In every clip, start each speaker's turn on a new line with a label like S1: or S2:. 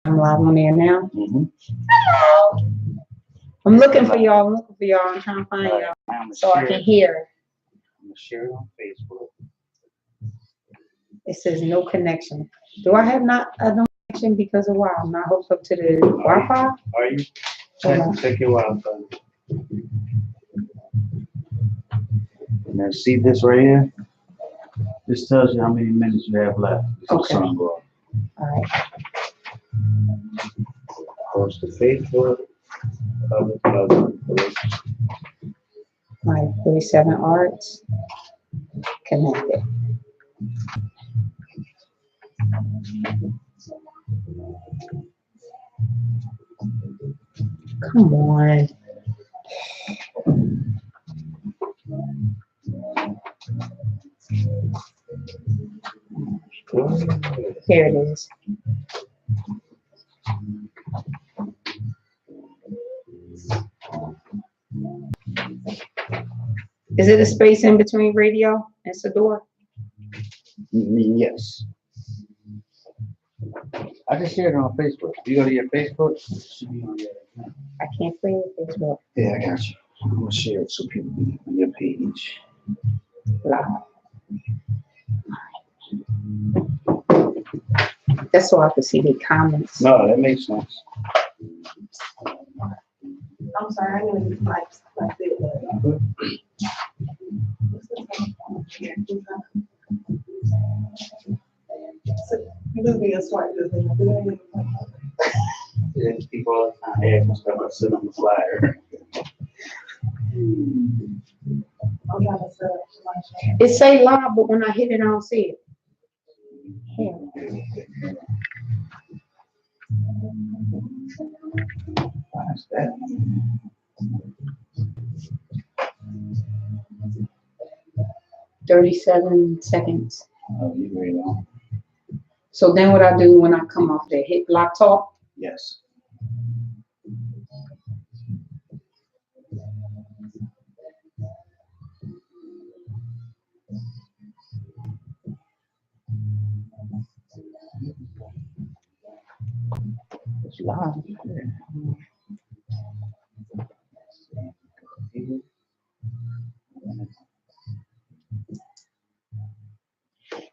S1: I'm live on there now.
S2: Mm-hmm.
S1: Hello. I'm looking for y'all. I'm looking for y'all. I'm trying to find y'all so I can hear.
S2: I'm gonna share it on Facebook.
S1: It says no connection. Do I have not a no connection because of why I'm not hooked up to the Wi-Fi?
S2: Are you? Check your Wi-Fi. And then see this right here? This tells you how many minutes you have left.
S1: Okay.
S2: All
S1: right.
S2: Post to Facebook.
S1: My 47 arts connected. Come on. Here it is. Is it a space in between radio and Sador?
S2: Yes. I just shared it on Facebook. You go to your Facebook?
S1: I can't play with Facebook.
S2: Yeah, I got you. I'm gonna share it so people can on your page.
S1: Live. That's so I can see the comments.
S2: No, that makes sense.
S3: I'm sorry, I didn't like it. Moving a swipe to the
S2: Yeah, people all the time ask me stuff I sit on the flyer.
S3: I'm trying to set up my
S1: It say live, but when I hit it, I don't see it. Yeah.
S2: What's that?
S1: 37 seconds.
S2: Oh, you read on?
S1: So then what I do when I come off there, hit block talk?
S2: Yes. It's live.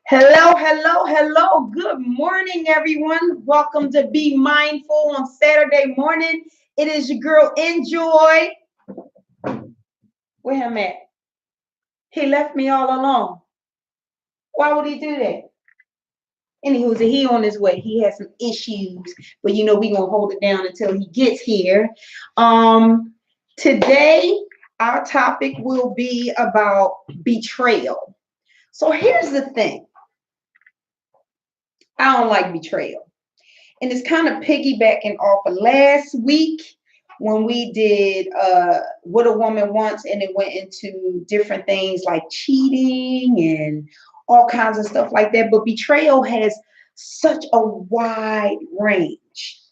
S1: Hello, hello, hello. Good morning, everyone. Welcome to Be Mindful on Saturday morning. It is your girl, Enjoy. Where him at? He left me all alone. Why would he do that? Anywho, he on his way. He has some issues, but you know we gonna hold it down until he gets here. Today our topic will be about betrayal. So here's the thing. I don't like betrayal, and it's kind of piggybacking off of last week when we did What a Woman Wants, and it went into different things like cheating and all kinds of stuff like that. But betrayal has such a wide range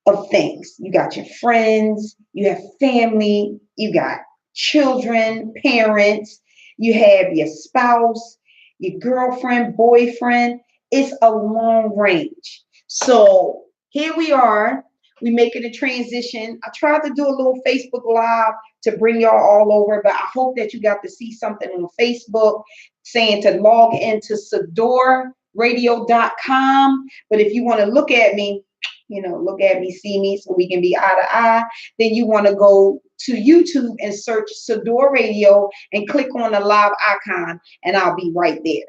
S1: of things. You got your friends, you have family, you got children, parents, you have your spouse, your girlfriend, boyfriend. It's a long range. So here we are. We making a transition. I tried to do a little Facebook Live to bring y'all all over, but I hope that you got to see something on Facebook saying to log into SadorRadio.com. But if you want to look at me, look at me, see me, so we can be eye to eye, then you want to go to YouTube and search Sador Radio and click on the live icon, and I'll be right there.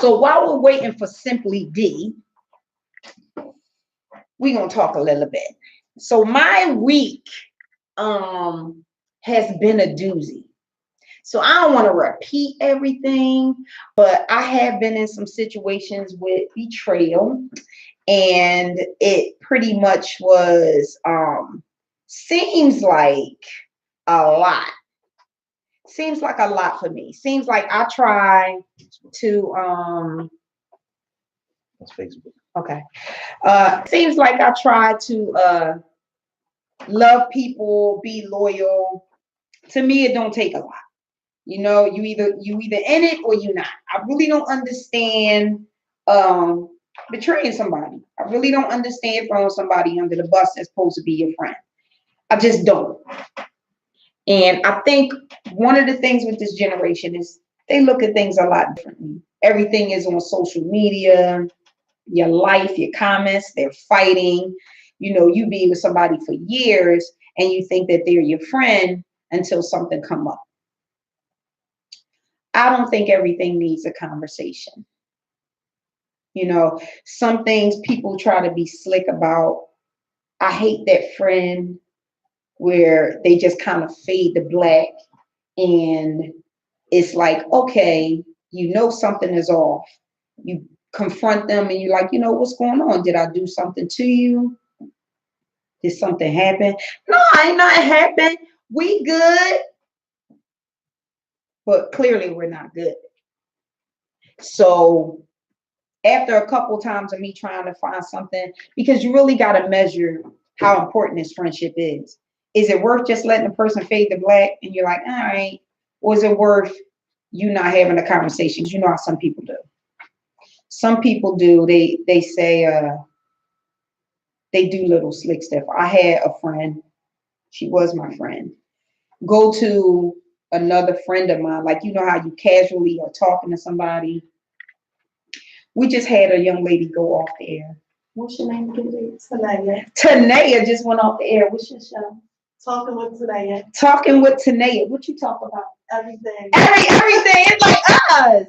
S1: So while we're waiting for Simply D, we're going to talk a little bit. So my week has been a doozy. So I don't want to repeat everything, but I have been in some situations with betrayal, and it pretty much was, seems like a lot. Seems like a lot for me. Seems like I try to,
S2: That's Facebook.
S1: Okay. Seems like I try to love people, be loyal. To me, it don't take a lot. You either in it or you're not. I really don't understand betraying somebody. I really don't understand throwing somebody under the bus that's supposed to be your friend. I just don't. And I think one of the things with this generation is they look at things a lot differently. Everything is on social media, your life, your comments, they're fighting. You know, you be with somebody for years and you think that they're your friend until something come up. I don't think everything needs a conversation. You know, some things people try to be slick about. I hate that friend where they just kind of fade to black and it's like, okay, you know something is off. You confront them and you're like, you know, what's going on? Did I do something to you? Did something happen? No, ain't nothing happened. We good. But clearly we're not good. So after a couple times of me trying to find something, because you really got to measure how important this friendship is. Is it worth just letting the person fade to black and you're like, all right, or is it worth you not having a conversation? You know how some people do. Some people do. They say they do little slick stuff. I had a friend. She was my friend. Go to another friend of mine, like you know how you casually are talking to somebody. We just had a young lady go off the air. What's your name again?
S3: Tanaya.
S1: Tanaya just went off the air. What's your show?
S3: Talking with Tanaya.
S1: Talking with Tanaya. What you talk about?
S3: Everything.
S1: Everything. It's like us.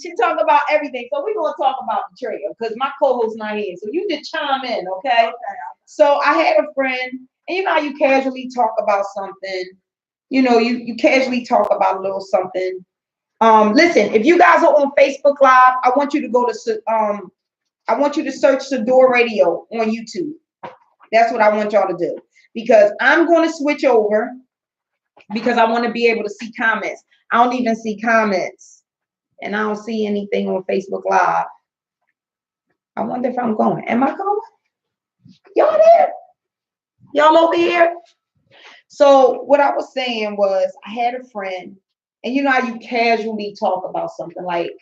S1: She talk about everything. So we're gonna talk about betrayal because my co-host's not here. So you just chime in, okay?
S3: Okay.
S1: So I had a friend, and you know how you casually talk about something. You know, you casually talk about a little something. Listen, if you guys are on Facebook Live, I want you to go to I want you to search Sador Radio on YouTube. That's what I want y'all to do. Because I'm going to switch over because I want to be able to see comments. I don't even see comments. And I don't see anything on Facebook Live. I wonder if I'm going. Am I going? Y'all there? Y'all over here? So what I was saying was I had a friend, and you know how you casually talk about something like,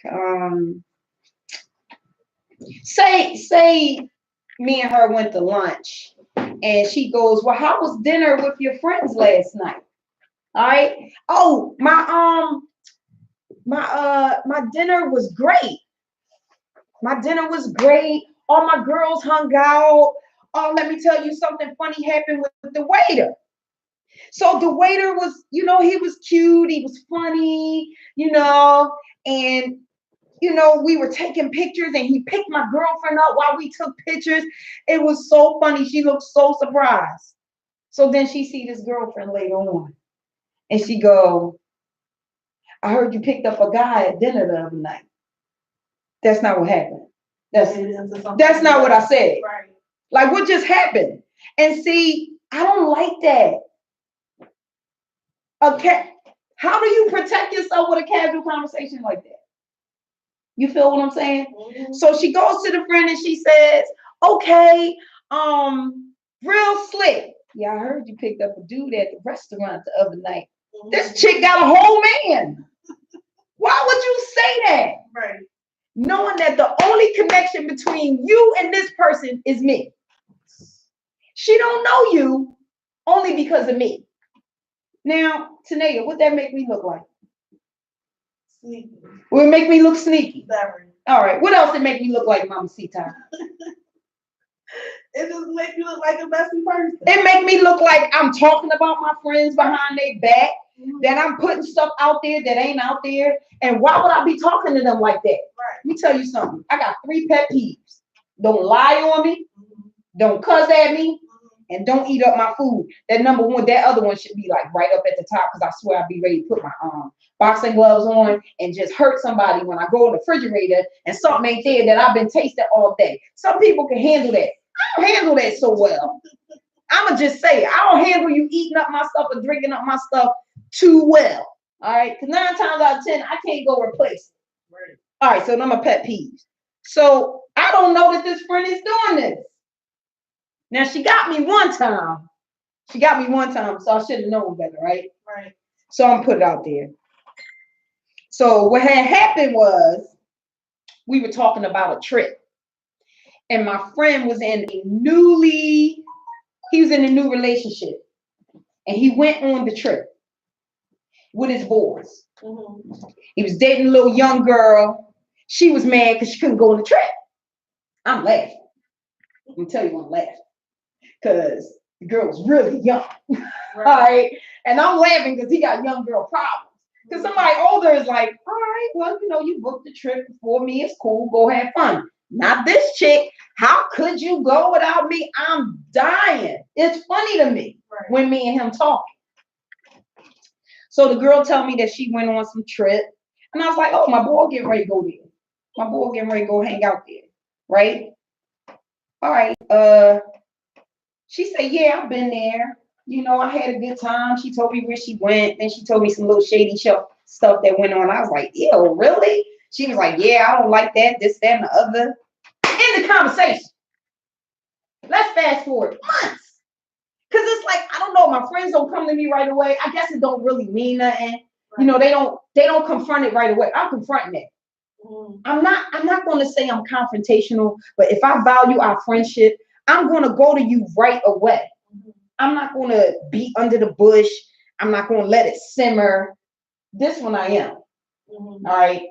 S1: say me and her went to lunch and she goes, well, how was dinner with your friends last night? All right. Oh, my dinner was great. My dinner was great. All my girls hung out. Oh, let me tell you something funny happened with the waiter. So the waiter was, you know, he was cute, he was funny, you know, and you know, we were taking pictures and he picked my girlfriend up while we took pictures. It was so funny. She looked so surprised. So then she see this girlfriend later on and she go, I heard you picked up a guy at dinner the other night. That's not what happened. That's not what I said.
S3: Right.
S1: Like what just happened? And see, I don't like that. Okay. How do you protect yourself with a casual conversation like that? You feel what I'm saying?
S3: Mm-hmm.
S1: So she goes to the friend and she says, okay, real slick. Yeah, I heard you picked up a dude at the restaurant the other night.
S3: Mm-hmm.
S1: This chick got a whole man. Why would you say that?
S3: Right.
S1: Knowing that the only connection between you and this person is me. She don't know you only because of me. Now, Tanaya, what that make me look like?
S3: Sneaky.
S1: Will it make me look sneaky?
S3: Very.
S1: All right. What else did make me look like, Mama Sita?
S3: It just makes you look like a messy person.
S1: It make me look like I'm talking about my friends behind their back, that I'm putting stuff out there that ain't out there. And why would I be talking to them like that?
S3: Right.
S1: Let me tell you something. I got 3 pet peeves. Don't lie on me.
S3: Mm-hmm.
S1: Don't cuss at me. And don't eat up my food. That number one, that other one should be like right up at the top because I swear I'd be ready to put my boxing gloves on and just hurt somebody when I go in the refrigerator and something ain't there that I've been tasting all day. Some people can handle that. I don't handle that so well. I'ma just say it. I don't handle you eating up my stuff or drinking up my stuff too well. All right, because 9 times out of 10, I can't go replace it.
S3: Right.
S1: All right, so I'm a pet peeve. So I don't know that this friend is doing this. Now she got me one time. So I should have known better, right?
S3: Right.
S1: So I'm gonna put it out there. So what had happened was we were talking about a trip. And my friend was in a new relationship. And he went on the trip with his boys. He was dating a little young girl. She was mad because she couldn't go on the trip. I'm laughing. Let me tell you why I'm laughing. Because the girl was really young. All right. And I'm laughing because he got young girl problems. Because somebody older is like, all right, well, you booked the trip before me. It's cool. Go have fun. Not this chick. How could you go without me? I'm dying. It's funny to me when me and him talk. So the girl told me that she went on some trip. And I was like, oh, my boy getting ready to go there. My boy getting ready to go hang out there. Right? All right. She said, yeah, I've been there. I had a good time. She told me where she went. And she told me some little shady stuff that went on. I was like, ew, really? She was like, yeah, I don't like that, this, that, and the other. End the conversation. Let's fast forward months. Because it's like, I don't know, my friends don't come to me right away. I guess it don't really mean nothing. Right. They don't confront it right away. I'm confronting it. I'm not going to say I'm confrontational, but if I value our friendship, I'm going to go to you right away. I'm not going to beat under the bush. I'm not going to let it simmer. This one I am. All right.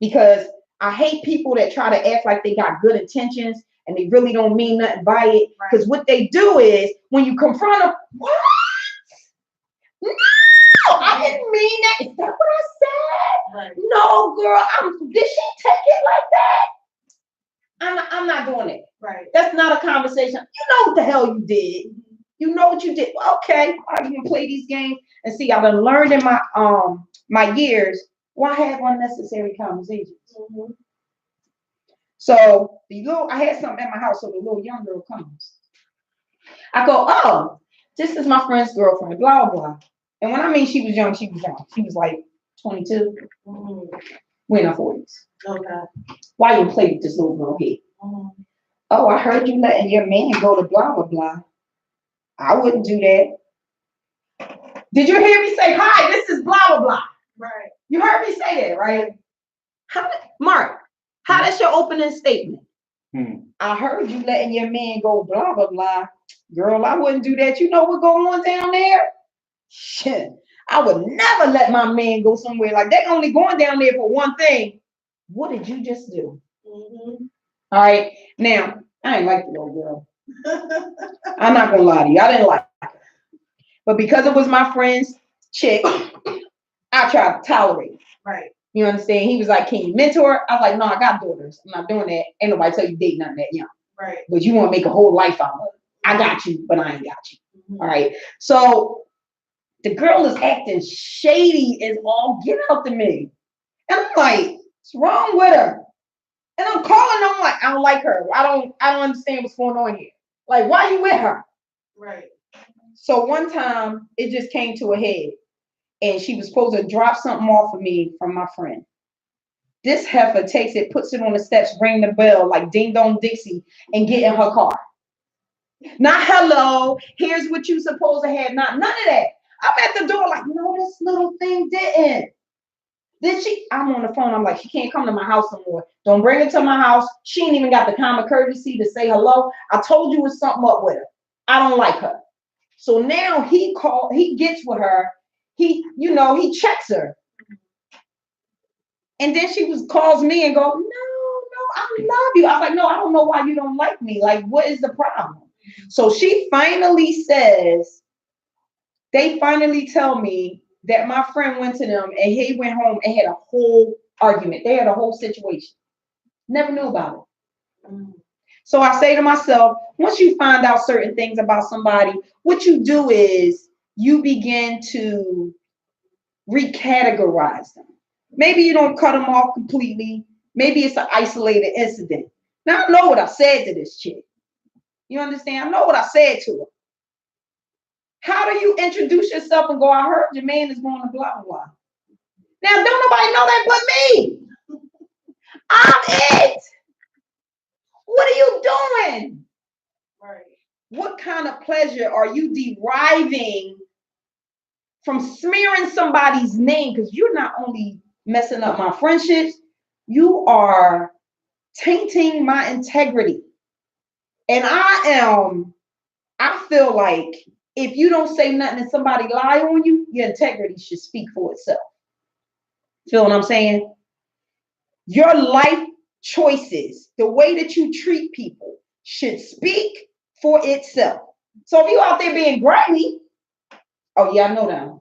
S1: Because I hate people that try to act like they got good intentions and they really don't mean nothing by it. Because what they do is when you confront them, what? No, I didn't mean that. Is that what I said? Right. No, girl. Did she take it like that? I'm not doing it. Right. That's not a conversation. You know what the hell you did. You know what you did. Okay, are you gonna play these games? And see, I've learned in my years why have unnecessary conversations. So I had something at my house, so the little young girl comes. I go, oh, this is my friend's girlfriend, blah, blah. And when I mean she was young, she was young. She was like 22. We're in our 40s. Okay. Why you play with this little girl here? Oh, I heard you letting your man go to blah, blah, blah. I wouldn't do that. Did you hear me say, hi, this is blah, blah, blah? Right. You heard me say that, right? Mark, how that's your opening statement? I heard you letting your man go blah, blah, blah. Girl, I wouldn't do that. You know what's going on down there? Shit. I would never let my man go somewhere like that. Only going down there for one thing. What did you just do? All right. Now, I ain't like the little girl. I'm not going to lie to you. I didn't like her. But because it was my friend's chick, I tried to tolerate it. Right. You understand? He was like, can you mentor? I was like, no, I got daughters. I'm not doing that. Ain't nobody tell you date nothing that young. Right. But you want to make a whole life out of it. I got you, but I ain't got you. All right. So the girl is acting shady as all get out to me. And I'm like, what's wrong with her? And I'm calling them like, I don't like her. I don't understand what's going on here. Like, why are you with her? Right. So one time it just came to a head. And she was supposed to drop something off of me from my friend. This heifer takes it, puts it on the steps, ring the bell like Ding Dong Dixie, and get in her car. Not hello, here's what you supposed to have. Not none of that. I'm at the door like, no, this little thing didn't. Then I'm on the phone. I'm like, she can't come to my house no more. Don't bring her to my house. She ain't even got the common courtesy to say hello. I told you it's something up with her. I don't like her. So now he gets with her. He checks her. And then she calls me and go, no, I love you. I was like, no, I don't know why you don't like me. Like, what is the problem? So she finally says, they finally tell me that my friend went to them and he went home and had a whole argument. They had a whole situation. Never knew about it. So I say to myself, once you find out certain things about somebody, what you do is you begin to recategorize them. Maybe you don't cut them off completely. Maybe it's an isolated incident. Now I know what I said to this chick. You understand? I know what I said to her. How do you introduce yourself and go, I heard your man is going to blah, blah, blah. Now, don't nobody know that but me. I'm it. What are you doing? Right. What kind of pleasure are you deriving from smearing somebody's name? Because you're not only messing up my friendships, you are tainting my integrity. And I feel like if you don't say nothing and somebody lie on you, your integrity should speak for itself. Feel what I'm saying? Your life choices, the way that you treat people should speak for itself. So if you out there being grimy, oh yeah, I know them.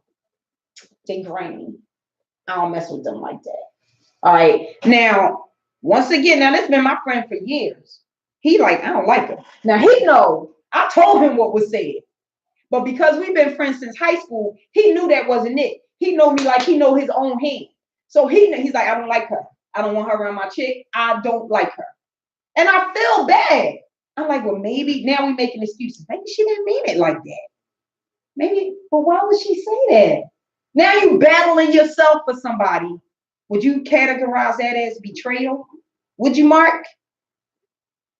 S1: They grimy. I don't mess with them like that. All right. Now, once again, now that's been my friend for years. He like, I don't like her. Now he know I told him what was said. But because we've been friends since high school, he knew that wasn't it. He know me like he know his own hand. So he's like, I don't like her. I don't want her around my chick. I don't like her. And I feel bad. I'm like, well, maybe now we making excuses. Maybe she didn't mean it like that. Maybe, but why would she say that? Now you battling yourself for somebody. Would you categorize that as betrayal? Would you, Mark?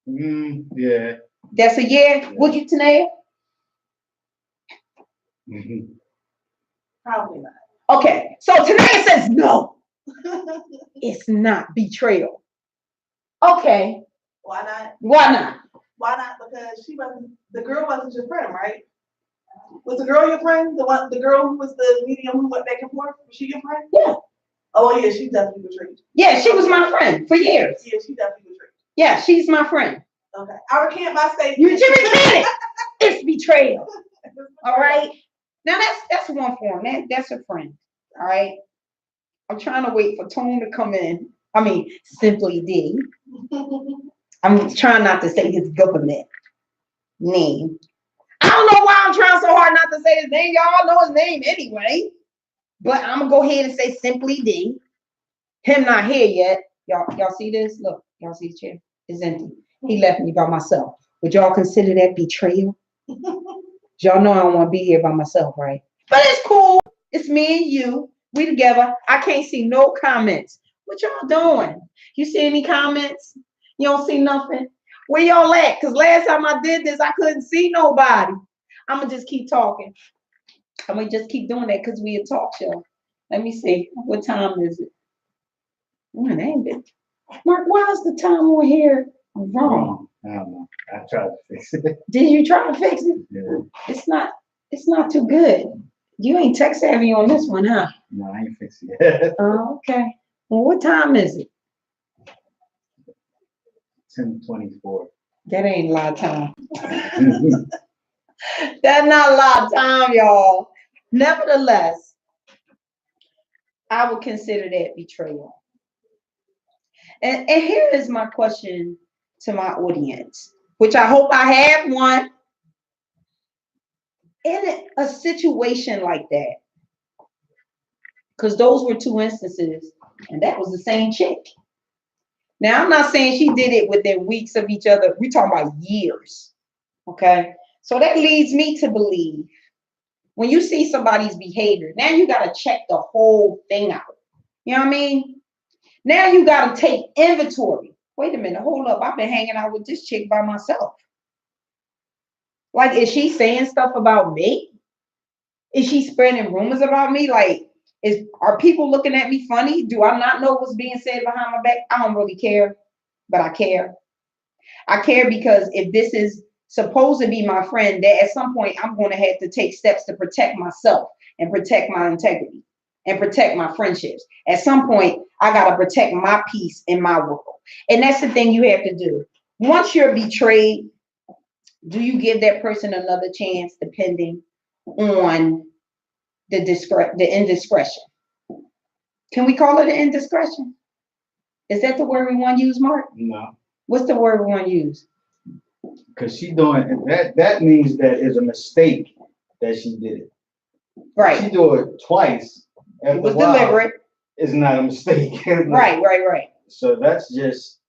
S2: Yeah.
S1: That's a yeah. Would you, Tanea?
S3: Probably not.
S1: Okay, so Tanea says no. It's not betrayal. Okay.
S3: Why not?
S1: Why not?
S3: Why not? Because the girl wasn't your friend, right? Was the girl your friend? The girl who was the medium who went back and forth? Was she your friend?
S1: Yeah.
S3: Oh yeah, she definitely betrayed you.
S1: Yeah, she was my friend for years.
S3: Yeah, she definitely betrayed
S1: Yeah, she's my friend.
S3: you. Okay. I recant my statement.
S1: You recant it. It's betrayal. All right. Now that's one form. That's a friend. All right. I'm trying to wait for Tone to come in. I mean, Simply D. I'm trying not to say his government name. I don't know why I'm trying so hard not to say his name. Y'all know his name anyway. But I'm gonna go ahead and say Simply D. Him not here yet. Y'all see this? Look, y'all see the chair? It's empty. He left me by myself. Would y'all consider that betrayal? Y'all know I don't want to be here by myself, right? But it's cool. It's me and you. We together. I can't see no comments. What y'all doing? You see any comments? You don't see nothing? Where y'all at? Because last time I did this, I couldn't see nobody. I'm going to just keep talking. I'm going to just keep doing that because we a talk show. Let me see. What time is it? Man, ain't it? Mark, why is the time on here wrong?
S2: I don't know. I tried to fix it.
S1: Did you try to fix it?
S2: Yeah.
S1: It's not too good. You ain't tech savvy on this one, huh?
S2: No, I ain't fixed it yet.
S1: Oh, okay. Well, what time is it?
S2: 10:24.
S1: That ain't a lot of time. That's not a lot of time, y'all. Nevertheless, I would consider that betrayal. And here is my question to my audience, which I hope I have one. In a situation like that, because those were two instances, and that was the same chick. Now, I'm not saying she did it within weeks of each other. We're talking about years. Okay. So that leads me to believe when you see somebody's behavior, now you got to check the whole thing out. You know what I mean? Now you got to take inventory. Wait a minute. Hold up. I've been hanging out with this chick by myself. Like, is she saying stuff about me? Is she spreading rumors about me? Like, are people looking at me funny? Do I not know what's being said behind my back? I don't really care, but I care. I care because if this is supposed to be my friend, that at some point I'm going to have to take steps to protect myself and protect my integrity and protect my friendships. At some point, I got to protect my peace in my world. And that's the thing you have to do. Once you're betrayed, do you give that person another chance depending on the indiscretion? Can we call it an indiscretion? Is that the word we want to use, Mark?
S2: No.
S1: What's the word we want to use?
S2: Because she doing that means that it's a mistake that she did it.
S1: Right.
S2: If she do it twice.
S1: It was deliberate.
S2: It's not a mistake.
S1: Right.
S2: So that's just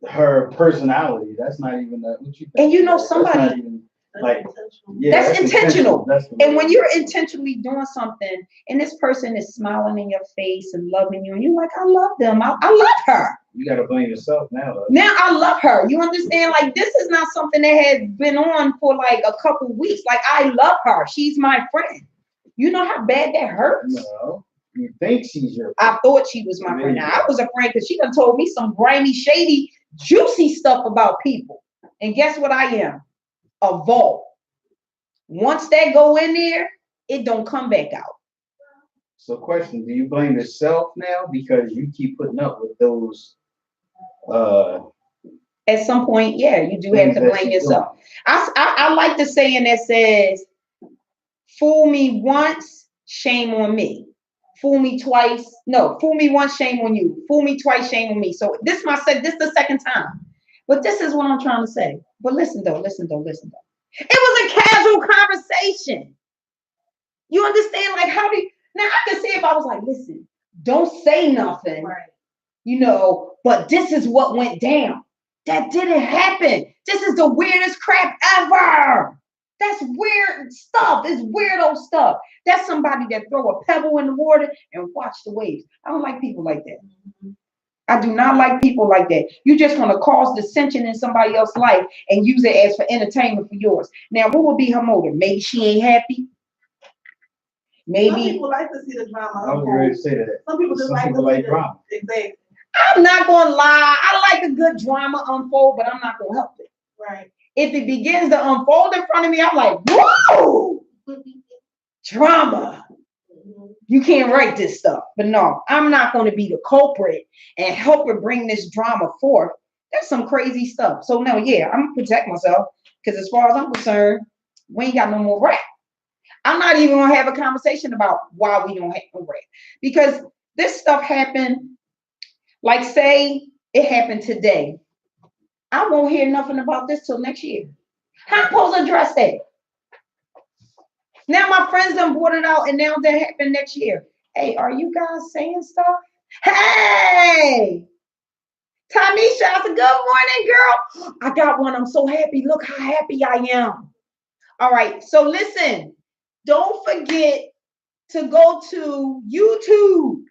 S2: her personality. That's not even that. What you think?
S1: And you know somebody.
S2: That's not even, like,
S3: That's
S1: intentional.
S2: That's
S1: and when you're intentionally doing something and this person is smiling in your face and loving you, and you're like, I love them. I love her.
S2: You got to blame yourself now.
S1: Now I love her. You understand? Like, this is not something that has been on for like a couple weeks. Like, I love her. She's my friend. You know how bad that hurts?
S2: No. You think she's your friend.
S1: I thought she was my friend. Now, I was a friend because she done told me some grimy, shady, juicy stuff about people. And guess what I am? A vault. Once that go in there, it don't come back out.
S2: So question, do you blame yourself now because you keep putting up with those
S1: At some point, yeah, you do have to blame yourself. I like the saying that says, fool me once, shame on me. Fool me twice. No, fool me once, shame on you. Fool me twice, shame on me. So this is the second time. But this is what I'm trying to say. But listen though. It was a casual conversation. You understand? Like, how do you, now I can see if I was like, listen, don't say nothing,
S3: Right.
S1: you know, but this is what went down. That didn't happen. This is the weirdest crap ever. That's weird stuff. It's weirdo stuff. That's somebody that throw a pebble in the water and watch the waves. I don't like people like that. I do not like people like that. You just want to cause dissension in somebody else's life and use it as for entertainment for yours. Now, what would be her motive? Maybe she ain't happy. Maybe.
S3: Some people like to see the drama.
S2: I was ready to say that.
S3: Some people just
S2: Some
S3: like
S2: people
S3: to
S2: like
S3: see
S2: drama.
S3: Exactly.
S1: I'm not going to lie. I like a good drama unfold, but I'm not going to help it.
S3: Right.
S1: If it begins to unfold in front of me, I'm like, whoa, drama. You can't write this stuff. But no, I'm not going to be the culprit and help her bring this drama forth. That's some crazy stuff. So no, yeah, I'm going to protect myself because as far as I'm concerned, we ain't got no more rap. I'm not even going to have a conversation about why we don't have no rap. Because this stuff happened, like say it happened today. I won't hear nothing about this till next year. How am I supposed to address that? Now my friends done brought it out and now that happened next year. Hey, are you guys saying stuff? Hey, Tamisha, I said, good morning, girl. I got one. I'm so happy. Look how happy I am. All right. So listen, don't forget to go to YouTube,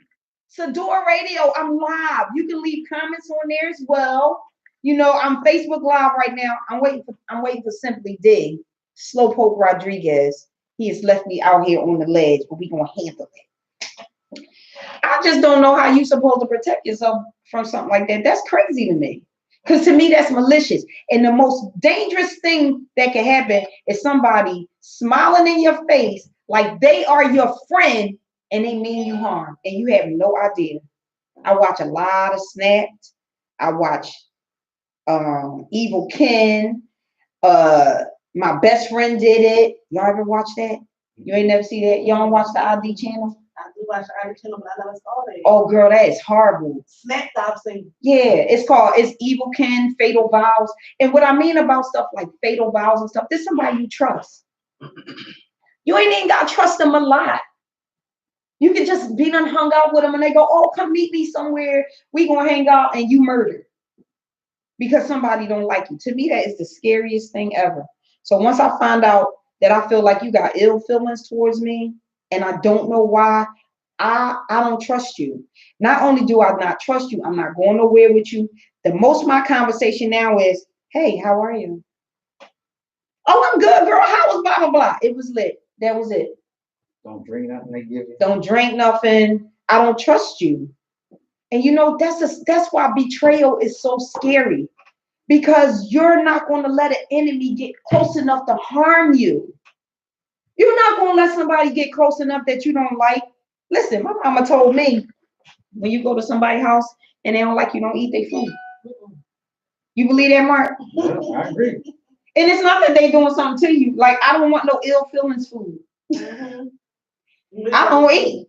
S1: Sador Radio. I'm live. You can leave comments on there as well. You know, I'm Facebook Live right now. I'm waiting for Simply Dig, Slowpoke Rodriguez. He has left me out here on the ledge, but we're gonna handle it. I just don't know how you're supposed to protect yourself from something like that. That's crazy to me. Because to me, that's malicious. And the most dangerous thing that can happen is somebody smiling in your face like they are your friend and they mean you harm. And you have no idea. I watch a lot of Snapped. I watch Evil Ken. My best friend did it. Y'all ever watch that? You ain't never see that? Y'all don't watch the ID channel?
S3: I do watch the ID channel, but I never saw that.
S1: Oh, girl, that is horrible.
S3: Snapped, I've seen.
S1: Yeah, it's Evil Ken, Fatal Vows. And what I mean about stuff like Fatal Vows and stuff, this somebody you trust. You ain't even got to trust them a lot. You can just be done hung out with them and they go, oh, come meet me somewhere. We gonna hang out and you murdered because somebody don't like you. To me, that is the scariest thing ever. So once I find out that I feel like you got ill feelings towards me and I don't know why, I don't trust you. Not only do I not trust you, I'm not going nowhere with you. The most my conversation now is, hey, how are you? Oh, I'm good, girl. How was blah, blah, blah? It was lit. That was it.
S2: Don't drink nothing they give you.
S1: Don't drink nothing. I don't trust you. And you know, that's why betrayal is so scary. Because you're not going to let an enemy get close enough to harm you. You're not going to let somebody get close enough that you don't like. Listen, my mama told me, when you go to somebody's house and they don't like you, don't eat their food. You believe that, Mark?
S2: Yeah, I agree.
S1: And it's not that they doing something to you. Like, I don't want no ill feelings food. I don't eat.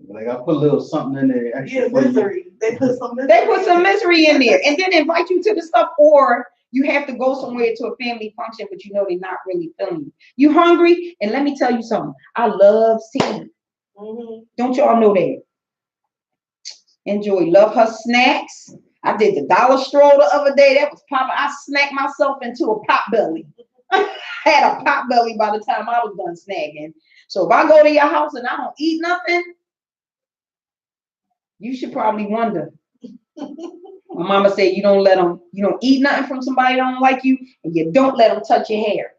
S2: Like I put a little something in there.
S3: Yeah, misery. They put some misery.
S1: They put some misery in there and then invite you to the stuff, or you have to go somewhere to a family function, but you know they're not really feeling you. You hungry? And let me tell you something. I love seeing. Don't y'all know that? Enjoy. Love her snacks. I did the Dollar Stroll the other day. That was popping. I snacked myself into a pot belly. Had a pot belly by the time I was done snagging. So if I go to your house and I don't eat nothing, you should probably wonder. My mama said you don't eat nothing from somebody that don't like you, and you don't let them touch your hair.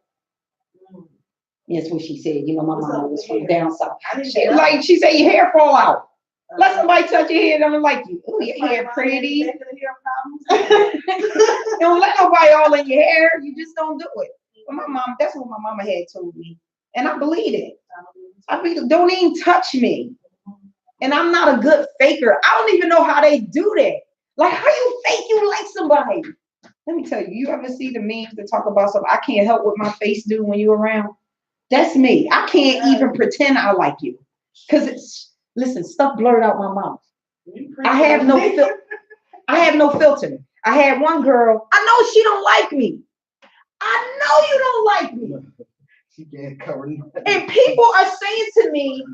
S1: That's what she said. You know, my mama was from down south. She said your hair fall out. Let somebody touch your hair that don't like you. Oh, your hair pretty. Don't let nobody all in your hair. You just don't do it. But my mom, that's what my mama had told me. And I believe it. I mean, don't even touch me. And I'm not a good faker. I don't even know how they do that. Like, how you fake you like somebody? Let me tell you, you ever see the memes that talk about something I can't help what my face do when you're around? That's me. I can't even pretend I like you. Because it's, listen, stuff blurred out my mouth. I have no filter. I had one girl, I know she don't like me. I know you don't like me.
S2: She can't cover it.
S1: And people are saying to me,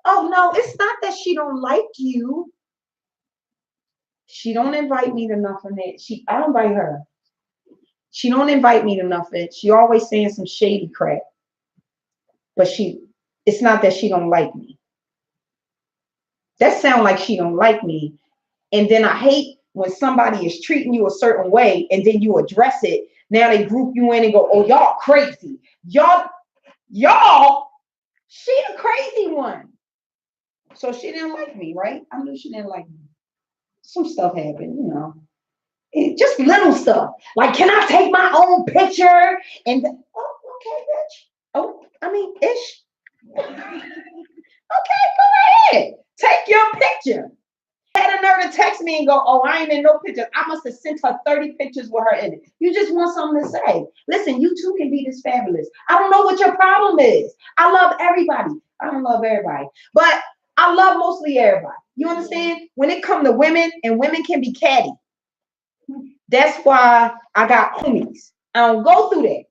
S1: oh no, it's not that she don't like you. She don't invite me to nothing. I don't invite her. She don't invite me to nothing. She always saying some shady crap. But it's not that she don't like me. That sound like she don't like me. And then I hate when somebody is treating you a certain way and then you address it. Now they group you in and go, oh, y'all crazy. Y'all, she the crazy one. So she didn't like me, right? I knew she didn't like me. Some stuff happened, you know. Just little stuff. Like, can I take my own picture? And, oh, okay, bitch. Oh, I mean, ish. Okay, go ahead. Take your picture. Had a nerve to text me and go, oh, I ain't in no pictures. I must have sent her 30 pictures with her in it. You just want something to say. Listen, you too can be this fabulous. I don't know what your problem is. I love everybody. I don't love everybody, but I love mostly everybody. You understand? When it comes to women, and women can be catty. That's why I got homies. I don't go through that.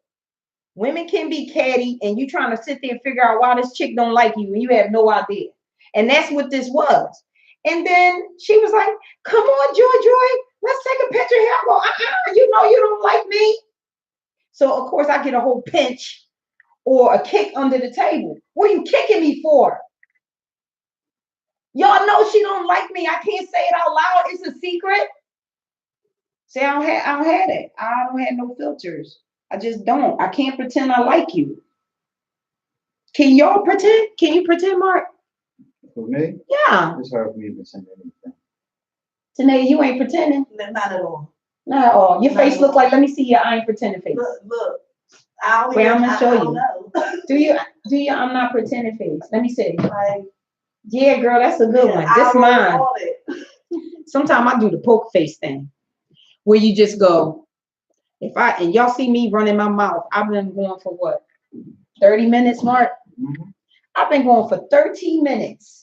S1: Women can be catty, and you trying to sit there and figure out why this chick don't like you, and you have no idea. And that's what this was. And then she was like, come on, Joy, let's take a picture here. I go, you know you don't like me. So, of course, I get a whole pinch or a kick under the table. What are you kicking me for? Y'all know she don't like me. I can't say it out loud. It's a secret. See, I don't have it. I don't have no filters. I just don't. I can't pretend I like you. Can y'all pretend? Can you pretend, Mark?
S2: For me?
S1: Yeah.
S2: It's hard for me to pretend anything.
S1: Tanae, you ain't pretending?
S3: Not at all.
S1: Not at all. Your face look like, let me see your I ain't pretending face.
S3: Look.
S1: I'm gonna show you. Do you? I'm not pretending face. Let me see.
S3: Like,
S1: yeah, girl, that's a good one. This mine. Sometimes I do the poke face thing, where you just go. And y'all see me running my mouth. I've been going for what? 30 minutes, Mark?
S2: Mm-hmm.
S1: I've been going for 13 minutes.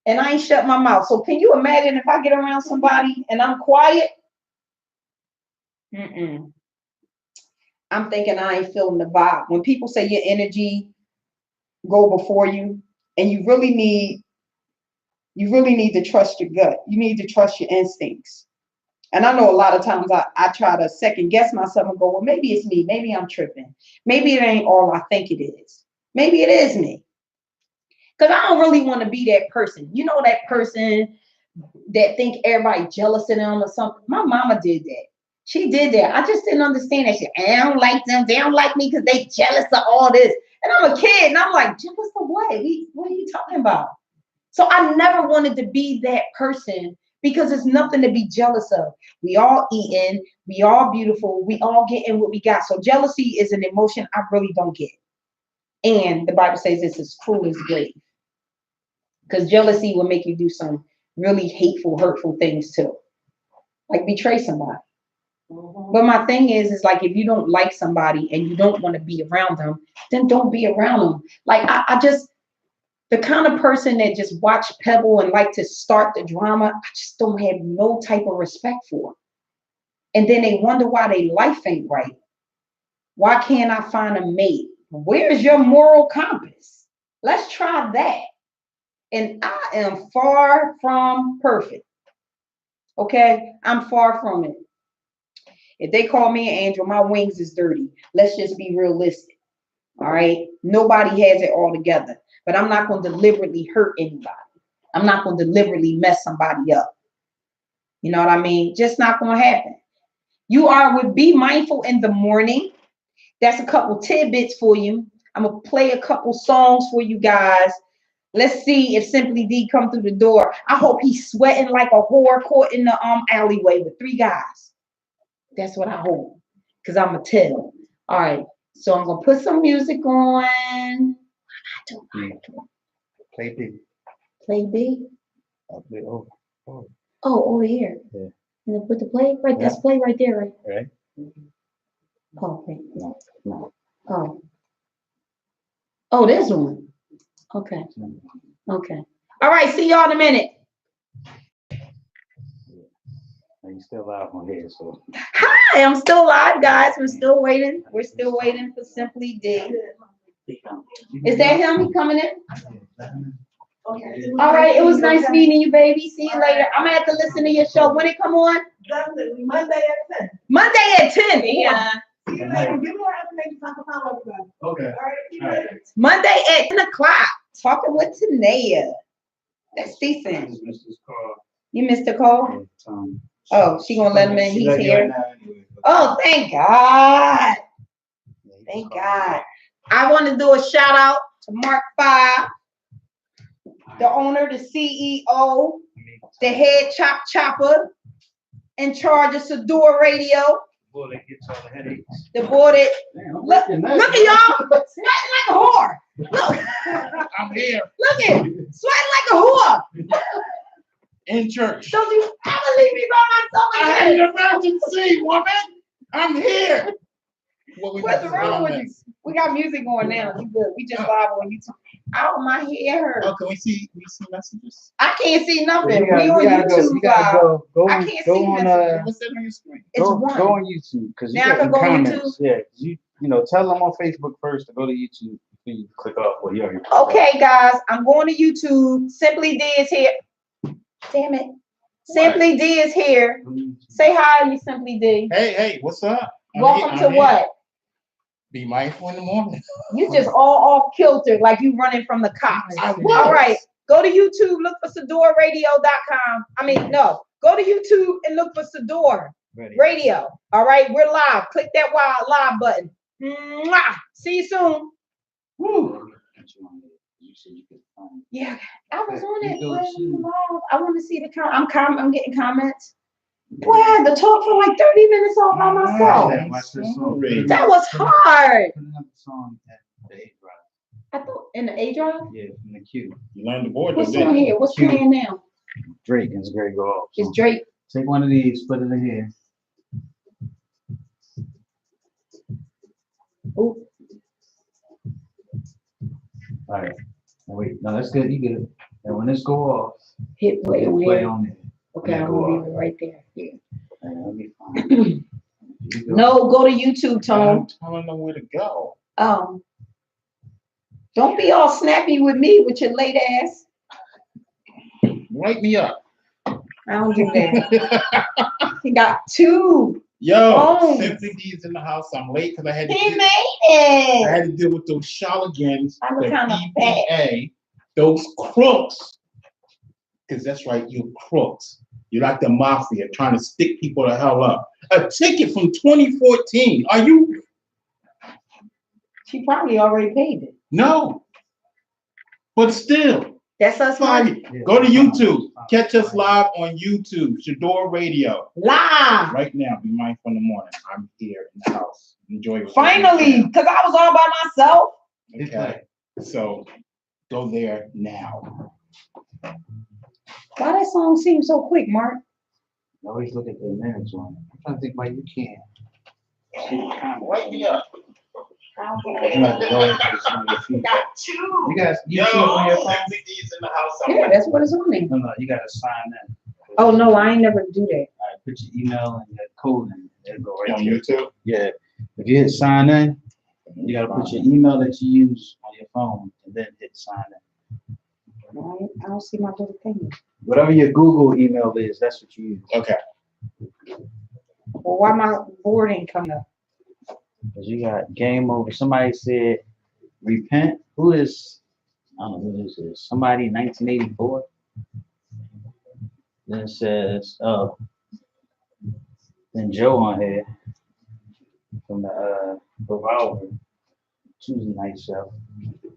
S1: And I ain't shut my mouth. So can you imagine if I get around somebody and I'm quiet? I'm thinking I ain't feeling the vibe. When people say your energy go before you, and you really need to trust your gut. You need to trust your instincts. And I know a lot of times I try to second guess myself and go, well, maybe it's me. Maybe I'm tripping. Maybe it ain't all I think it is. Maybe it is me. Because I don't really want to be that person. You know, that person that think everybody jealous of them or something. My mama did that. She did that. I just didn't understand that shit. I don't like them. They don't like me because they jealous of all this. And I'm a kid and I'm like, jealous of what? What are you talking about? So I never wanted to be that person because there's nothing to be jealous of. We all eating. We all beautiful. We all getting what we got. So jealousy is an emotion I really don't get. And the Bible says this is cruel as grave. Because jealousy will make you do some really hateful, hurtful things too. Like betray somebody. But my thing is like if you don't like somebody and you don't want to be around them, then don't be around them. Like I just, the kind of person that just watch Pebble and like to start the drama, I just don't have no type of respect for. And then they wonder why their life ain't right. Why can't I find a mate? Where's your moral compass? Let's try that. And I am far from perfect. Okay? I'm far from it. If they call me an angel, my wings is dirty. Let's just be realistic. All right? Nobody has it all together. But I'm not going to deliberately hurt anybody. I'm not going to deliberately mess somebody up. You know what I mean? Just not going to happen. Would be mindful in the morning. That's a couple tidbits for you. I'm going to play a couple songs for you guys. Let's see if Simply D come through the door. I hope he's sweating like a whore caught in the alleyway with 3 guys. That's what I hope. Cause I'ma tell. All right. So I'm gonna put some music on.
S2: Play big.
S1: Play B.
S2: Oh,
S1: Oh, over here.
S2: Yeah.
S1: And then put the play right. That's
S2: Yeah.
S1: play right there, right?
S2: right.
S1: Oh, okay.
S2: No.
S1: Oh. Oh, this one. Okay. Okay. All right. See y'all in a minute.
S2: You still live on here, so.
S1: Hi, I'm still live, guys. We're still waiting. We're still waiting for Simply D. Is that him? He coming in?
S3: Okay.
S1: All right. It was nice meeting you, baby. See you later. I'm gonna have to listen to your show. When it come on?
S3: Definitely, Monday at 10.
S1: Monday at 10. Yeah.
S3: See you later. Give me her information so I can follow you guys.
S2: Okay.
S3: All right, see you later.
S1: Monday at 10 o'clock. Talking with Tanea. That's decent.
S2: Mrs. Carl.
S1: You missed the call?
S2: Tom.
S1: Oh, she gonna let him in.
S2: She
S1: He's
S2: let you in
S1: here.
S2: now anyway.
S1: Oh, thank God. Thank God. I want to do a shout out to Mark 5, the owner, the CEO, the head chopper, in charge of Sador Radio.
S2: Boy, that gets all the headaches.
S1: The boy that
S2: Damn,
S1: look at y'all sweating like a whore. Look,
S4: I'm here
S1: look at him, sweating like a whore.
S4: in church.
S1: Don't you ever leave me by myself
S4: I
S1: again.
S4: had an emergency, woman. I'm here. What we
S1: What's
S4: got
S1: wrong with you?
S4: next?
S1: We got music going now. You good? We just live on YouTube. Ow, my hair hurt.
S4: Oh, can we see messages?
S1: I can't see nothing.
S2: You gotta-
S1: We on
S2: you gotta go-
S1: YouTube
S2: you gotta
S1: live.
S2: go
S1: I
S2: on-
S1: can't
S2: go
S1: see
S2: on,
S1: messages.
S4: What's that on your screen?
S1: It's
S2: go,
S1: one.
S2: Go on YouTube because you
S1: Now I
S2: got
S1: can
S2: the
S1: go on
S2: comments. Yeah, 'cause you know, tell them on Facebook first to go to YouTube. You click off what you already.
S1: Okay, guys, I'm going to YouTube. Simply D is here. Damn it. Simply D is here. Say hi, you Simply D.
S4: Hey, what's up?
S1: Welcome to what?
S4: Be mindful in the morning.
S1: You just all off kilter, like you running from the cops.
S4: I was.
S1: All right, go to YouTube, look for SadorRadio.com. I mean, no, go to YouTube and look for Sador
S2: Ready.
S1: Radio. All right, we're live. Click that live button. Mwah. See you soon.
S2: Woo. You said you could find.
S1: Yeah, I was on it.
S2: You go
S1: When
S2: see.
S1: we live. I want to see the I'm getting comments. Boy, I had to talk for like 30 minutes all by myself.
S2: Yeah, watch this song.
S1: That was hard.
S2: Put another song at the A drive.
S1: I thought in the A drive.
S2: Yeah, from the queue.
S4: You learned the board
S1: What's
S4: today.
S1: on here? What's playing now?
S2: Drake and it's Gary go off.
S1: It's Drake.
S2: Take one of these, put it in here.
S1: Ooh.
S2: All right. Now wait, no, that's good. You good. And when this go off,
S1: Hit play on
S2: play
S1: here.
S2: on it.
S1: Okay,
S2: Yeah,
S1: I'm
S2: go
S1: gonna
S2: off.
S1: leave it right there. Yeah.
S2: That'll be fine. You go.
S1: No, go to YouTube, Tone.
S4: I'm telling them where to go.
S1: Don't be all snappy with me with your late ass.
S4: Wake me up.
S1: I don't do that. He got 2.
S4: Yo,
S1: Oh.
S4: Simply D's in the house. I'm late because I had to
S1: He
S4: deal,
S1: made
S4: I
S1: it.
S4: had to deal with those Charlatans,
S1: I look
S4: the
S1: kinda
S4: EPA, those crooks. Because that's right, you're crooks. You're like the mafia trying to stick people the hell up. A ticket from 2014. Are you?
S1: She probably already paid it.
S4: No. But still,
S1: That's us
S4: fine.
S1: money.
S4: Go to YouTube. Catch us live on YouTube, Shador Radio.
S1: Live.
S4: Right now, be mindful in the morning. I'm here in the house. Enjoy your
S1: Finally,
S4: weekend.
S1: because I was all by myself.
S4: Okay. So go there now.
S1: Why that song seems so quick, Mark?
S2: Always look at the minutes on it. I'm trying to think why you can't.
S4: Wake me up.
S2: You might go into some of your feet.
S1: Got 2.
S2: You guys, you
S4: Yo,
S2: see it on your phone?
S4: Simply D's in the house.
S1: Yeah, that's what it's on there.
S2: No, you gotta sign in.
S1: Oh no, I ain't never do that.
S2: All right, put your email and your code in. It'll go right
S4: On
S2: there.
S4: YouTube.
S2: Yeah, if you hit sign in, you gotta put your email that you use on your phone and then hit sign in.
S1: I don't see my little thing.
S2: Whatever your Google email is, that's what you use.
S4: Okay.
S1: Well, why my board ain't coming up?
S2: Cause you got game over. Somebody said repent. Who is? I don't know who this is. Somebody 1984. Then it says, oh, then Joe on here from the Revolver Tuesday night show.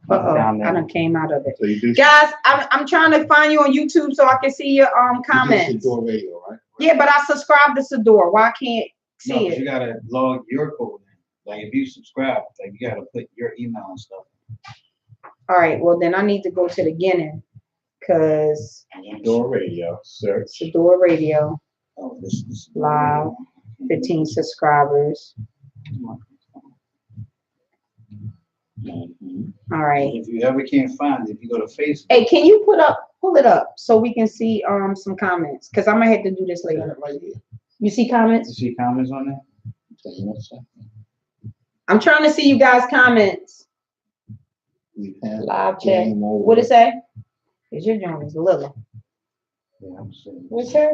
S1: Uh-oh,
S2: Down there.
S1: I done came out of it.
S4: So you do.
S1: Guys, I'm trying to find you on YouTube so I can see your comments.
S4: Door radio, right?
S1: Yeah, but I subscribe to Sador. Why I can't
S2: No,
S1: see
S2: 'cause you
S1: it?
S2: gotta log your code in. Like if you subscribe, like you gotta put your email and stuff.
S1: All right, well then I need to go to the beginning because
S4: Door radio, search.
S1: Sador Radio,
S2: Oh, this is
S1: Live. 15 subscribers.
S4: Mhm.
S1: All right.
S2: If you ever can't find it, if you go to Facebook,
S1: Hey, can you pull it up so we can see some comments? Because I'm gonna have to do this later.
S4: Right here.
S1: You see
S2: you
S1: comments?
S2: see comments on there?
S4: Tell you one second.
S1: I'm trying to see you guys' comments.
S4: Repent.
S1: Live chat.
S4: Game over.
S1: What it say? Is your joint is little.
S2: Yeah, I'm saying.
S1: What's that?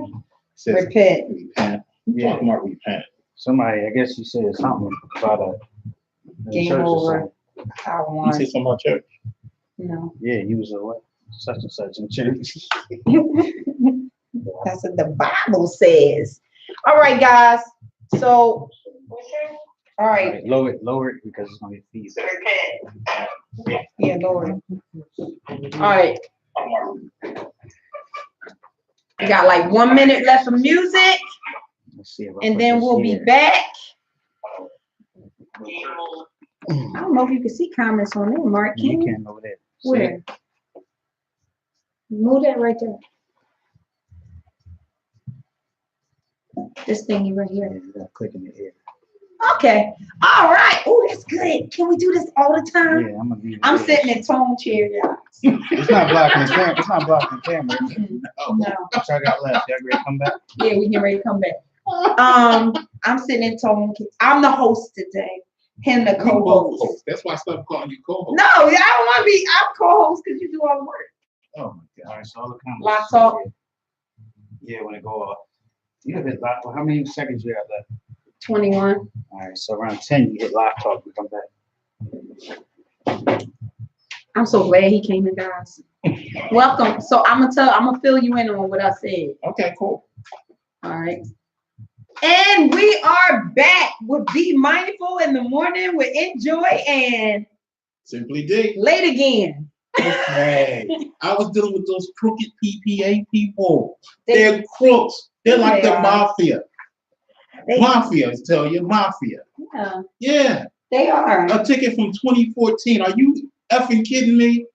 S4: Says
S1: Repent.
S4: repent.
S2: Yeah,
S4: Talking about repent.
S2: somebody, I guess you said something about a
S1: Game
S2: church or
S1: over.
S2: something.
S1: I
S4: You
S1: want.
S4: say something about church?
S1: No.
S2: Yeah, you was a what? Such and such in church.
S1: That's what the Bible says. All right, guys. So, all right.
S2: Right, lower it because it's gonna get feedback.
S1: Yeah, Lord. All right. We got like 1 minute left of music,
S2: Let's see if I
S1: and
S2: put
S1: then
S2: this
S1: we'll be
S2: here.
S1: back. I don't know if you can see comments on there, Mark.
S2: You
S1: Can you?
S2: can over there. See
S1: Where?
S2: it?
S1: Move that right there. This thingy right
S2: Yeah,
S1: here.
S2: you gotta click in the air.
S1: Okay. All right. Oh, that's good. Can we do this all the time?
S2: Yeah, I'm gonna be.
S1: I'm sitting in tone chair, y'all.
S2: It's not blocking the camera. It's not blocking the camera.
S1: No.
S2: What y'all got left? Y'all ready to come back?
S1: Yeah, we get ready to come back. I'm sitting in tone. I'm the host today. Him the co-host.
S4: Co-host. That's why I stopped calling you co-host.
S1: No, I don't want to be. I'm co-host because you do all the work.
S4: Oh my
S2: All
S4: God.
S2: right, so all the comments.
S1: Lock talk.
S2: Yeah, when it go off. You have hit lock. Well, how many seconds you got left?
S1: 21.
S2: All right, so around 10, you hit lock talk. We come back.
S1: I'm so glad he came in, guys. Welcome. So I'm gonna fill you in on what I said.
S4: Okay, cool.
S1: All right. And we are back with Be Mindful in the Morning with Enjoy and
S4: Simply D.
S1: Late Again.
S4: Okay. I was dealing with those crooked PPA people.
S1: They-
S4: They're crooks. They're like
S1: They
S4: the
S1: are.
S4: mafia.
S1: They,
S4: Mafia, I tell you, mafia.
S1: yeah,
S4: Yeah.
S1: they are.
S4: A ticket from 2014. Are you effing kidding me?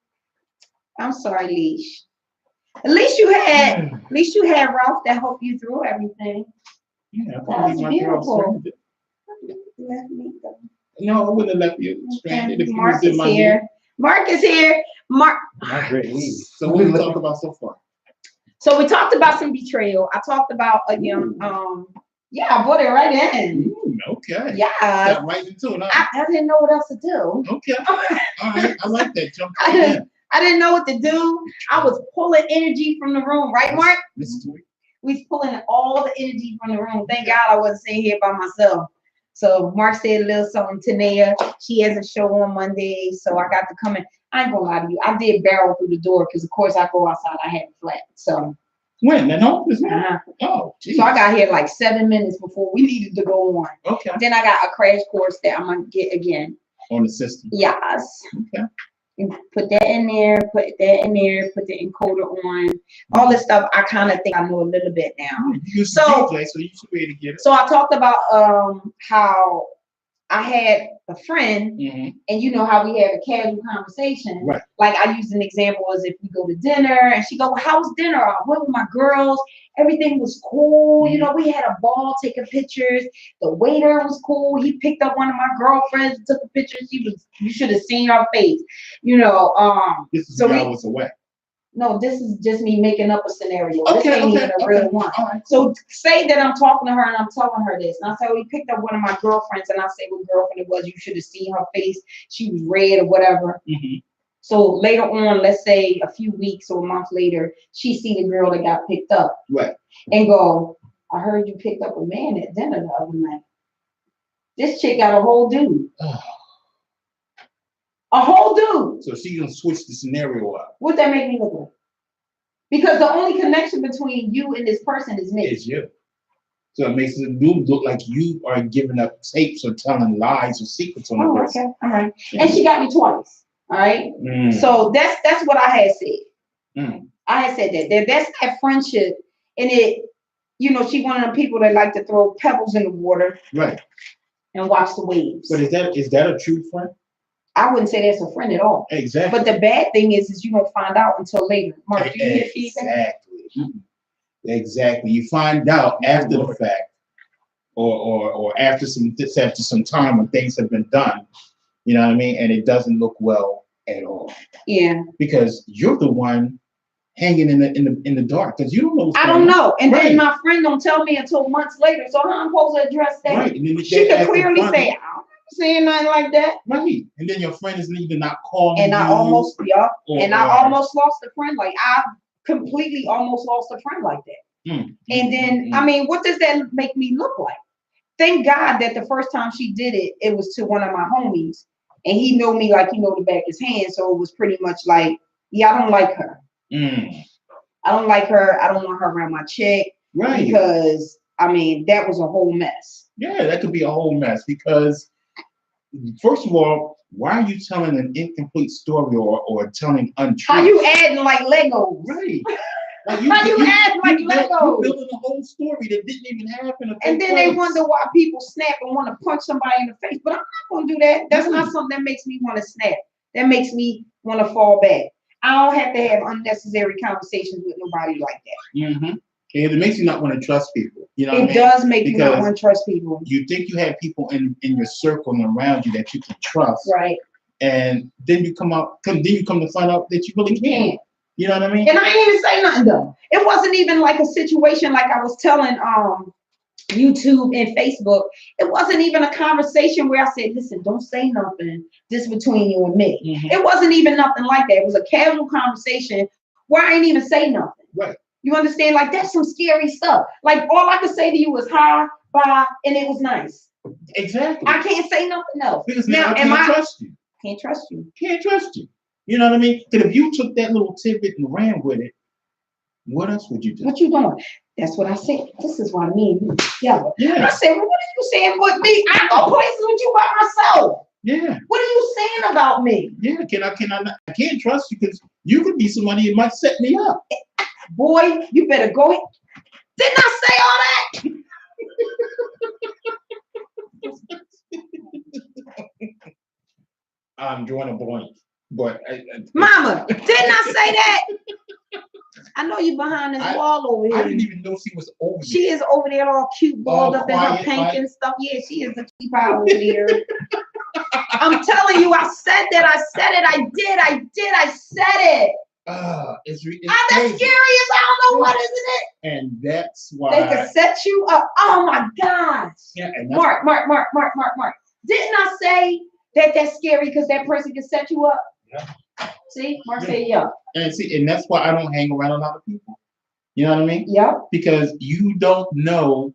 S1: I'm sorry, Leash. At least you had Ralph that helped you through everything.
S4: Yeah,
S1: That's beautiful.
S4: stranded. No, I wouldn't have left you stranded if you
S1: Mark
S4: was in
S1: is
S4: my
S1: here. Mark is here. Mark.
S2: Not great lead.
S4: So what did we talk about so far?
S1: So we talked about some betrayal. I talked about yeah, I brought it right in.
S4: Okay.
S1: Yeah.
S4: Got right into it. Huh?
S1: I didn't know what else to do.
S4: Okay. All right. I like that. Jump right in.
S1: I didn't know what to do. I was pulling energy from the room, right, Mark?
S4: Listen to it.
S1: We was pulling all the energy from the room. Thank God I wasn't sitting here by myself. So Mark said a little something to Naya. She has a show on Monday, so I got to come in. I ain't gonna lie to you. I did barrel through the door because, of course, I go outside. I had a flat. So,
S4: When? At home? This morning?
S1: uh-huh.
S4: Oh, geez.
S1: So I got here like 7 minutes before we needed to go on.
S4: Okay.
S1: Then I got a crash course that I'm gonna get again.
S4: On the system.
S1: Yes.
S4: Okay.
S1: And put that in there, put that in there, put the encoder on. All this stuff I kind of think I know a little bit now.
S4: You used to
S1: So-
S4: DJ, so you should be able to get it.
S1: So I talked about how I had a friend,
S4: Mhm.
S1: and you know how we have a casual conversation.
S4: Right.
S1: Like I used an example as if we go to dinner, and she go, "Well, how was dinner? I went with my girls. Everything was cool. You know, we had a ball taking pictures. The waiter was cool. He picked up one of my girlfriends and took a picture. You should have seen her face. You know,
S4: This is
S1: so we-
S4: hours away.
S1: no, this is just me making up a scenario. This
S4: Okay,
S1: ain't
S4: okay,
S1: even a
S4: okay.
S1: real one.
S4: All right.
S1: So say that I'm talking to her and I'm telling her this. And I say, well, you picked up one of my girlfriends, and I say what girlfriend it was. You should have seen her face. She was red or whatever.
S4: Mhm.
S1: So later on, let's say a few weeks or a month later, she see the girl that got picked up
S4: Right.
S1: and go, I heard you picked up a man at dinner the other night. This chick got a whole dude. A whole dude.
S4: So she gonna switch the scenario up.
S1: What that make me look like? Because the only connection between you and this person is me.
S4: It's you. So it makes the dude look like you are giving up tapes or telling lies or secrets on the
S1: Oh,
S4: person.
S1: okay. All right. And she got me twice. All right.
S4: Mm.
S1: So that's what I had said.
S4: Mm.
S1: I had said that's that friendship, and it, you know, she one of the people that like to throw pebbles in the water
S4: Right.
S1: and watch the waves.
S4: But is that a true friend?
S1: I wouldn't say that's a friend at all.
S4: Exactly.
S1: But the bad thing is you don't find out until later. Mark, do you hear feedback?
S4: Exactly. Exactly. You find out after the fact, or after some time when things have been done. You know what I mean? And it doesn't look well at all.
S1: Yeah.
S4: Because you're the one hanging in the dark because you don't know.
S1: I don't know. And
S4: right.
S1: then my friend don't tell me until months later. So how I'm supposed to address that?
S4: Right. And then
S1: She could clearly say, I'm not saying nothing like that.
S4: Right. And then your friend is either not calling
S1: and
S4: you.
S1: I almost
S4: I
S1: almost lost a friend. Like I completely almost lost a friend like that. And then I mean, what does that make me look like? Thank God that the first time she did it, it was to one of my homies. And he knew me like he knew the back of his hand. So it was pretty much like, yeah, I don't like her. I don't like her. I don't want her around my chick.
S4: Right.
S1: Because, I mean, that was a whole mess.
S4: Yeah, that could be a whole mess. Because, first of all, why are you telling an incomplete story or telling untruths?
S1: How you adding like Legos?
S4: Right. Like
S1: How you adding like Legos?
S4: You're building a whole story that didn't even happen.
S1: And then they wonder why people snap and want to punch somebody in the face. But I'm not going to do that. That's not something that makes me want to snap. That makes me want to fall back. I don't have to have unnecessary conversations with nobody like that.
S4: Mm-hmm. And it makes you not want to trust people. You know what I mean?
S1: Does make you not want to trust people.
S4: You think you have people in your circle and around you that you can trust.
S1: Right.
S4: And then you come to find out that you really can't. You know what I mean?
S1: And I didn't even say nothing though. It wasn't even like a situation like I was telling YouTube and Facebook. It wasn't even a conversation where I said, listen, don't say nothing. This between you and me. Mm-hmm. It wasn't even nothing like that. It was a casual conversation where I didn't even say nothing.
S4: Right.
S1: You understand? Like that's some scary stuff. Like all I could say to you was hi, bye, and it was nice.
S4: Exactly.
S1: I can't say nothing else.
S4: Because now I can't trust you.
S1: Can't trust you.
S4: Can't trust you. You know what I mean? Because if you took that little tidbit and ran with it, what else would you do?
S1: What you doing? That's what I said. This is why me and you together.
S4: Yeah.
S1: I said, well, what are you saying with me? I go places with you by myself.
S4: Yeah.
S1: What are you saying about me?
S4: Yeah. I can't trust you because you could be somebody that might set me up.
S1: Boy, you better go. Didn't I say all that?
S4: I'm drawing a blank, but
S1: Mama, didn't I say that? I know you behind this wall over here.
S4: I didn't even know she was over there.
S1: She is over there all cute, balled up in her pink and stuff. Yeah, she is a keep out over there. I'm telling you, I said that. I said it. I said it.
S4: It's
S1: that's scary as I don't know what, isn't it?
S4: And that's why
S1: they can set you up. Oh my gosh.
S4: Yeah,
S1: Mark. Didn't I say that that's scary because that person can set you up?
S4: Yeah.
S1: See, Mark said yeah.
S4: And that's why I don't hang around a lot of people. You know what I mean?
S1: Yeah.
S4: Because you don't know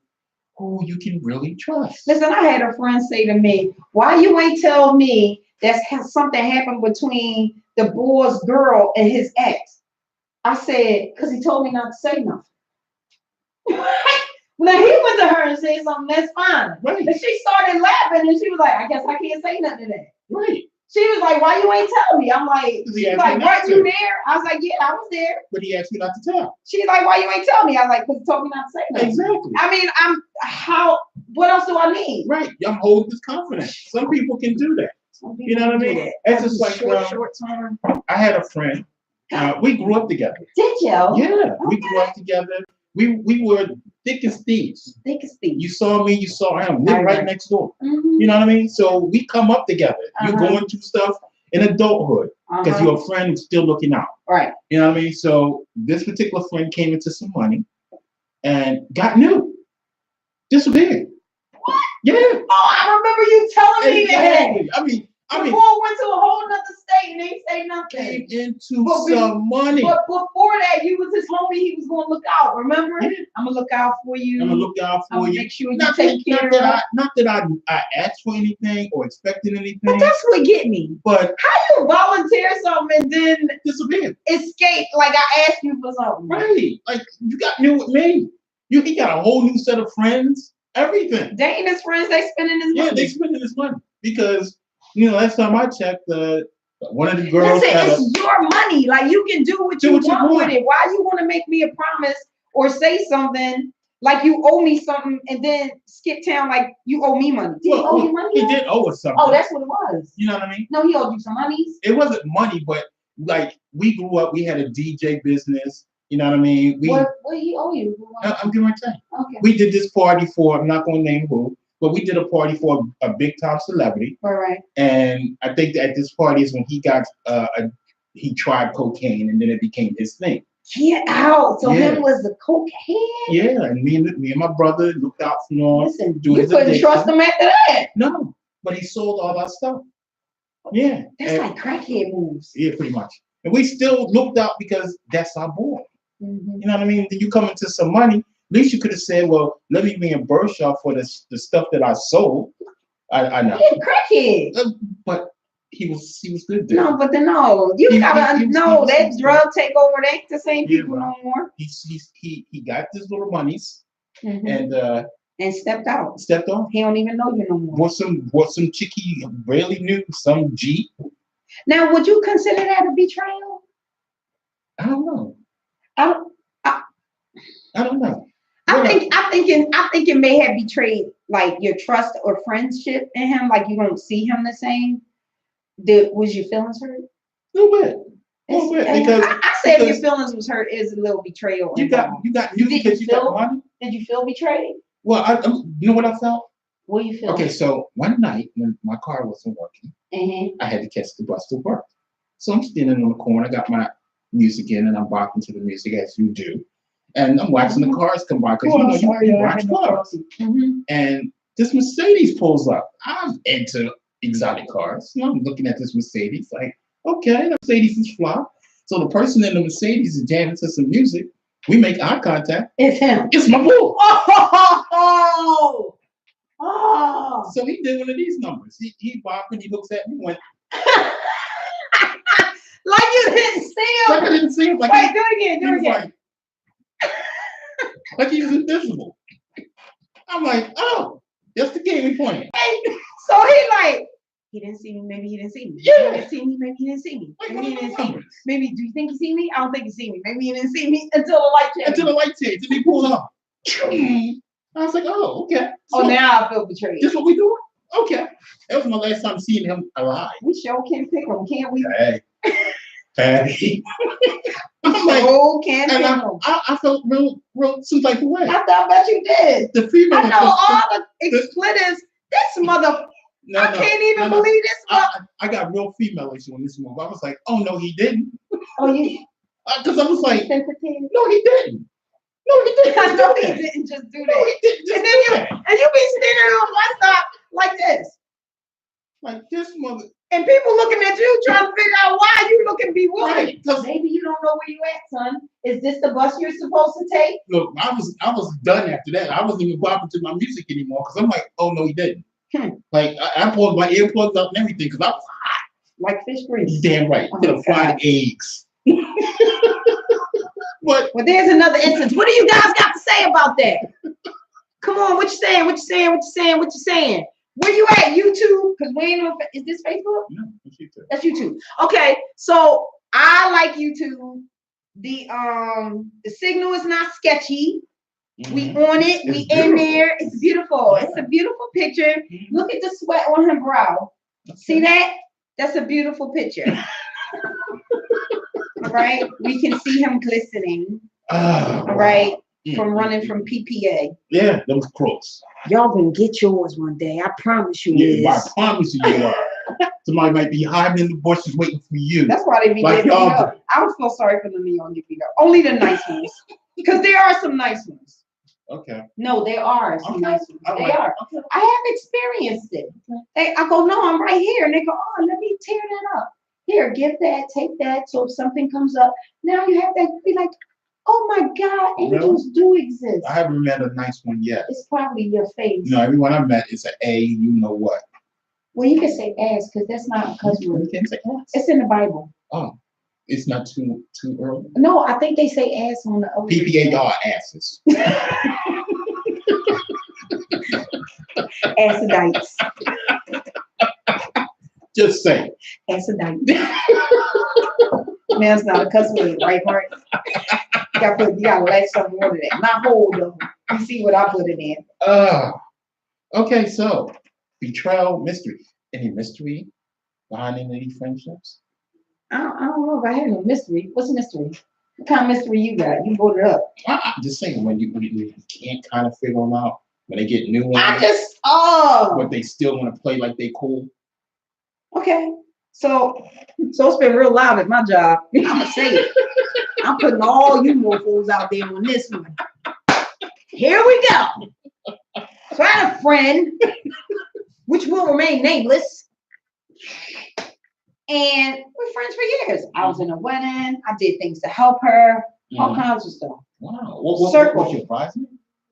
S4: who you can really trust.
S1: Listen, I had a friend say to me, "Why you ain't tell me that something happened between the boy's girl and his ex?" I said, "Because he told me not to say nothing." Now he went to her and said something. That's fine.
S4: Right.
S1: And she started laughing, and she was like, "I guess I can't say nothing to that."
S4: Right.
S1: She was like, "Why you ain't tell me?" I'm like, she's like, "Weren't you there?" I was like, "Yeah, I was there."
S4: But he asked you not to tell.
S1: She's like, "Why you ain't tell me?" I was like, "Because he told me not to say nothing."
S4: Exactly.
S1: I mean, what else do I need?
S4: Right. I'm holding this confidence. Some people can do that. You know what I mean? It's just like
S1: short term.
S4: I had a friend. We grew up together.
S1: Did you?
S4: Yeah,
S1: okay.
S4: We grew up together. We were thick as thieves.
S1: Thick as thieves.
S4: You saw me, you saw him. Live right next door.
S1: Mm-hmm.
S4: You know what I mean? So we come up together. You're going through stuff in adulthood because you're a friend who's still looking out.
S1: Right.
S4: You know what I mean? So this particular friend came into some money and got new. Disappeared.
S1: What?
S4: Yeah.
S1: Oh, I remember you telling me that.
S4: I mean,
S1: Before went to a whole nother state and they say nothing.
S4: Came into some money.
S1: But before that, you was his homie. He was going to look out. Remember? Yeah. I'm gonna look out for you.
S4: I'm gonna look out for you.
S1: Make sure you take care of.
S4: Not that I asked for anything or expected anything.
S1: But that's what get me.
S4: But
S1: how you volunteer something and then
S4: disappear?
S1: Escape like I asked you for something.
S4: Right. Like you got new with me. He got a whole new set of friends. Everything.
S1: They ain't his friends. They spending his money.
S4: Yeah, they spending his money because. Last time I checked, One of the girls
S1: Listen,
S4: had a,
S1: it's your money. Like you can do what you want with it. Why you want to make me a promise or say something like you owe me something and then skip town like you owe me money? Did he owe you money?
S4: He did owe us something.
S1: Oh, that's what it was.
S4: You know what I mean?
S1: No, he owed you some money.
S4: It wasn't money, but like we grew up, we had a DJ business. You know what I mean?
S1: What he owe you?
S4: I'm giving my time.
S1: Okay.
S4: We did this party for, I'm not going to name who, but we did a party for a big time celebrity.
S1: All right.
S4: And I think that at this party is when he got, he tried cocaine and then it became his thing.
S1: Get out. So
S4: Yeah.
S1: him was the cocaine?
S4: Yeah, and me and my brother looked out for him.
S1: Listen,
S4: doing
S1: you
S4: his
S1: couldn't
S4: addiction.
S1: trust him after that.
S4: No, but he sold all our stuff. Yeah.
S1: That's
S4: and,
S1: like crackhead moves.
S4: yeah, pretty much. And we still looked out because that's our boy.
S1: Mm-hmm.
S4: You know what I mean? Then you come into some money. At least you could have said, well, let me reimburse y'all for the stuff that I sold. I know.
S1: He a crackhead.
S4: But he was good there.
S1: No, but then no. You gotta know that drug takeover, they ain't the same people no more.
S4: He got his little monies
S1: Mm-hmm.
S4: and
S1: stepped out.
S4: stepped off.
S1: He don't even know you no more.
S4: Bought some chick he barely knew, some Jeep.
S1: Now, would you consider that a betrayal?
S4: I don't know.
S1: I
S4: don't know.
S1: I think it may have betrayed like your trust or friendship in him. Like you don't see him the same. Was your feelings hurt?
S4: A little bit. Because
S1: I said if your feelings was hurt, is a little betrayal.
S4: You got music because you got money.
S1: Did you feel betrayed?
S4: Well, you know what I felt?
S1: What do you feel?
S4: Okay, so one night when my car wasn't working, I had to catch the bus to work. So I'm standing on the corner, got my music in, and I'm bopping to the music as you do. And I'm watching the cars come by because you watch cars. And this Mercedes pulls up. I'm into exotic cars. So I'm looking at this Mercedes like, okay, the Mercedes is fly. So the person in the Mercedes is jamming to some music. We make eye contact.
S1: It's him.
S4: It's my boo.
S1: Oh.
S4: So he did one of these numbers. He bopping, he looks at me, went.
S1: Like you didn't see him.
S4: Like I didn't see him. Like
S1: wait, do it again.
S4: Like he was invisible. I'm like, oh, that's the game we playing.
S1: Hey, so he didn't see me, maybe he didn't see me.
S4: Yeah.
S1: He didn't see me, maybe he didn't see me.
S4: Like,
S1: Maybe he didn't see me.
S4: numbers.
S1: Maybe, do you think he see me? I don't think he see me. Maybe he didn't see me until the light changed.
S4: Until the light changed, and he pulled up. I was like, oh, okay. So
S1: now I feel betrayed.
S4: this what we doing? Okay. That was my last time seeing him alive.
S1: We sure can pick him, can't we?
S4: Hey. Hey. I'm like,
S1: So can pick
S4: and
S1: him.
S4: I felt real some type of way.
S1: I bet you did.
S4: The female.
S1: I know all the expletives. This mother, I can't even believe this mother.
S4: I got real female-ish on this move. I was like, oh no, he didn't.
S1: Oh, you
S4: Because I was like,
S1: sensitive.
S4: no, he didn't. No, he didn't.
S1: I know he didn't just do
S4: No,
S1: that.
S4: he didn't. Just
S1: And then
S4: do
S1: you
S4: that.
S1: and you be standing on my side like this.
S4: Like this mother.
S1: And people looking at you trying to figure out why you looking bewildered.
S4: Right. 'Cause
S1: Maybe you don't know where you at, son. Is this the bus you're supposed to take?
S4: look, I was done after that. I wasn't even bopping to my music anymore because I'm like, oh no, he didn't. Like I pulled my earplugs out and everything because I was
S1: Like fish grease.
S4: damn right.
S1: Oh,
S4: Could have fried eggs. But
S1: Well, there's another instance. What do you guys got to say about that? Come on, what you saying? What you saying? What you saying? What you saying? Where you at? YouTube? Because we ain't on. Is this Facebook?
S4: no, that's you too.
S1: That's YouTube. Okay, so I like YouTube. The signal is not sketchy. We on it. We
S4: It's
S1: in
S4: beautiful.
S1: there. It's beautiful. It's a beautiful picture. Look at the sweat on her brow. See that? That's a beautiful picture. All right. We can see him glistening.
S4: All
S1: All right. From running from PPA.
S4: Yeah, those crooks.
S1: Y'all gonna get yours one day. I promise you.
S4: Yeah, I
S1: Liz.
S4: promise you are. Somebody might be hiding in the bushes waiting for you.
S1: That's why they be
S4: Like
S1: getting beat
S4: y'all
S1: up. I don't feel sorry for them y'all get beat up. Only the nice ones. Because there are some nice ones.
S4: Okay.
S1: No, there are some
S4: Okay.
S1: nice ones.
S4: All
S1: They
S4: right.
S1: are.
S4: Okay.
S1: I have experienced it. I go, no, I'm right here. And they go, oh, let me tear that up. Here, give that, take that. So if something comes up, now you have that be like, oh my God, angels do exist.
S4: I haven't met a nice one yet.
S1: It's probably your face.
S4: No, everyone I met is an A, you know what.
S1: Well, you can say ass because that's not a cuss word.
S4: You can't say ass.
S1: It's in the Bible.
S4: Oh, it's not too early.
S1: No, I think they say ass on the other.
S4: PPA, y'all are asses.
S1: Acidites.
S4: Just saying.
S1: Acidite. Man, it's not a cuss word, right, Mark? You gotta let something more than that. Not whole though. You see what I put it in.
S4: Okay, so betrayal, mystery. Any mystery behind any of these friendships?
S1: I don't know if I have no mystery. What's a mystery? What kind of mystery you got? You brought it up.
S4: I'm just saying when you can't kind of figure them out, when they get new
S1: I
S4: ones,
S1: just
S4: but they still want to play like they cool.
S1: okay. So it's been real loud at my job. I'm gonna say it. I'm putting all you mofos out there on this one. Here we go. So I had a friend, which will remain nameless, and we're friends for years. I was in a wedding. I did things to help her, all kinds of stuff.
S4: Wow. What
S1: Circle.
S4: was your bridesmaid?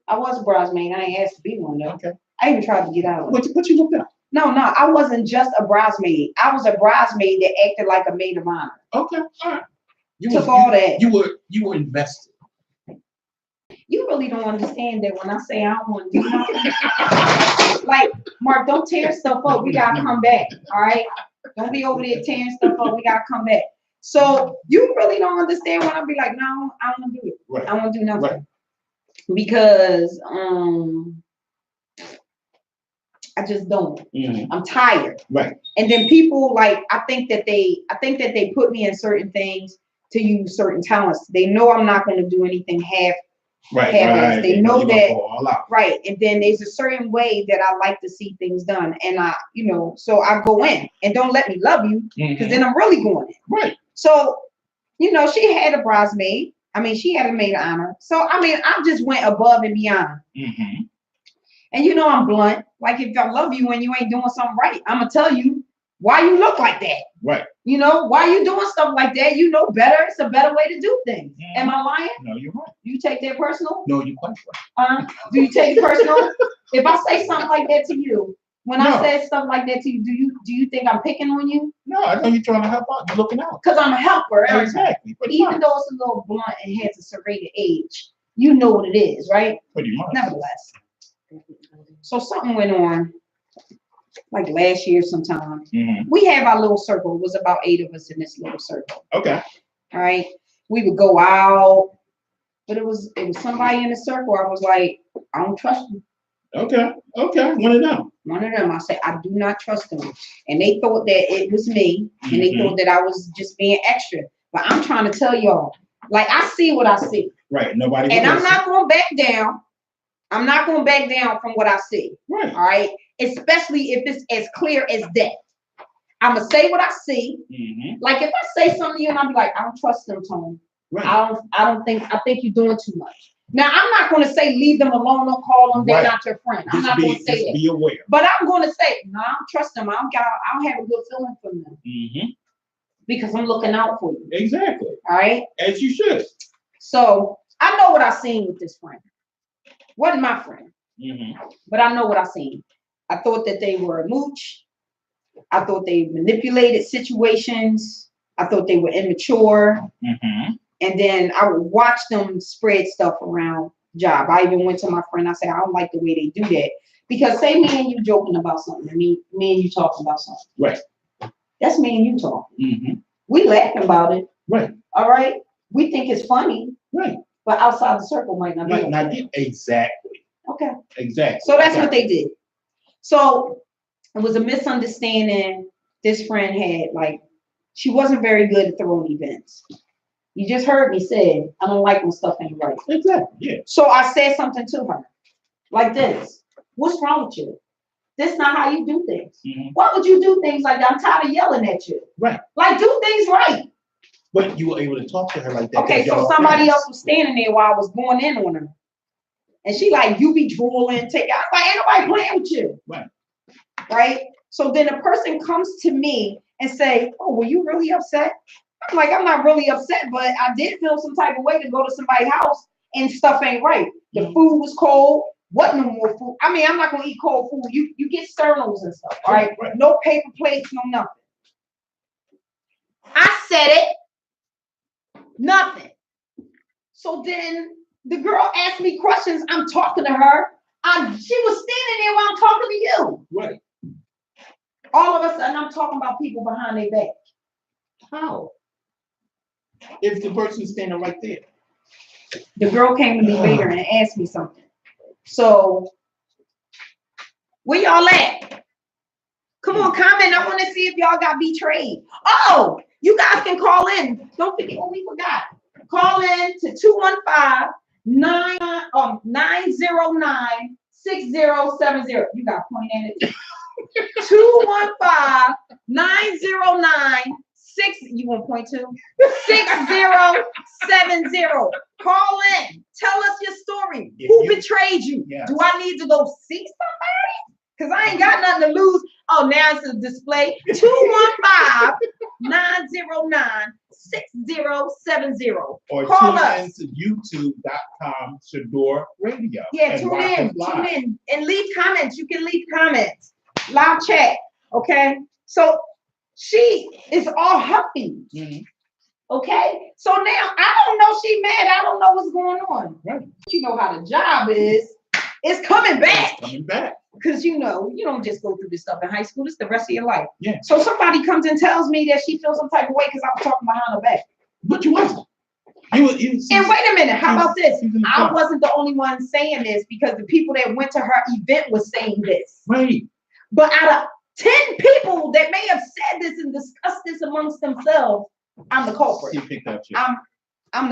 S1: I was a bridesmaid. I ain't asked to be one though.
S4: Okay.
S1: I even tried to get out of it.
S4: What you looked at?
S1: No, I wasn't just a bridesmaid. I was a bridesmaid that acted like a maid of honor.
S4: Okay. All right.
S1: Took all that.
S4: You were invested.
S1: You really don't understand that when I say I don't want to do nothing. Like, Mark, don't tear stuff up. We gotta come back. All right. Don't be over there tearing stuff up. We gotta come back. So you really don't understand when I be like, no, I don't want to do it.
S4: Right.
S1: I want to do nothing.
S4: Right.
S1: Because I just don't. I'm tired.
S4: Right.
S1: And then people like I think that they put me in certain things to use certain talents. They know I'm not going to do anything half-assed. They know that
S4: all out.
S1: right. And then there's a certain way that I like to see things done. And so I go in and don't let me love you because then I'm really going in.
S4: Right.
S1: So, she had a bridesmaid. She had a maid of honor. So, I just went above and beyond. And I'm blunt. Like if I love you and you ain't doing something right, I'm gonna tell you why you look like that.
S4: Right.
S1: Why you doing stuff like that? You know better. It's a better way to do things. Am I lying?
S4: No, you're right.
S1: You take that personal?
S4: No, you're quite right.
S1: Do you take it personal? If I say something like that to you, when I say stuff like that to you, do you think I'm picking on you?
S4: No, I know you're trying to help out. You're looking out.
S1: Because I'm a helper.
S4: Exactly.
S1: Even though it's a little blunt and has a serrated age, you know what it is, right?
S4: Pretty much.
S1: Nevertheless. So something went on, like last year sometime. We have our little circle. It was about 8 of us in this little circle.
S4: Okay.
S1: All right. We would go out, but it was somebody in the circle. I was like, I don't trust them.
S4: Okay. One of them.
S1: I said, I do not trust them. And they thought that it was me, and they thought that I was just being extra. But I'm trying to tell y'all, like I see what I see.
S4: Right. Nobody.
S1: And I'm not going to back down. I'm not going to back down from what I see.
S4: Right.
S1: All right. Especially if it's as clear as that. I'm going to say what I see. Like if I say something to you and I'm like, I don't trust them, Tony.
S4: Right.
S1: I think you're doing too much. Now, I'm not going to say leave them alone or call them. They're not your friend. I'm not going to say that.
S4: Be aware.
S1: But I'm going to say, no, I don't trust them. I don't have a good feeling for them. Because I'm looking out for you.
S4: Exactly.
S1: All right.
S4: As you should.
S1: So I know what I seen with this friend. Wasn't my friend. But I know what I seen. I thought that they were a mooch. I thought they manipulated situations. I thought they were immature. And then I would watch them spread stuff around job. I even went to my friend. I said, I don't like the way they do that. Because say me and you joking about something. And me and you talking about something.
S4: Right.
S1: That's me and you talking. We laughing about it.
S4: Right.
S1: All right. We think it's funny.
S4: Right.
S1: But outside the circle might not be.
S4: Exactly.
S1: Okay.
S4: Exactly.
S1: So that's what they did. So it was a misunderstanding. This friend had she wasn't very good at throwing events. You just heard me say, I don't like when stuff ain't right.
S4: Exactly. Yeah.
S1: So I said something to her like this. What's wrong with you? This is not how you do things. Why would you do things like that? I'm tired of yelling at you.
S4: Right.
S1: Like do things right.
S4: But you were able to talk to her like that.
S1: Okay, so somebody else was standing there while I was going in on her. And she like, you be drooling, I was like, ain't nobody playing with you.
S4: Right.
S1: Right? So then a person comes to me and say, oh, were you really upset? I'm like, I'm not really upset, but I did feel some type of way to go to somebody's house and stuff ain't right. The food was cold. Wasn't no more food. I'm not gonna eat cold food. You get sternals and stuff, all right? No paper plates, no nothing. I said it. Nothing. So then the girl asked me questions. I'm talking to her. She was standing there while I'm talking to you.
S4: Right.
S1: All of a sudden, I'm talking about people behind their back.
S4: How? If the person's standing right there.
S1: The girl came to me later and asked me something. So, where y'all at? Come on, comment. I want to see if y'all got betrayed. Oh, you guys can call in. Don't forget what we forgot. Call in to 215-909-6070. You got a point in it. 215-909-6. You want point to 6070. Call in. Tell us your story. Who betrayed you?
S4: Yes.
S1: Do I need to go see somebody? Because I ain't got nothing to lose. Oh, now it's a display. 215-909-6070.
S4: Or
S1: Call
S4: tune
S1: us.
S4: in to youtube.com Shador Radio.
S1: Yeah,
S4: and
S1: tune
S4: watch
S1: in.
S4: us live.
S1: Tune in and leave comments. You can leave comments. Live chat. Okay. So she is all huffy.
S4: Mhm.
S1: Okay. So now I don't know she mad. I don't know what's going on.
S4: Right.
S1: You know how the job is. It's coming back.
S4: It's coming back.
S1: Because you know, you don't just go through this stuff in high school. It's the rest of your life.
S4: Yeah.
S1: So somebody comes and tells me that she feels some type of way because I was talking behind her back.
S4: But you wasn't. You
S1: And wait a minute, how about this?
S4: she's in the
S1: I
S4: front.
S1: wasn't the only one saying this because the people that went to her event was saying this.
S4: Right.
S1: But out of 10 people that may have said this and discussed this amongst themselves, I'm the culprit.
S4: She picked up shit.
S1: I am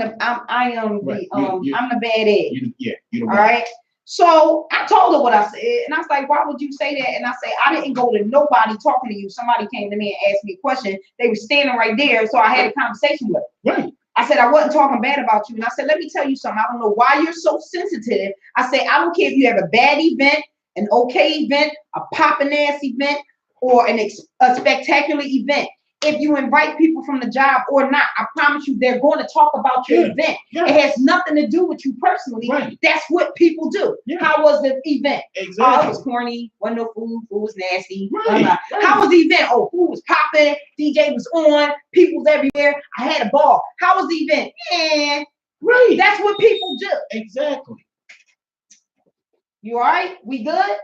S4: Right.
S1: the I'm the bad egg.
S4: You the
S1: All
S4: one.
S1: right. So I told her what I said, and I was like, "Why would you say that?" And I say, "I didn't go to nobody talking to you. Somebody came to me and asked me a question. They were standing right there, so I had a conversation with them.
S4: Right.
S1: I said, I wasn't talking bad about you. And I said, let me tell you something. I don't know why you're so sensitive. I say, I don't care if you have a bad event, an okay event, a popping ass event, or a spectacular event. If you invite people from the job or not, I promise you they're going to talk about your event.
S4: Yeah.
S1: It has nothing to do with you personally.
S4: Right.
S1: That's what people do.
S4: Yeah.
S1: How was the event? Oh, it
S4: Exactly.
S1: was corny. Wasn't no food. Food was nasty.
S4: Right,
S1: Blah, blah.
S4: right.
S1: How was the event? Oh, food was popping. DJ was on. People was everywhere. I had a ball. How was the event? Yeah.
S4: Right.
S1: That's what people do.
S4: Exactly.
S1: You all right? We good?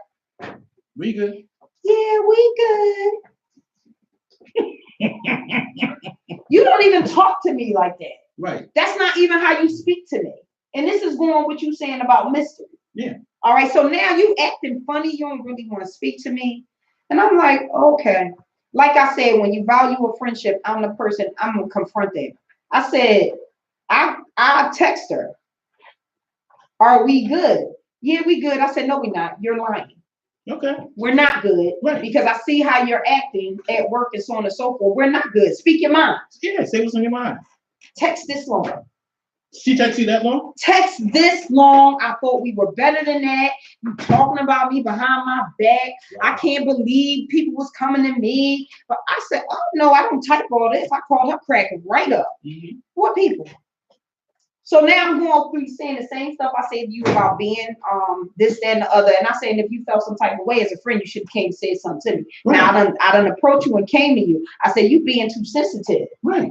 S4: We good.
S1: Yeah, we good. You don't even talk to me like that.
S4: Right.
S1: That's not even how you speak to me. And this is going what you saying about mystery.
S4: Yeah.
S1: All right. So now you acting funny. You don't really want to speak to me. And I'm like, okay. Like I said, when you value a friendship, I'm the person, I'm gonna confront them. I said, I text her. Are we good? Yeah, we good. I said, no, we're not. You're lying.
S4: Okay.
S1: We're not good.
S4: Right.
S1: Because I see how you're acting at work and so on and so forth. We're not good. Speak your mind.
S4: Yeah, say what's on your mind.
S1: Text this long.
S4: She texted you that long?
S1: Text this long. I thought we were better than that. You talking about me behind my back. I can't believe people was coming to me. But I said, oh no, I don't type all this. I called her cracking right up.
S4: Mm-hmm.
S1: What people? So now I'm going through saying the same stuff I said to you about being this, that, and the other. And I said, if you felt some type of way as a friend, you should have came and said something to me.
S4: Right.
S1: Now I done approached you and came to you. I said, you being too sensitive.
S4: Right.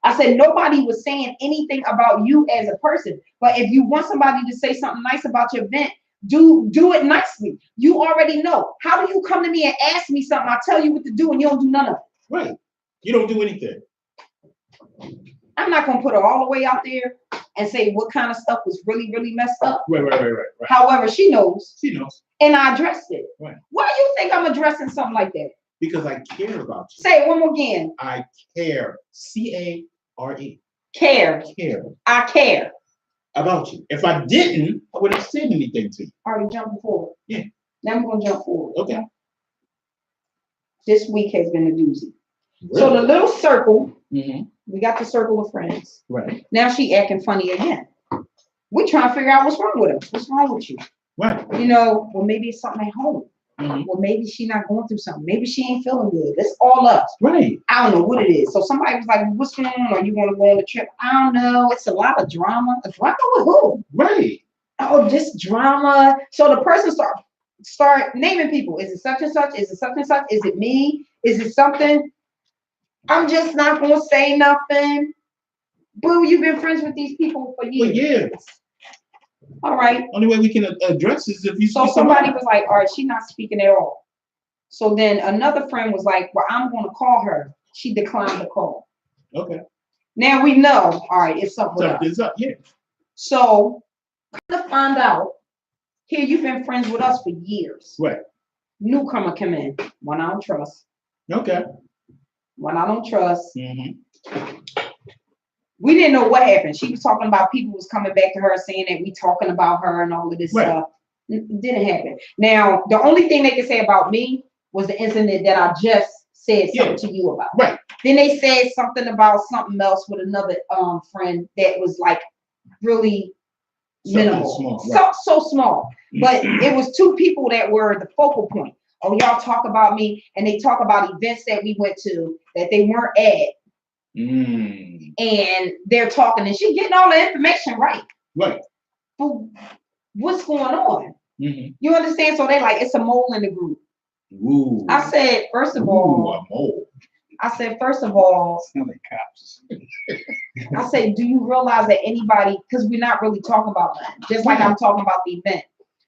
S1: I said, nobody was saying anything about you as a person. But if you want somebody to say something nice about your event, do it nicely. You already know. How do you come to me and ask me something? I tell you what to do and you don't do none of it.
S4: Right. You don't do anything.
S1: I'm not going to put her all the way out there and say what kind of stuff was really, really messed up.
S4: Right.
S1: However, she knows.
S4: She knows.
S1: And I addressed it.
S4: Right.
S1: Why do you think I'm addressing something like that?
S4: Because I care about you.
S1: Say it one more again.
S4: I care. C-A-R-E.
S1: Care.
S4: Care
S1: I care.
S4: about you. If I didn't, I wouldn't have said anything to you.
S1: Are you jumping forward?
S4: Yeah.
S1: Now I'm going to jump forward.
S4: Okay.
S1: This week has been a doozy.
S4: Really?
S1: So the little circle,
S4: Mm-hmm.
S1: we got the circle of friends.
S4: Right.
S1: Now she acting funny again. We're trying to figure out what's wrong with her. What's wrong with you?
S4: Right.
S1: You know, well, maybe it's something at home.
S4: Mm-hmm.
S1: Well, maybe she's not going through something. Maybe she ain't feeling good. That's all us.
S4: Right.
S1: I don't know what it is. So somebody was like, what's going on? Are you going to go on a trip? I don't know. It's a lot of drama. A drama with who?
S4: Right.
S1: Oh, just drama. So the person start naming people. Is it such and such? Is it such and such? Is it me? Is it something? I'm just not going to say nothing. Boo, you've been friends with these people for
S4: For
S1: years.
S4: years.
S1: All right.
S4: Only way we can address is if you
S1: So
S4: speak
S1: somebody
S4: about
S1: was like, all right, she's not speaking at all. So then another friend was like, well, I'm going to call her. She declined the call.
S4: Okay.
S1: Now we know, all right, it's something with us.
S4: Something's up. Yeah.
S1: So kind of find out, here you've been friends with us for years.
S4: Right.
S1: Newcomer come in, one I don't trust.
S4: Okay.
S1: One I don't trust.
S4: Mm-hmm.
S1: We didn't know what happened. She was talking about people was coming back to her saying that we talking about her and all of this
S4: Right.
S1: stuff. It didn't happen. Now, the only thing they could say about me was the incident that I just said something to you about.
S4: Right.
S1: Then they said something about something else with another friend that was like really
S4: Something
S1: minimal.
S4: small, right.
S1: So small. But it was two people that were the focal point. Oh, y'all talk about me, and they talk about events that we went to that they weren't at.
S4: Mm.
S1: And they're talking, and she getting all the information right.
S4: Right.
S1: But what's going on?
S4: Mm-hmm.
S1: You understand? So they like, it's a mole in the group.
S4: Ooh.
S1: I said, first of
S4: Ooh,
S1: all,
S4: a mole.
S1: I said, first of all,
S2: Smell like cops.
S1: I said, do you realize that anybody, because we're not really talking about that, just like I'm talking about the event.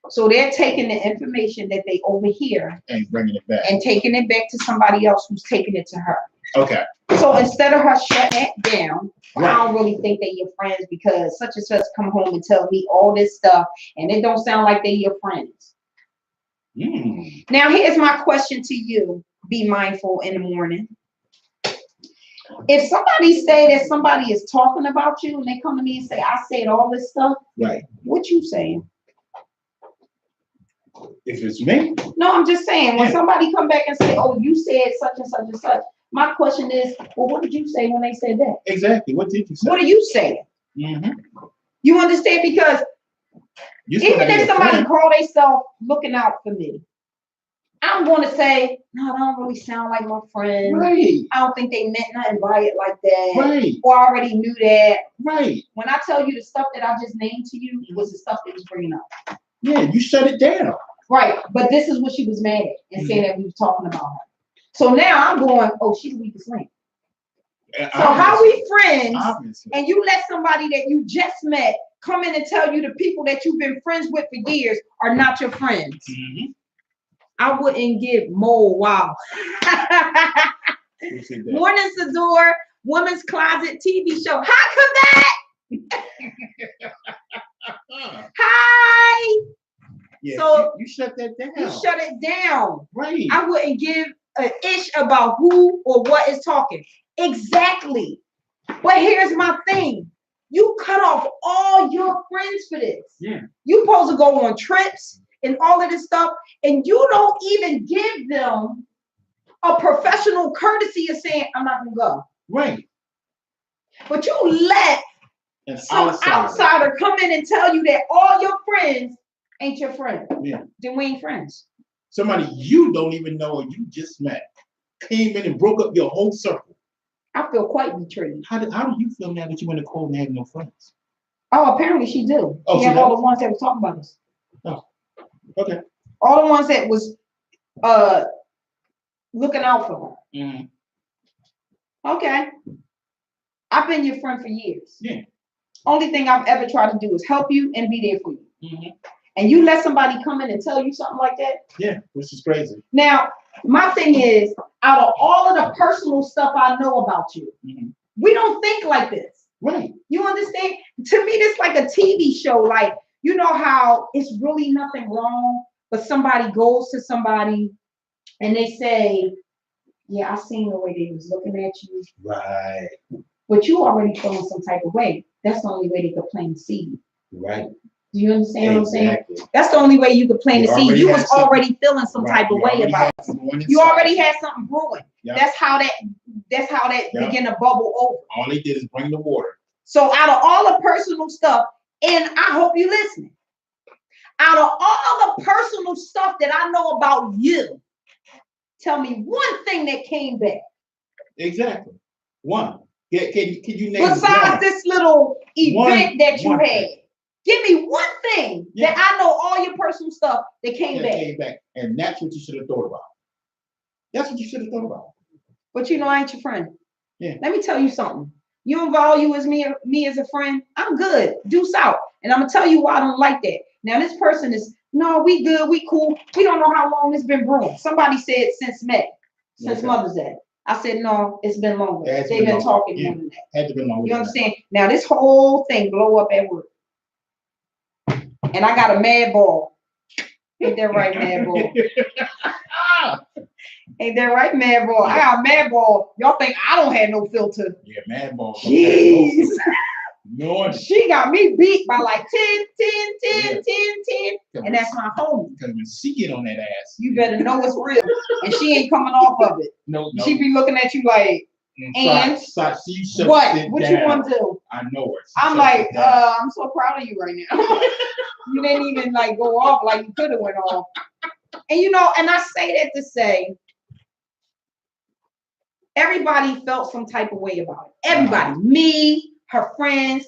S1: So they're taking the information that they overhear
S4: And bringing it back.
S1: and taking it back to somebody else who's taking it to her.
S4: Okay.
S1: So instead of her shutting it down,
S4: Right.
S1: I don't really think they're your friends because such and such come home and tell me all this stuff, and it don't sound like they're your friends.
S4: Mm.
S1: Now, here's my question to you. Be mindful in the morning. If somebody say that somebody is talking about you and they come to me and say, I said all this stuff,
S4: Right.
S1: what you saying?
S4: If it's me,
S1: No, I'm just saying, when
S4: Yeah.
S1: somebody come back and say, oh, you said such and such and such, my question is, well, what did you say when they said that?
S4: exactly. What did you say?
S1: What are you saying?
S4: Mm-hmm.
S1: You understand? Because
S4: You're supposed
S1: even
S4: to be
S1: if
S4: a
S1: somebody
S4: friend.
S1: call themselves looking out for me, I'm going to say, no, I don't really sound like my friend.
S4: Right.
S1: I don't think they meant nothing by it like that.
S4: Right.
S1: Or I already knew that.
S4: Right.
S1: When I tell you the stuff that I just named to you, was the stuff that was bringing up.
S4: Yeah. You shut it down.
S1: Right. But this is what she was mad at and saying that we were talking about her. So now I'm going, oh, she's the weakest link. So how we friends,
S4: Obviously.
S1: and you let somebody that you just met come in and tell you the people that you've been friends with for years are not your friends.
S4: Mm-hmm.
S1: I wouldn't give Mole wow.
S4: Who said that?
S1: Morning Sador, Women's Closet TV show. Hi, Quebec. Hi.
S4: Yeah.
S1: So-
S4: you shut that down.
S1: You shut it down.
S4: Right.
S1: I wouldn't give an ish about who or what is talking. Exactly. But here's my thing. You cut off all your friends for this.
S4: Yeah.
S1: You supposed to go on trips and all of this stuff, and you don't even give them a professional courtesy of saying, I'm not gonna go.
S4: Right.
S1: But you let
S4: An
S1: some outsider come in and tell you that all your friends ain't your friend.
S4: Yeah.
S1: Then we ain't friends.
S4: Somebody you don't even know or you just met came in and broke up your whole circle.
S1: I feel quite betrayed.
S4: How do you feel now that you went to court and have no friends?
S1: Oh, apparently she do.
S4: Oh,
S1: She
S4: she
S1: have all
S4: does?
S1: the ones that was talking about us.
S4: Okay.
S1: All the ones that was looking out for her.
S4: Mm-hmm.
S1: Okay. I've been your friend for years.
S4: Yeah.
S1: Only thing I've ever tried to do is help you and be there for you.
S4: Mm-hmm.
S1: And you let somebody come in and tell you something like that.
S4: Yeah, which is crazy.
S1: Now, my thing is, out of all of the personal stuff I know about you,
S4: Mhm.
S1: we don't think like this.
S4: Right.
S1: You understand? To me, this like a TV show. Like, you know how it's really nothing wrong, but somebody goes to somebody and they say, yeah, I seen the way they was looking at you,
S4: Right.
S1: but you already feeling some type of way. That's the only way they could plant the seed.
S4: Right.
S1: Do you understand what I'm saying?
S4: Exactly.
S1: That's the only way you could plant
S4: You
S1: the seed.
S4: already
S1: You
S4: had
S1: was
S4: something-
S1: already feeling some
S4: Right.
S1: type of
S4: You
S1: way
S4: already
S1: about
S4: had
S1: it.
S4: someone
S1: You
S4: inside.
S1: already had something brewing.
S4: Yeah.
S1: That's how that
S4: Yeah.
S1: began to bubble over.
S4: All they did is bring the water.
S1: So out of all the personal stuff, and I hope you're listening, out of all the personal stuff that I know about you, tell me one thing that came back.
S4: Exactly. One. Yeah, can you name
S1: Besides
S4: one?
S1: this little event that you
S4: one
S1: had.
S4: thing.
S1: Give me one thing
S4: Yeah.
S1: that I know all your personal stuff that came
S4: that
S1: back.
S4: came back? And that's what you should have thought about. That's what you should have thought about.
S1: But you know I ain't your friend.
S4: Yeah.
S1: Let me tell you something. You don't value as me as a friend. I'm good. Deuce out. And I'm gonna tell you why I don't like that. Now this person is No, we good, we cool. We don't know how long it's been brewing. Somebody said since May, since
S4: Okay.
S1: Mother's Day. I said, no, it's been longer.
S4: It has
S1: They've
S4: been
S1: been
S4: longer.
S1: talking
S4: Yeah.
S1: more than that.
S4: Had to be longer.
S1: You
S4: than that.
S1: understand? Now this whole thing blow up at work. And I got a mad ball. Ain't that right, mad ball? Ain't that right, mad ball? I got a mad ball. Y'all think I don't have no filter.
S4: Yeah, mad ball.
S1: Jeez.
S4: No,
S1: She got me beat by like 10, 10, 10,
S4: Yeah.
S1: 10, 10. And that's my homie.
S4: because when she get on that ass,
S1: You better know it's real. And she ain't coming off of it.
S4: no.
S1: She be looking at you like, and
S4: she shut
S1: what?
S4: it
S1: What
S4: down.
S1: you want to do?
S4: I know it. She
S1: I'm
S4: shut
S1: like,
S4: it down.
S1: I'm so proud of you right now. You didn't even like go off like you could have went off. And you know, and I say that to say, everybody felt some type of way about it. Everybody, me, her friends,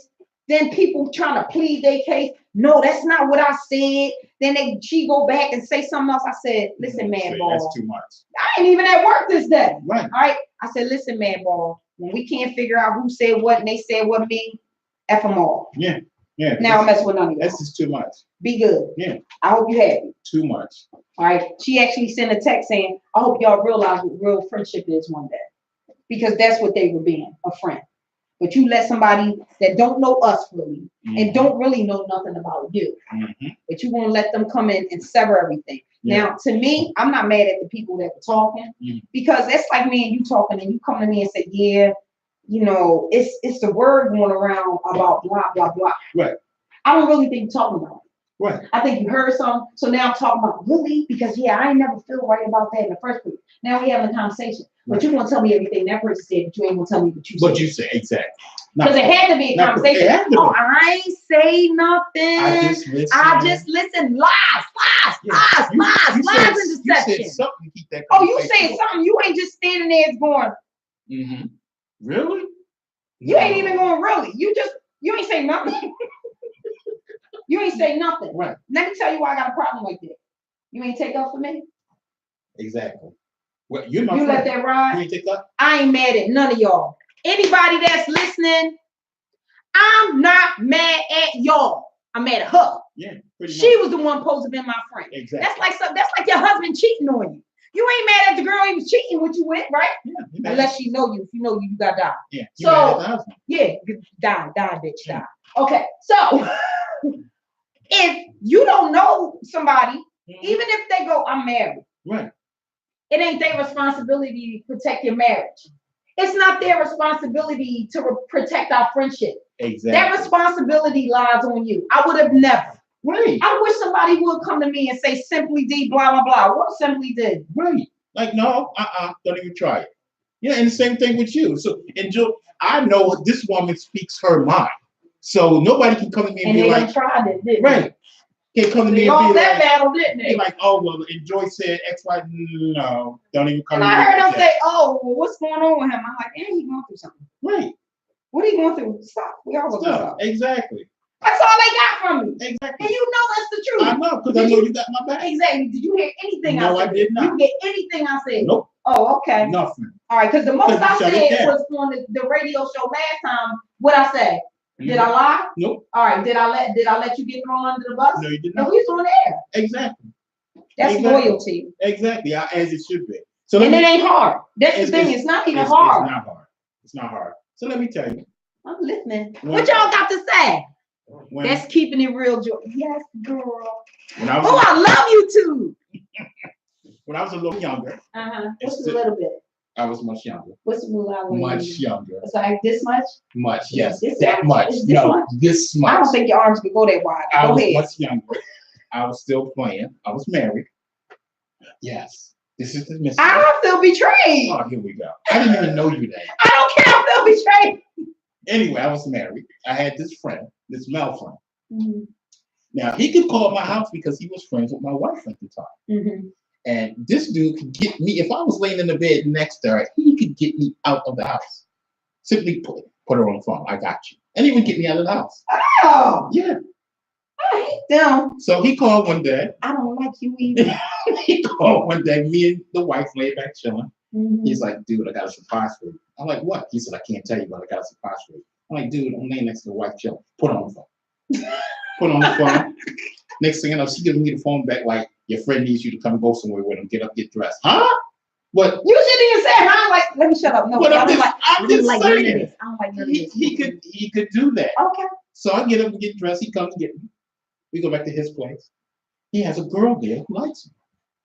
S1: then people trying to plead their case. No, that's not what I said. Then she go back and say something else. I said, listen,
S4: See,
S1: man, ball.
S4: That's too much.
S1: I ain't even at work this day.
S4: Right.
S1: All right. I said, listen, man, ball. When we can't figure out who said what and they said what me, F them all.
S4: Yeah.
S1: Now I'm messing with none of you.
S4: That's just too much.
S1: Be good.
S4: Yeah.
S1: I hope you happy.
S4: Too much.
S1: All right. She actually sent a text saying, I hope y'all realize what real friendship is one day. Because that's what they were being, a friend. But you let somebody that don't know us really and don't really know nothing about you, but you want to let them come in and sever everything.
S4: Yeah.
S1: Now, to me, I'm not mad at the people that were talking because that's like me and you talking and you come to me and say, yeah, you know, it's the word going around about blah, blah, blah.
S4: Right.
S1: I don't really think you're talking about it.
S4: Right.
S1: I think you heard something. So now I'm talking about really because yeah, I ain't never feel right about that in the first place. Now we having a conversation. But you gonna tell me everything that person said, but you ain't gonna tell me what you said.
S4: What you say, exactly.
S1: Because it had to be a
S4: Not-
S1: conversation.
S4: it had to be.
S1: Oh, I ain't say nothing.
S4: I
S1: I just listen. Lies,
S4: Yeah.
S1: lies,
S4: You
S1: lies and
S4: said
S1: deception.
S4: something to keep that
S1: Oh, you
S4: conversation
S1: said something. You ain't just standing there going,
S4: Mm-hmm. Really?
S1: you ain't even going really. You ain't say nothing. You ain't say nothing.
S4: Right.
S1: Let me tell you why I got a problem like that. You ain't take up for me.
S4: Exactly. Well, you're my
S1: You
S4: friend.
S1: let that ride.
S4: You ain't take up?
S1: I ain't mad at none of y'all. Anybody that's listening, I'm not mad at y'all. I'm mad at her.
S4: Yeah, pretty
S1: She
S4: much.
S1: was the one supposed to be my friend.
S4: Exactly.
S1: That's like your husband cheating on you. You ain't mad at the girl he was cheating with you with, right?
S4: Yeah, you mad.
S1: Unless she know you. If you know you, you gotta die.
S4: Yeah. You
S1: So-
S4: mad at the husband.
S1: Yeah, die, bitch, die. Okay, so if you don't know somebody, even if they go, I'm married,
S4: Right.
S1: it ain't their responsibility to protect your marriage. It's not their responsibility to protect our friendship.
S4: Exactly.
S1: That responsibility lies on you. I would have never.
S4: Right.
S1: I wish somebody would come to me and say Simply D, blah, blah, blah. What Simply D?
S4: Right. Like, no, don't even try it. Yeah, and the same thing with you. So, and Joe, I know this woman speaks her mind. So nobody can come to me and,
S1: And
S4: be
S1: they
S4: like,
S1: tried it, didn't
S4: right. Can't come to
S1: They
S4: me and
S1: lost
S4: be
S1: that
S4: like,
S1: battle, didn't
S4: be
S1: they?
S4: like, oh, well, and Joy said X, Y, no, don't even come
S1: And
S4: to me.
S1: I heard
S4: like
S1: them
S4: that.
S1: say, oh, well, what's going on with him? I'm like, he going through something.
S4: Right.
S1: What are you going through? Stop. We all going through
S4: Stuff.
S1: something.
S4: Exactly.
S1: That's all they got from me.
S4: Exactly.
S1: And you know that's the truth.
S4: I know, because I know you got my back.
S1: Exactly. Did you hear anything
S4: No,
S1: I said?
S4: I did not.
S1: You get anything I said?
S4: Nope.
S1: Oh, okay.
S4: Nothing.
S1: All right, because the most
S4: Because you
S1: I
S4: shut it
S1: said
S4: down.
S1: was on the radio show last time. What I say? Did I lie?
S4: Nope.
S1: All right. Did I let you get thrown under the bus?
S4: No, you did
S1: No,
S4: not.
S1: we was on air.
S4: Exactly.
S1: That's
S4: Exactly.
S1: loyalty.
S4: Exactly. As it should be. So
S1: And
S4: let
S1: it
S4: me,
S1: ain't hard. That's the thing. It's not even hard.
S4: It's not hard. It's not hard. So let me tell you.
S1: I'm listening.
S4: When-
S1: What y'all got to say?
S4: When,
S1: That's keeping it real, Joy. Yes, girl.
S4: when I
S1: Oh,
S4: was
S1: I love you too.
S4: when I was a little younger,
S1: What's
S4: It's
S1: a little bit?
S4: I was much younger.
S1: What's a little?
S4: Much younger.
S1: It's like this much.
S4: Much, yes.
S1: This
S4: That
S1: much?
S4: much.
S1: Is this
S4: No,
S1: much?
S4: this
S1: I
S4: much.
S1: don't think your arms could go that wide.
S4: I
S1: Go
S4: was
S1: ahead.
S4: much younger. I was still playing. I was married. Yes. This is the mystery.
S1: I feel betrayed.
S4: Oh, here we go. I didn't even know you then.
S1: I don't care. I feel betrayed.
S4: Anyway, I was married. I had this friend, this male friend.
S1: Mm-hmm.
S4: Now, he could call my house because he was friends with my wife at the time.
S1: Mm-hmm.
S4: And this dude could get me, if I was laying in the bed next to her, he could get me out of the house. Simply put her on the phone. I got you. And he would get me out of the house.
S1: Oh,
S4: Yeah.
S1: I hate them.
S4: So he called one day.
S1: I don't like you either.
S4: He called one day. Me and the wife laid back chilling.
S1: Mhm.
S4: He's like, dude, I got a surprise for you. I'm like, what? He said, I can't tell you, but I got a surprise for you. I'm like, dude, I'm laying next to the wife chilling. Put her on the phone. Put on the phone. Next thing you know, she gives me the phone back like, your friend needs you to come go somewhere with him. Get up, get dressed. Huh? What?
S1: You shouldn't even say hi. Like, let me shut up. No,
S4: But
S1: I
S4: I'm
S1: don't
S4: just,
S1: like.
S4: I'm
S1: I don't
S4: just
S1: like none of
S4: saying.
S1: this. I don't like none of this.
S4: He could do that.
S1: Okay.
S4: So I get up and get dressed. He comes get me. We go back to his place. He has a girl there who likes me.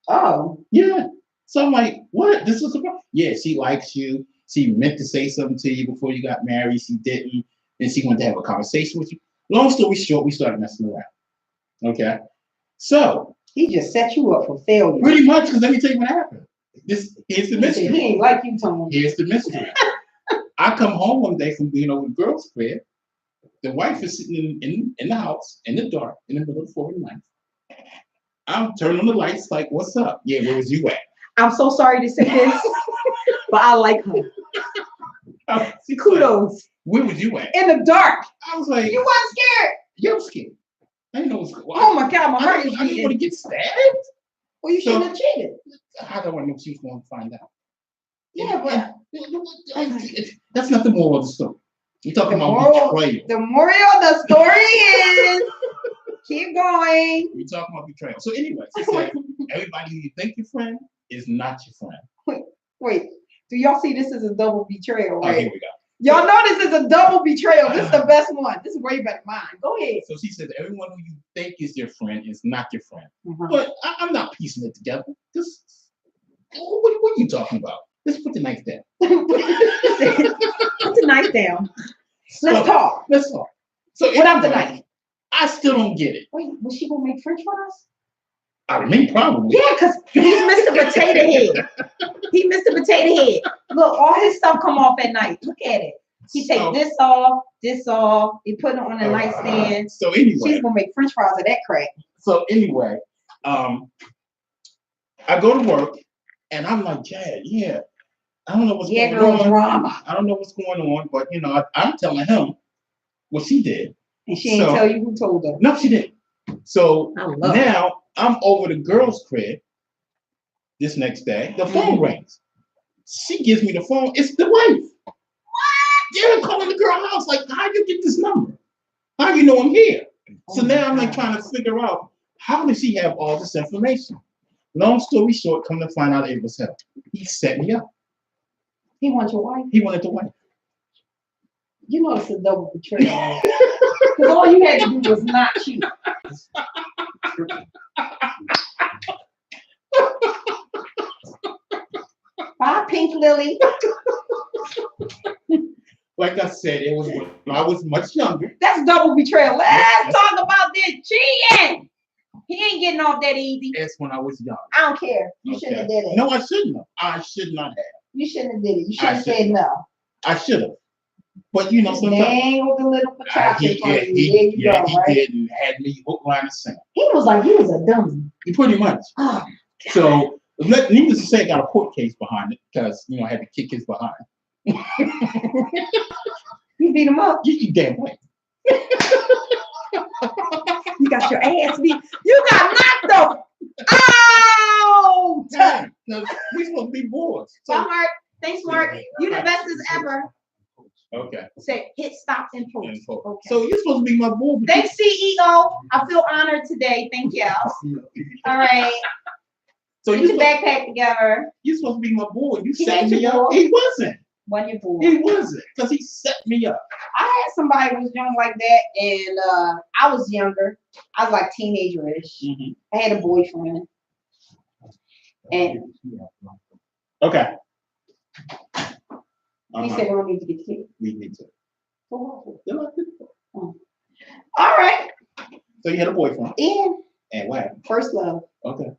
S1: Oh.
S4: Yeah. So I'm like, what? This was a problem. Yeah, she likes you. She meant to say something to you before you got married. She didn't. And she wanted to have a conversation with you. Long story short, we started messing around. Okay. So
S1: He just set you up for failure.
S4: pretty much, because let me tell you what happened. Here's the
S1: He said
S4: mystery.
S1: he ain't like you, Tony.
S4: Here's the mystery. I come home one day from being over the girl's crib. The wife is sitting in the house in the dark in the middle of the floor of the night. I'm turning on the lights like, what's up? Yeah, where was you at?
S1: I'm so sorry to say this, but I like her.
S4: She's like,
S1: Kudos.
S4: where was you at?
S1: In the dark.
S4: I was like,
S1: You wasn't scared.
S4: you're scared. I didn't know what's going
S1: Oh my God, my
S4: I
S1: heart is
S4: didn't want to
S1: beating.
S4: get stabbed.
S1: Well, you shouldn't have cheated.
S4: How do I know she's going to find out?
S1: Yeah, but
S4: That's not the moral of the story. You're talking
S1: The
S4: about
S1: moral-
S4: betrayal.
S1: the moral of the story is keep going.
S4: We're talking about betrayal. So anyway, she said, everybody who you think your friend is not your friend.
S1: Wait, do y'all see this as a double betrayal,
S4: Oh, here
S1: right?
S4: we go.
S1: Y'all know this is a double betrayal. This is the best one. This is way better than mine. Go ahead.
S4: So she says, everyone who you think is your friend is not your friend.
S1: Uh-huh.
S4: But I'm not piecing it together. Just, what are you talking about? Let's put the knife down.
S1: Put the knife down. Let's talk.
S4: Let's talk. So
S1: Without the
S4: anyway,
S1: knife.
S4: I still don't get it.
S1: Wait, was she gonna make French fries?
S4: I mean, probably.
S1: Yeah, because he's Mr. Potato Head. He Mr. Potato Head. Look, all his stuff come off at night. Look at it. He take
S4: So-
S1: this off. He put it on the nightstand.
S4: So anyway,
S1: She's gonna make French fries of that crack.
S4: I go to work and I'm like, Chad, yeah, I don't know what's
S1: Yeah,
S4: going
S1: girl,
S4: on.
S1: drama.
S4: I don't know what's going on, but you know, I'm telling him what she did.
S1: And she ain't
S4: So-
S1: tell you who told her.
S4: No, she didn't. So
S1: I love
S4: now I'm over the girl's crib this next day. The phone rings. She gives me the phone. It's the wife. What? Yeah, I'm calling the girl house. Like, how you get this number? How you know I'm here? So
S1: Oh my
S4: now I'm like
S1: God.
S4: trying to figure out how does she have all this information? Long story short, come to find out it was him. He set me up.
S1: He wants your wife.
S4: He wanted the wife.
S1: You know it's a double betrayal. Because all you had to do was not cheat. Bye, Pink Lily.
S4: Like I said, it was when I was much younger.
S1: That's double betrayal. Let's talk about this cheating. He ain't getting off that easy.
S4: That's when I was young.
S1: I don't care. You shouldn't have did it.
S4: No, I shouldn't have. I should not have.
S1: You shouldn't have did it. You should
S4: I
S1: have said no.
S4: I should have. But you know,
S1: Just
S4: sometimes
S1: dangled the little pachacha in front of you. There you
S4: he
S1: go, right?
S4: did and had me hook, line, and sinker.
S1: He was like, you was a dummy.
S4: Pretty much.
S1: Oh,
S4: So, needless to say, I got a court case behind it because, you know, I had to kick his behind.
S1: you beat him up.
S4: You damn right.
S1: You got your ass beat. You got knocked off. Oh!
S4: Time. Now, we supposed to be boys.
S1: Bye,
S4: So,
S1: Mark. Thanks, Mark. You the bestest ever.
S4: okay.
S1: Say hit stop and post.
S4: And so,
S1: Okay.
S4: so you're supposed to be my boy. but
S1: Thanks, CEO. I feel honored today. Thank you. All right.
S4: So
S1: Get
S4: you're
S1: your backpack together.
S4: supposed to be my boy. You
S1: He
S4: set
S1: ain't
S4: me
S1: your
S4: up.
S1: boy.
S4: He wasn't.
S1: When you're bored.
S4: He wasn't. Because he set me up.
S1: I had somebody who was young like that, and I was younger. I was like teenager-ish. I had a boyfriend. And
S4: Okay.
S1: he said, we don't need to get kicked.
S4: We need to.
S1: All
S4: They're like this.
S1: right.
S4: So you had a boyfriend.
S1: And
S4: And what happened?
S1: first love.
S4: Okay.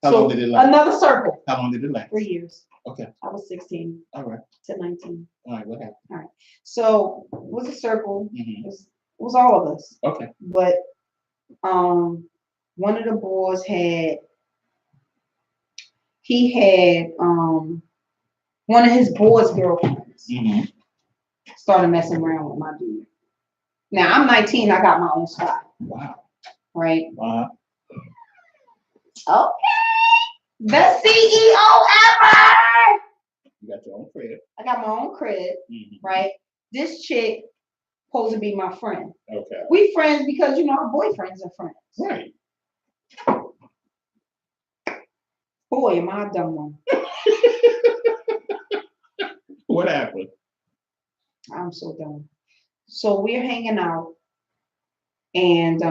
S4: How
S1: So,
S4: long did it last?
S1: another circle.
S4: How long did it last?
S1: 3 years.
S4: Okay.
S1: I was 16
S4: All right.
S1: to 19.
S4: All right. What happened?
S1: So it was a circle.
S4: Mhm.
S1: It was all of us.
S4: Okay.
S1: But one of the boys had one of his boys' girlfriends
S4: Mhm.
S1: started messing around with my dude. Now I'm 19, I got my own spot,
S4: Wow.
S1: right?
S4: Uh-huh.
S1: Okay. The CEO ever.
S4: You got your own crib.
S1: I got my own crib,
S4: Mhm.
S1: right? This chick supposed to be my friend.
S4: Okay.
S1: We friends because our boyfriends are friends.
S4: Right.
S1: Boy, am I a dumb one.
S4: What happened?
S1: I'm so dumb. So we're hanging out, and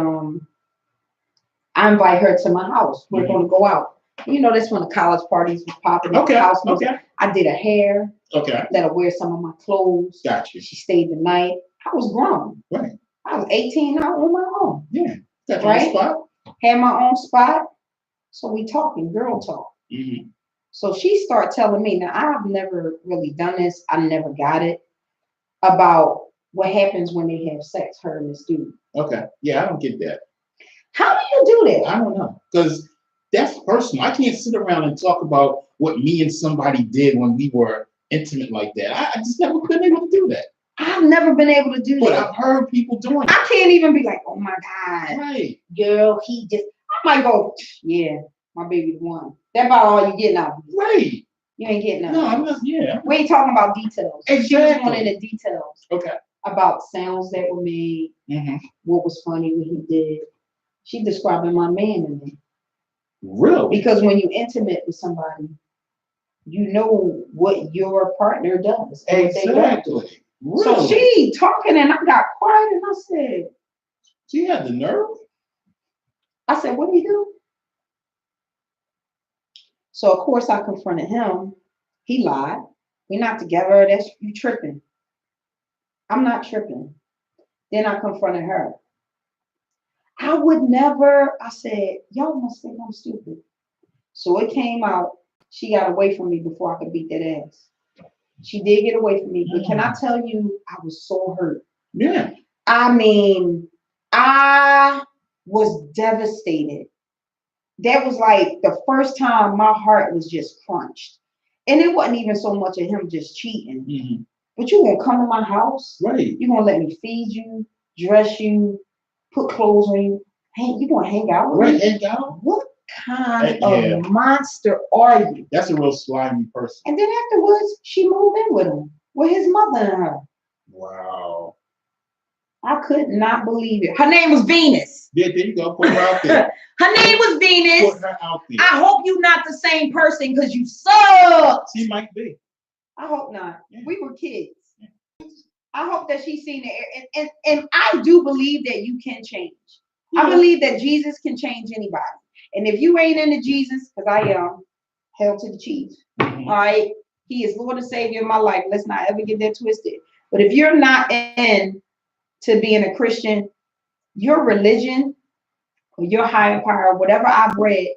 S1: I invite her to my house. We're going to go out. That's when the college parties was popping.
S4: Okay.
S1: House was,
S4: Okay.
S1: I did her hair.
S4: Okay.
S1: Let her wear some of my clothes.
S4: Gotcha.
S1: She stayed the night. I was grown.
S4: Right.
S1: I was 18 out on my own.
S4: Yeah. Got your
S1: Right?
S4: spot.
S1: Had my own spot. So we talking, girl talk.
S4: Mm-hmm.
S1: So she started telling me, now I've never really done this. I never got it, about what happens when they have sex, her and this dude.
S4: Okay. Yeah, I don't get that.
S1: How do you do that?
S4: I don't know. Because that's personal. I can't sit around and talk about what me and somebody did when we were intimate like that. I just never been able to do that.
S1: I've never been able to do
S4: But
S1: that.
S4: I've heard people doing it.
S1: I can't even be like, oh my God,
S4: Right.
S1: girl, he just, I might go, yeah, my baby won. That's about all you getting out of me.
S4: Right.
S1: You ain't getting nothing.
S4: No, I'm not. Yeah.
S1: We ain't talking about details. She was
S4: Exactly.
S1: wanting the details
S4: Okay.
S1: about sounds that were made,
S4: Mm-hmm.
S1: what was funny, what he did. She describing my man to me.
S4: Really?
S1: Because when you intimate with somebody, you know what your partner does. And what they don't do.
S4: Exactly. Really?
S1: So she talking and I got quiet and I said,
S4: She had the nerve?
S1: what do you do? So of course I confronted him. He lied. We're not together. That's you tripping. I'm not tripping. Then I confronted her. I would never, I said, y'all must think I'm stupid. So it came out, she got away from me before I could beat that ass. She did get away from me, but can I tell you, I was so hurt.
S4: Yeah.
S1: I mean, I was devastated. That was like the first time my heart was just crunched. And it wasn't even so much of him just cheating.
S4: Mm-hmm.
S1: But you gonna come to my house?
S4: Right.
S1: You gonna let me feed you, dress you, put clothes on you? Hey, you gonna hang out with
S4: Right.
S1: me?
S4: Hang out?
S1: What kind
S4: Yeah.
S1: of monster are you?
S4: That's a real slimy person.
S1: And then afterwards, she moved in with him, with his mother and her.
S4: Wow.
S1: I could not believe it. Her name was Venus.
S4: Yeah, there you go. Put her out there.
S1: Her name was Venus.
S4: Put her out there.
S1: I hope you're not the same person because you suck.
S4: She might be.
S1: I hope not.
S4: Yeah.
S1: We were kids. I hope that she's seen it. And I do believe that you can change.
S4: Yeah.
S1: I believe that Jesus can change anybody. And if you ain't into Jesus, because I am, hell to the chief.
S4: Mhm.
S1: All right. He is Lord and Savior of my life. Let's not ever get that twisted. But if you're not in to being a Christian, your religion or your higher power, whatever I've read,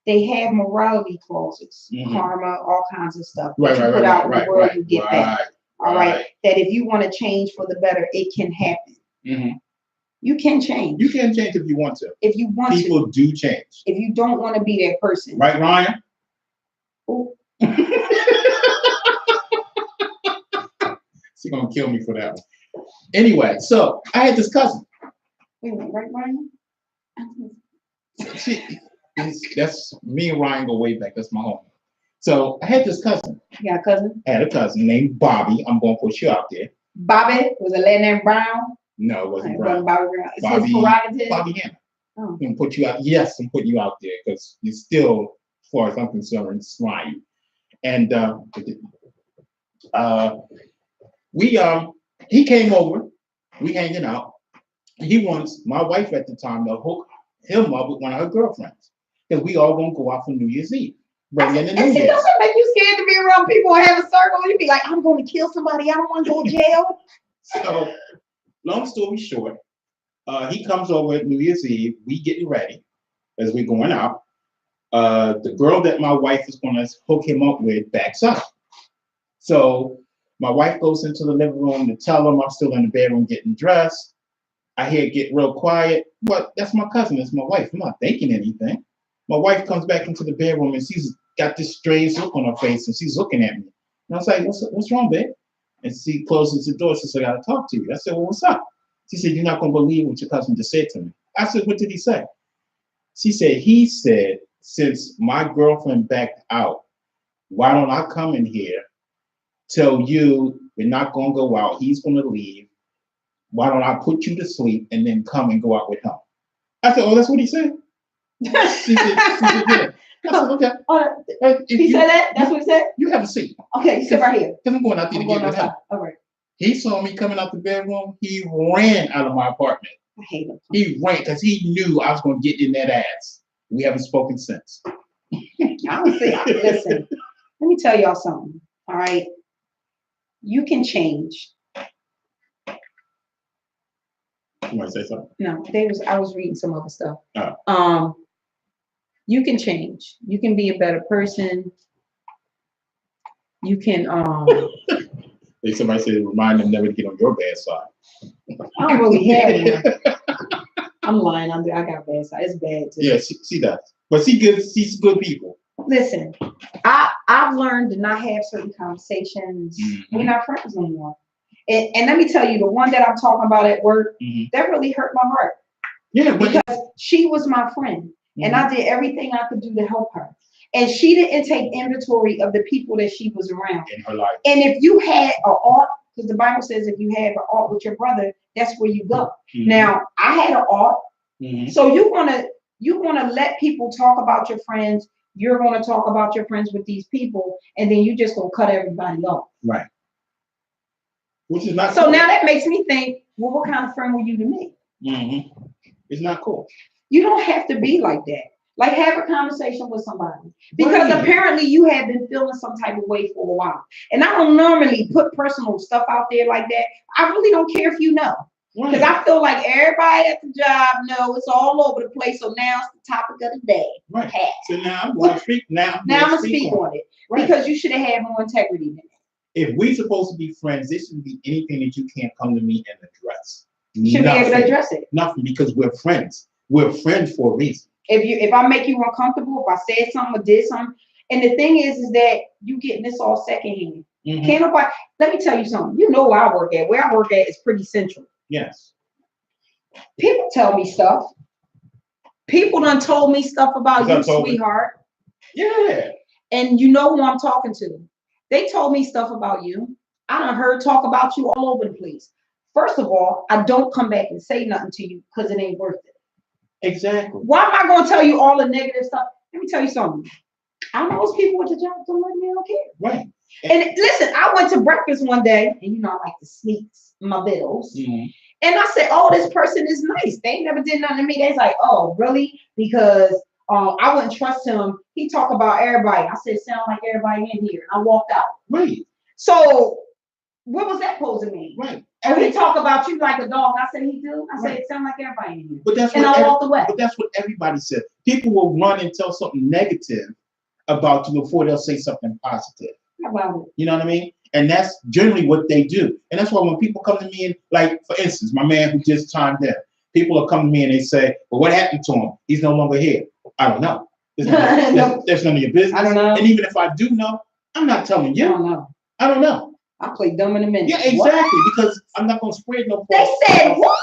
S1: they have morality clauses,
S4: Mhm.
S1: karma, all kinds of stuff.
S4: Right,
S1: that
S4: right,
S1: you put
S4: right,
S1: out in
S4: right,
S1: the world,
S4: right,
S1: you get
S4: right,
S1: back. All right. That if you want to change for the better, it can happen.
S4: Mm-hmm.
S1: You can change.
S4: You can change if you want to.
S1: If you want
S4: People
S1: to.
S4: do change.
S1: If you don't want to be that person.
S4: Right, Ryan?
S1: Ooh.
S4: She's gonna kill me for that one. Anyway, so I had this cousin.
S1: Wait a minute, right, Ryan?
S4: That's me and Ryan go way back. That's my homie. So I had this cousin.
S1: You got a cousin?
S4: I had a cousin named Bobby. I'm gonna put you out there.
S1: Bobby was a last name Brown.
S4: No, it wasn't
S1: It
S4: Brown.
S1: wasn't Bobby Brown. It's
S4: Bobby-
S1: his prerogative.
S4: Bobby Hannah.
S1: Oh.
S4: I'm gonna put you out. Yes, I'm putting you out there because you're still, as far as I'm concerned, slimy. And he came over. We hanging out. He wants my wife at the time to hook him up with one of her girlfriends because we all gonna go out for New Year's Eve. Bring in the New
S1: And see,
S4: Year's.
S1: don't that make you scared to be around people and have a circle? You be like, I'm going to kill somebody. I don't want to go to jail.
S4: So, long story short, he comes over at New Year's Eve. We getting ready as we going out. The girl that my wife is going to hook him up with backs up. So my wife goes into the living room to tell him I'm still in the bedroom getting dressed. I hear it get real quiet. But that's my cousin. It's my wife. I'm not thinking anything. My wife comes back into the bedroom and she's got this strange look on her face and she's looking at me. And I was like, what's wrong, babe? And she closes the door. She said, I got to talk to you. I said, well, what's up? She said, you're not going to believe what your cousin just said to me. I said, what did he say? She said, he said, since my girlfriend backed out, why don't I come in here, tell you we're not going to go out, he's going to leave, Why don't I put you to sleep and then come and go out with him? I said, oh, that's what he said. She said, yeah. I said, okay. If
S1: He
S4: you,
S1: said that? That's what he said?
S4: you have a seat.
S1: Okay, you sit right here.
S4: Because I'm going out there
S1: I'm
S4: to get
S1: going
S4: with him.
S1: outside. All right.
S4: He saw me coming out the bedroom. He ran out of my apartment.
S1: I hate him.
S4: He ran because he knew I was going to get in that ass. We haven't spoken since.
S1: Honestly, listen, let me tell y'all something. All right. You can change.
S4: You want to say something?
S1: No, I was reading some other stuff.
S4: Oh.
S1: You can change. You can be a better person. You can
S4: Like somebody said, remind them never to get on your bad side.
S1: I don't really have one. I'm lying. I got bad side. It's bad too.
S4: Yeah, she does. But she's good people.
S1: Listen, I've learned to not have certain conversations.
S4: Mhm.
S1: We're not friends anymore. And let me tell you, the one that I'm talking about at work, that really hurt my heart.
S4: Yeah, but
S1: Because she was my friend, and I did everything I could do to help her. And she didn't take inventory of the people that she was around.
S4: in her life.
S1: And if you had an art, because the Bible says if you have an art with your brother, that's where you go.
S4: Mhm.
S1: Now, I had an art,
S4: Mhm.
S1: so you're gonna let people talk about your friends. You're gonna talk about your friends with these people, and then you just gonna cut everybody off.
S4: Right. Which is not
S1: So
S4: cool.
S1: now that makes me think, well, what kind of friend were you to me?
S4: Mhm. It's not cool.
S1: You don't have to be like that. Like, have a conversation with somebody, because
S4: Right.
S1: apparently you have been feeling some type of way for a while. And I don't normally put personal stuff out there like that. I really don't care if you know, because
S4: Right.
S1: I feel like everybody at the job know it's all over the place. So now it's the topic of the day.
S4: Right.
S1: Pat.
S4: So now I'm going to speak.
S1: Now I'm gonna speak on it,
S4: Right.
S1: because you should have had more integrity than that.
S4: If we supposed to be friends, there shouldn't be anything that you can't come to me and address.
S1: You should be able to address it.
S4: Nothing, because we're friends. We're friends for a reason.
S1: If I make you uncomfortable, if I said something or did something, and the thing is that you getting this all secondhand.
S4: Mhm.
S1: Can't nobody. Let me tell you something. You know where I work at. Where I work at is pretty central.
S4: Yes.
S1: People tell me stuff. People done told me stuff about
S4: Who's
S1: you,
S4: told me?
S1: sweetheart.
S4: Yeah.
S1: And you know who I'm talking to. They told me stuff about you. I done heard talk about you all over the place. First of all, I don't come back and say nothing to you because it ain't worth it.
S4: Exactly.
S1: Why am I going to tell you all the negative stuff? Let me tell you something. I know those people with the job don't let me, I don't care.
S4: Right.
S1: And listen, I went to breakfast one day, and you know I like to sneak my bills.
S4: Mhm.
S1: And I said, "Oh, this person is nice. They never did nothing to me." They's like, "Oh, really?" Because I wouldn't trust him. He talk about everybody. I said, "Sound like everybody in here." And I walked out.
S4: Right.
S1: So what was that supposed to mean?
S4: Right.
S1: And he talk about you like a dog. I said, "He do." I said,
S4: Right.
S1: "It sound like everybody in here."
S4: But that's
S1: And
S4: what
S1: I walked away.
S4: but that's what everybody said. People will run and tell something negative about you before they'll say something positive.
S1: How about it?
S4: You know what I mean? And that's generally what they do. And that's why when people come to me and, like, for instance, my man who just chimed in, people will come to me and they say, "Well, what happened to him? He's no longer here." I don't know. That's none of your business.
S1: I don't know.
S4: And even if I do know, I'm not telling
S1: I
S4: you.
S1: don't know.
S4: I don't know.
S1: I play dumb in a minute.
S4: Yeah, exactly. Because I'm not going to spread no
S1: They said what?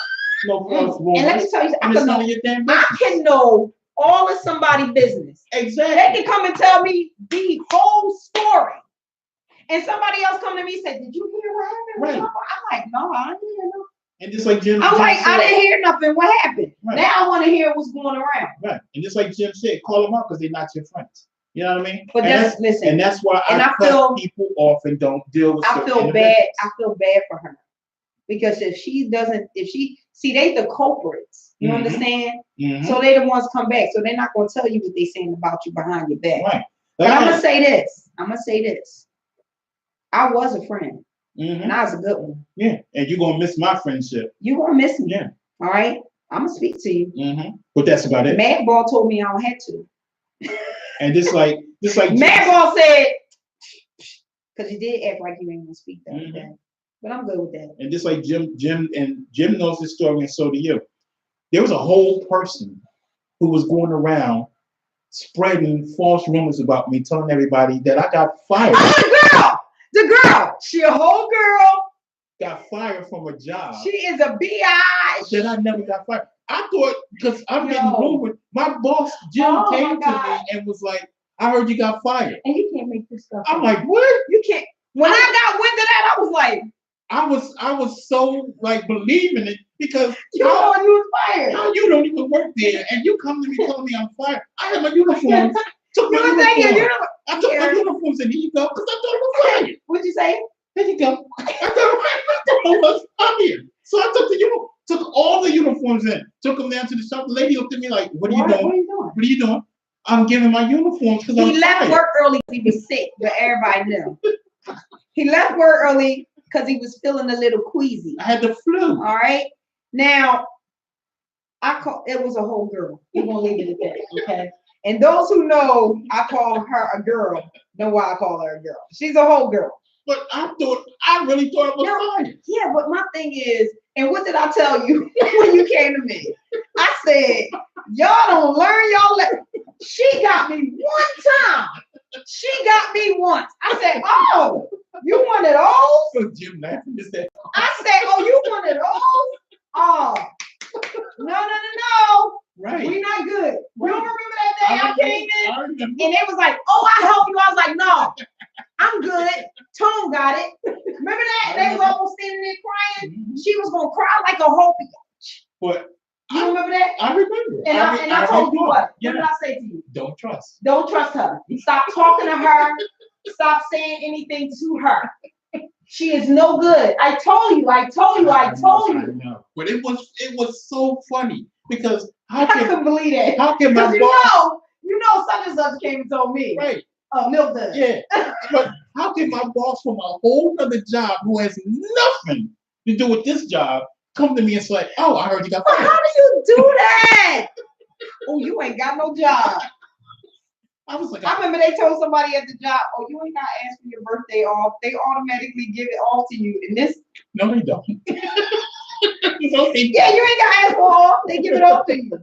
S4: no false rumors.
S1: And let me tell you,
S4: And it's none of your damn business.
S1: I can know all of somebody's business. They
S4: Exactly.
S1: can come and tell me the whole story. And somebody else come to me and say, "Did you hear what happened?"
S4: Right.
S1: I'm like, "No, I didn't hear nothing."
S4: And just like Jim,
S1: I'm
S4: Jim
S1: like,
S4: said,
S1: "I didn't hear nothing. What happened?"
S4: Right.
S1: Now I want to hear what's going around.
S4: Right. And just like Jim said, call them out because they're not your friends. You know what I mean?
S1: But
S4: And
S1: that's listen.
S4: And that's why
S1: And
S4: I
S1: I
S4: cut
S1: feel-
S4: people off and don't deal with
S1: I
S4: certain
S1: feel bad.
S4: individuals.
S1: I feel bad for her, because if she see, they the culprits. You
S4: Mhm.
S1: understand?
S4: Mhm.
S1: So they the ones come back. So they're not gonna tell you what they saying about you behind your back.
S4: Right.
S1: But
S4: Like
S1: I'm
S4: I
S1: gonna say this. I was a friend,
S4: Mhm.
S1: and I was a good one.
S4: Yeah. And you're gonna miss my friendship.
S1: You gonna miss me.
S4: Yeah.
S1: All right. I'm gonna speak to you.
S4: But that's about it.
S1: Madball told me I don't have to.
S4: And just like
S1: Madball said, because you did act like you ain't gonna speak that
S4: Mhm.
S1: day. But I'm good with that.
S4: and just like Jim knows this story, and so do you. There was a whole person who was going around spreading false rumors about me, telling everybody that I got fired.
S1: Oh, the girl. She a whole girl.
S4: Got fired from a job.
S1: She is a bi.
S4: That I never got fired. I thought, because I'm getting
S1: Yo.
S4: rumored, my boss Jim
S1: Oh, my
S4: came to
S1: God.
S4: me and was like, "I heard you got fired."
S1: And you can't make this stuff
S4: I'm
S1: up.
S4: like, "What?"
S1: You can't. When I got wind of that, I was like,
S4: I was so like believing it because
S1: You know you was fired.
S4: how you don't even work there and you come to me telling me I'm fired. I had my uniforms. Took my
S1: You was taking
S4: uniform.
S1: your
S4: I took my
S1: Yeah.
S4: uniforms and here you go because I thought I was fired.
S1: What'd you say?
S4: There you go. I thought I was fired. So I took all the uniforms in, took them down to the shop. The lady looked at me like, "What are you
S1: What
S4: doing?
S1: are you doing?
S4: What are you doing?" I'm giving my uniforms because I'm
S1: He left
S4: fired.
S1: work early because he was sick, but everybody knew. He left work early because he was feeling a little queasy.
S4: I had the flu.
S1: All right. Now, it was a whole girl. We're gonna leave it at that, okay? And those who know I call her a girl know why I call her a girl. She's a whole girl.
S4: But I really thought I was fired.
S1: Yeah, but my thing is, and what did I tell you when you came to me? I said, y'all don't learn y'all lesson. She got me one time. She got me once. I said, oh, you one of those?
S4: So Jim laughing is that
S1: I said, oh, you one of those? Oh, no.
S4: right?
S1: We not good. You don't remember that day I came in?
S4: I remember.
S1: And they was like, oh, I help you. I was like, no, I'm good. Tone got it. Remember that? They was almost standing there crying.
S4: Mhm.
S1: She was gonna cry like a whole.
S4: But
S1: You remember that?
S4: I remember.
S1: And I told you
S4: recall.
S1: what?
S4: Yeah.
S1: What did I say to you?
S4: Don't trust.
S1: Don't trust her. Stop talking to her. Stop saying anything to her. She is no good. I told you.
S4: I know. But it was so funny because
S1: I couldn't believe that.
S4: how can my
S1: Because
S4: boss
S1: you know, such and such came and told me.
S4: right?
S1: Milk does.
S4: Yeah. But how can my boss from a whole other job who has nothing to do with this job come to me and say, "Oh, I heard you got
S1: But
S4: fired."
S1: how do you do that? Oh, you ain't got no job.
S4: I was like,
S1: I remember they told somebody at the job, oh, you ain't got to ask for your birthday off. They automatically give it all to you. And this,
S4: "No, they don't." So they-
S1: yeah, you ain't got to ask for off. They give it all to you.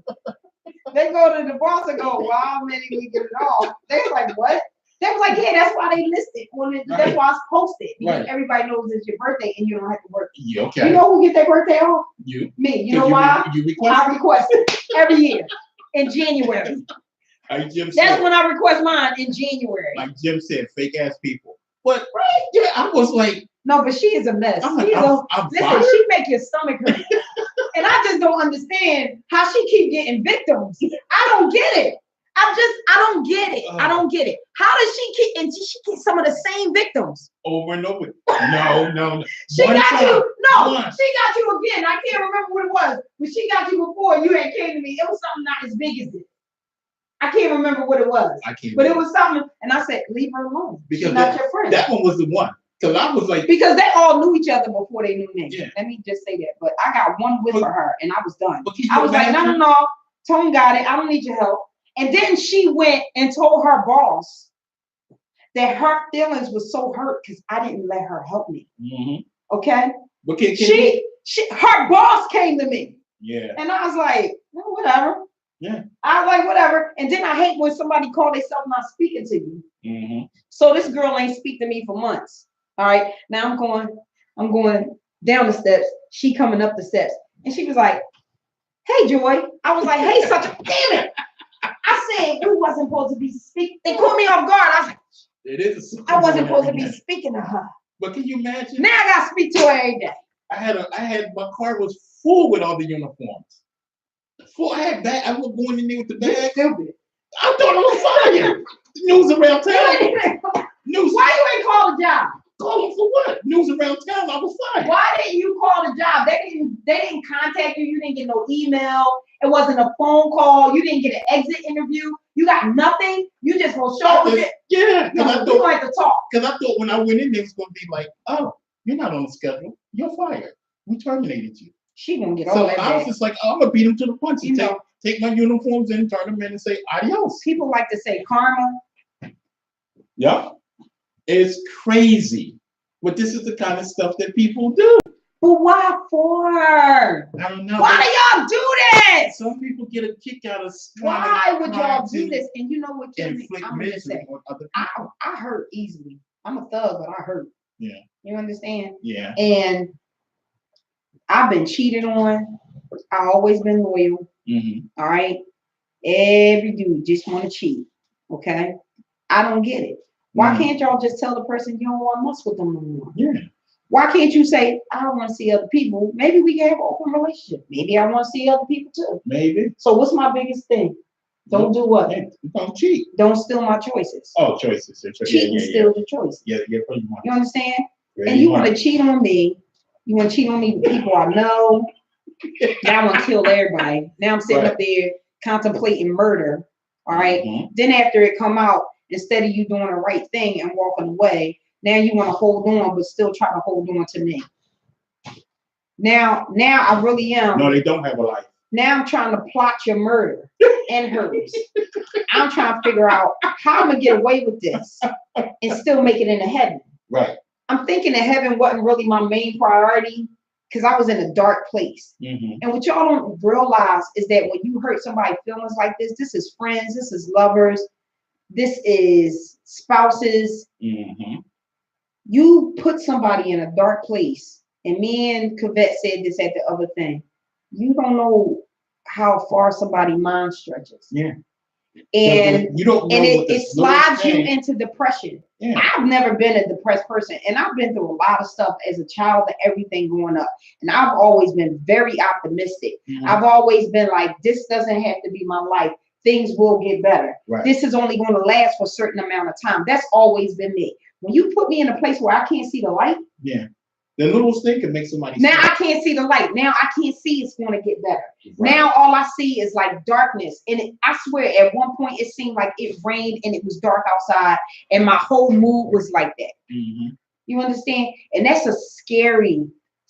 S1: They go to the boss and go, well, I automatically give it off. They was like, what? They was like, yeah, that's why they listed. That's
S4: Right.
S1: why it's posted. Because
S4: Right.
S1: everybody knows it's your birthday and you don't have to work.
S4: Yeah, okay.
S1: You know who get their birthday off?
S4: You.
S1: Me. You know
S4: 'Cause
S1: why?
S4: You request.
S1: I request it every year in January.
S4: Like Jim
S1: That's
S4: said.
S1: when I request mine in January.
S4: Like Jim said, fake ass people. But yeah, I was like,
S1: No, but she is a mess.
S4: I'm like,
S1: She is
S4: I'm
S1: listen,
S4: fired.
S1: she make your stomach hurt. And I just don't understand how she keep getting victims. I don't get it. I don't get it. I don't get it. How does she keep, and she gets some of the same victims?
S4: Over and over. No.
S1: She
S4: One
S1: got
S4: time.
S1: you. No,
S4: One.
S1: she got you again. I can't remember what it was, but she got you before you had came to me. It was something not as big as this. I can't remember what it was,
S4: I can't.
S1: but it was something. And I said, leave her alone.
S4: Because
S1: She's not your friend.
S4: That one was the one. Because I was like,
S1: Because they all knew each other before they knew names.
S4: Yeah.
S1: Let me just say that. But I got one whiff for her, and I was done.
S4: but can you
S1: I was like,
S4: imagine?
S1: no. Tone got it. I don't need your help. And then she went and told her boss that her feelings was so hurt because I didn't let her help me.
S4: Mm-hmm.
S1: Okay?
S4: But can
S1: Her boss came to me.
S4: Yeah.
S1: And I was like, well, whatever.
S4: Yeah.
S1: I was like, whatever. And then I hate when somebody call themselves not speaking to you.
S4: Mm-hmm.
S1: So this girl ain't speak to me for months. All right. Now I'm going down the steps. She coming up the steps. And she was like, hey, Joy. I was like, hey, damn it. I said, we wasn't supposed to be speaking. They caught me off guard. I was like,
S4: It is.
S1: I wasn't supposed to be speaking to her.
S4: But can you imagine?
S1: Now I got to speak to her every day.
S4: I had my car was full with all the uniforms. Full. I had bag. I was going in there with the bag.
S1: Stupid.
S4: I thought I was fired. News around town. News.
S1: Why you ain't call the job?
S4: Calling for what? News around town. I was fired.
S1: Why didn't you call the job? They didn't contact you. You didn't get no email. It wasn't a phone call. You didn't get an exit interview. You got nothing. You just gonna show up.
S4: Yeah,
S1: No,
S4: because
S1: we gonna have to talk.
S4: I thought when I went in there, it was going to be like, oh, you're not on the schedule. You're fired. We terminated you.
S1: She gonna get all
S4: So
S1: that
S4: I was
S1: back.
S4: just like, I'm gonna beat them to the punch and
S1: You know.
S4: take my uniforms in, turn them in, and say adios.
S1: People like to say karma.
S4: Yeah, it's crazy, but this is the kind of stuff that people do.
S1: But why for?
S4: I don't know.
S1: Why do y'all do this?
S4: Some people get a kick out of
S1: Why would y'all do
S4: to
S1: this? And you know what, Jimmy?
S4: inflict
S1: I'm gonna
S4: misery
S1: say,
S4: on other
S1: I
S4: people.
S1: hurt easily. I'm a thug, but I hurt.
S4: Yeah.
S1: You understand?
S4: Yeah.
S1: And I've been cheated on. I always been loyal.
S4: Mm-hmm.
S1: All right. Every dude just want to cheat. Okay. I don't get it. Why can't y'all just tell the person you don't want to mess with them no more?
S4: Yeah.
S1: Why can't you say, I don't want to see other people? Maybe we can have an open relationship. Maybe I want to see other people too.
S4: Maybe.
S1: So what's my biggest thing? Don't do what?
S4: Hey, don't cheat.
S1: Don't steal my choices.
S4: Oh, choices.
S1: Cheating steals your choices.
S4: Yeah, pretty much.
S1: You understand?
S4: Pretty
S1: And you want to
S4: much.
S1: cheat on me. You want to cheat on me with people I know. Now I want to kill everybody. Now I'm sitting up there contemplating murder. All right.
S4: Mhm.
S1: Then after it come out, instead of you doing the right thing and walking away, now you want to hold on, but still try to hold on to me. Now I really am.
S4: No, they don't have a life.
S1: Now I'm trying to plot your murder and hers. I'm trying to figure out how I'm gonna get away with this and still make it into heaven.
S4: Right.
S1: I'm thinking that heaven wasn't really my main priority because I was in a dark place.
S4: Mm-hmm.
S1: And what y'all don't realize is that when you hurt somebody's feelings like this is friends, this is lovers, this is spouses.
S4: Mm-hmm.
S1: You put somebody in a dark place, and me and Cavette said this at the other thing. You don't know how far somebody's mind stretches.
S4: Yeah.
S1: And
S4: you don't know
S1: it slides you into depression.
S4: Yeah.
S1: I've never been a depressed person, and I've been through a lot of stuff as a child and everything growing up. And I've always been very optimistic.
S4: Mm-hmm.
S1: I've always been like, this doesn't have to be my life. Things will get better.
S4: Right.
S1: This is only going to last for a certain amount of time. That's always been me. When you put me in a place where I can't see the light,
S4: yeah, the little thing can make somebody.
S1: now I can't see the light. Now I can't see it's going to get better.
S4: Right.
S1: Now all I see is like darkness. And I swear at one point it seemed like it rained and it was dark outside and my whole mood was like that.
S4: Mm-hmm.
S1: You understand? And that's a scary,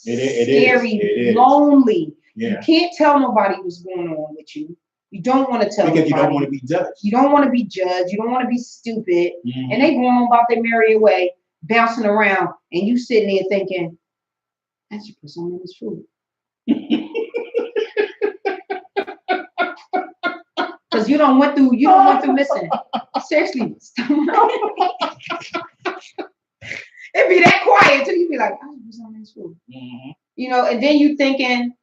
S4: It is.
S1: lonely.
S4: Yeah.
S1: You can't tell nobody what's going on with you. You don't want to tell
S4: because
S1: nobody.
S4: you don't want to be judged.
S1: You don't want to be judged. You don't want to be stupid.
S4: Mm-hmm.
S1: And they going on about their merry way, bouncing around, and you sitting there thinking, I should put some in this food. Because you don't went through missing. Seriously. It'd be that quiet till you be like, I should put some in this food.
S4: Mm-hmm.
S1: You know, and then you thinking,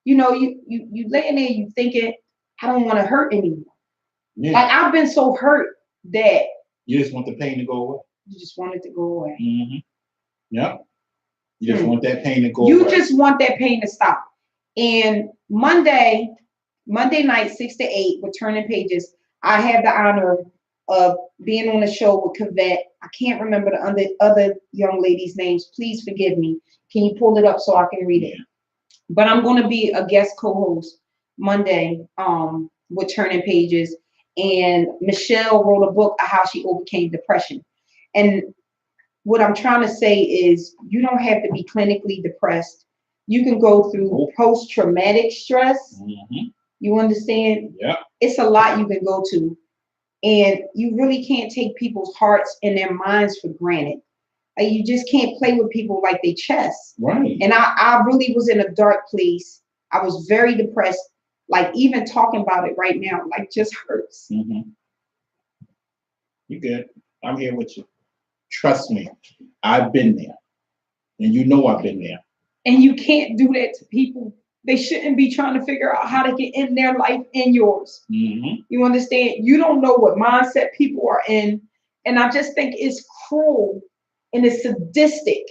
S1: you know, you laying there, you thinking, I don't want to hurt anyone.
S4: Yeah.
S1: Like I've been so hurt that
S4: You just want the pain to go away.
S1: you just want it to go away.
S4: Mm-hmm. Yep. You just want that pain to go
S1: You
S4: away.
S1: just want that pain to stop. And Monday night, 6 to 8, with Turning Pages, I had the honor of being on the show with Cavette. I can't remember the other young ladies' names. Please forgive me. Can you pull it up so I can read it? But I'm going to be a guest co-host Monday with Turning Pages. And Michelle wrote a book of how she overcame depression. And what I'm trying to say is you don't have to be clinically depressed. You can go through post-traumatic stress.
S4: Mm-hmm.
S1: You understand?
S4: Yeah.
S1: It's a lot you can go to. And you really can't take people's hearts and their minds for granted. You just can't play with people like they chess.
S4: Right.
S1: And I really was in a dark place. I was very depressed. Like even talking about it right now, like just hurts.
S4: Mm-hmm. You good. I'm here with you. Trust me. I've been there. And you know I've been there.
S1: And you can't do that to people. They shouldn't be trying to figure out how to get in their life and yours.
S4: Mm-hmm.
S1: You understand? You don't know what mindset people are in. And I just think it's cruel and it's sadistic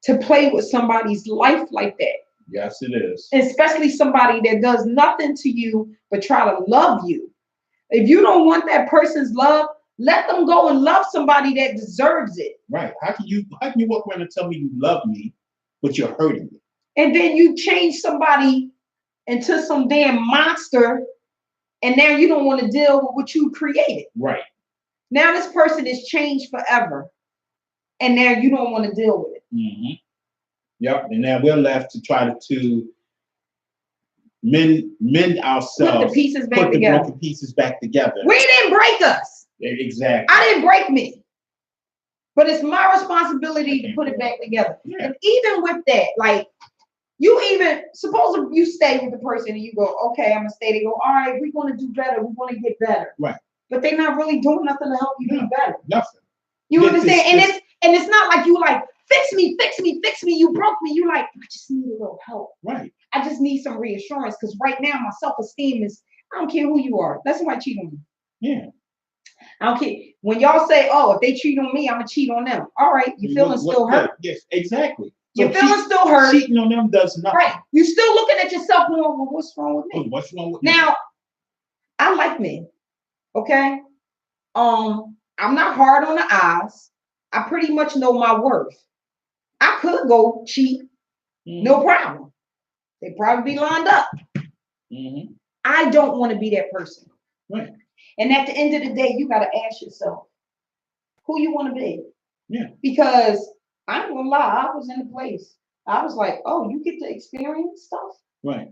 S1: to play with somebody's life like that.
S4: Yes, it is.
S1: Especially somebody that does nothing to you but try to love you. If you don't want that person's love, let them go and love somebody that deserves it.
S4: Right. How can you walk around and tell me you love me, but you're hurting me?
S1: And then you change somebody into some damn monster, and now you don't want to deal with what you created.
S4: Right.
S1: Now this person is changed forever, and now you don't want to deal with it.
S4: Mm-hmm. Yep. And now we're left to try to mend ourselves.
S1: Put the pieces back
S4: put the
S1: together.
S4: broken pieces back together.
S1: We didn't break us.
S4: Exactly.
S1: I didn't break me. But it's my responsibility to put it back together.
S4: Yeah.
S1: And even with that, like, you even, suppose you stay with the person and you go, okay, I'm going to stay. They go, all right, we're going to do better. We're going to get better.
S4: Right.
S1: But they're not really doing nothing to help you be better.
S4: Nothing.
S1: You
S4: This
S1: understand?
S4: is-
S1: And it's not like you like, fix me. You broke me. You like, I just need a little help.
S4: Right.
S1: I just need some reassurance because right now my self-esteem is, I don't care who you are. Let somebody cheat on me.
S4: Yeah.
S1: I don't care. When y'all say, oh, if they cheat on me, I'm gonna cheat on them. All right, your feelings still hurt.
S4: Yes, exactly.
S1: Your feelings still hurt.
S4: Cheating on them does nothing.
S1: Right. You still looking at yourself going, well, what's wrong with me?
S4: What's wrong with me?
S1: Now, I like men. Okay. I'm not hard on the eyes. I pretty much know my worth. I could go cheat, no problem. They probably be lined up. I don't want to be that person.
S4: Right.
S1: And at the end of the day, you got to ask yourself who you want to be.
S4: Yeah.
S1: Because I ain't gonna lie, I was in the place. I was like, oh, you get to experience stuff?
S4: Right.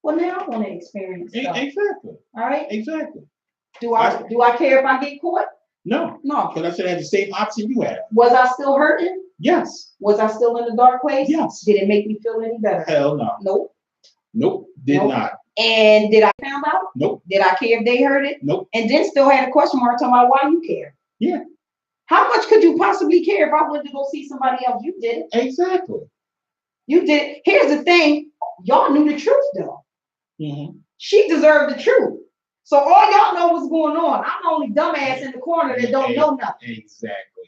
S1: Well, now I want to experience stuff.
S4: Exactly.
S1: All right.
S4: Exactly.
S1: Do I care if I get caught?
S4: No.
S1: No.
S4: Because I should have the same option you had.
S1: Was I still hurting?
S4: Yes.
S1: Was I still in the dark place?
S4: Yes.
S1: Did it make me feel any better?
S4: Hell no.
S1: Nope.
S4: Nope. Did
S1: Nope.
S4: not.
S1: And did I found out?
S4: Nope.
S1: Did I care if they heard it?
S4: Nope.
S1: And then still had a question mark talking about why you care.
S4: Yeah.
S1: How much could you possibly care if I went to go see somebody else? You did it.
S4: Exactly.
S1: You did. Here's the thing. Y'all knew the truth though. She deserved the truth. So all y'all know what's going on. I'm the only dumbass in the corner that don't know nothing.
S4: Exactly.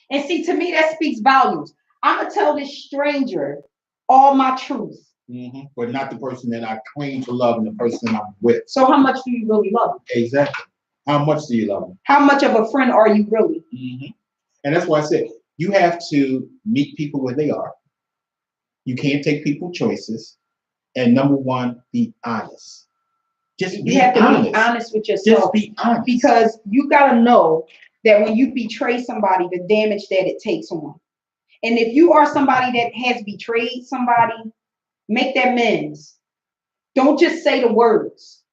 S1: And see, to me, that speaks volumes. I'm going to tell this stranger all my truth.
S4: But not the person that I claim to love and the person I'm with.
S1: So how much do you really love them?
S4: Exactly. How much do you love them?
S1: How much of a friend are you really?
S4: And that's why I said you have to meet people where they are. You can't take people's choices. And number one, be honest.
S1: You have to be honest with yourself.
S4: Just be honest.
S1: Because you got to know that when you betray somebody, the damage that it takes on. And if you are somebody that has betrayed somebody, make that amends. Don't just say the words.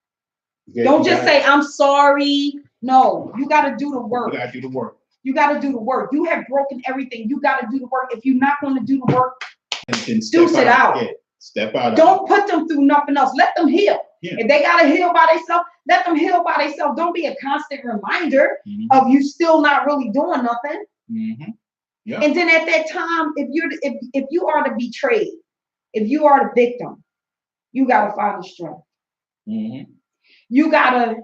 S1: Don't just say, I'm sorry. No, you got to do the work.
S4: You got to do the work.
S1: You got to do the work. You have broken everything. You got to do the work. If you're not going to do the work, deuce it out.
S4: Yeah. Step out.
S1: Don't put them through nothing else. Let them heal.
S4: Yeah.
S1: If they got to heal by themselves, let them heal by themselves. Don't be a constant reminder of you still not really doing nothing.
S4: Yeah.
S1: And then at that time, if you are the betrayed, if you are the victim, you got to find the strength. You gotta,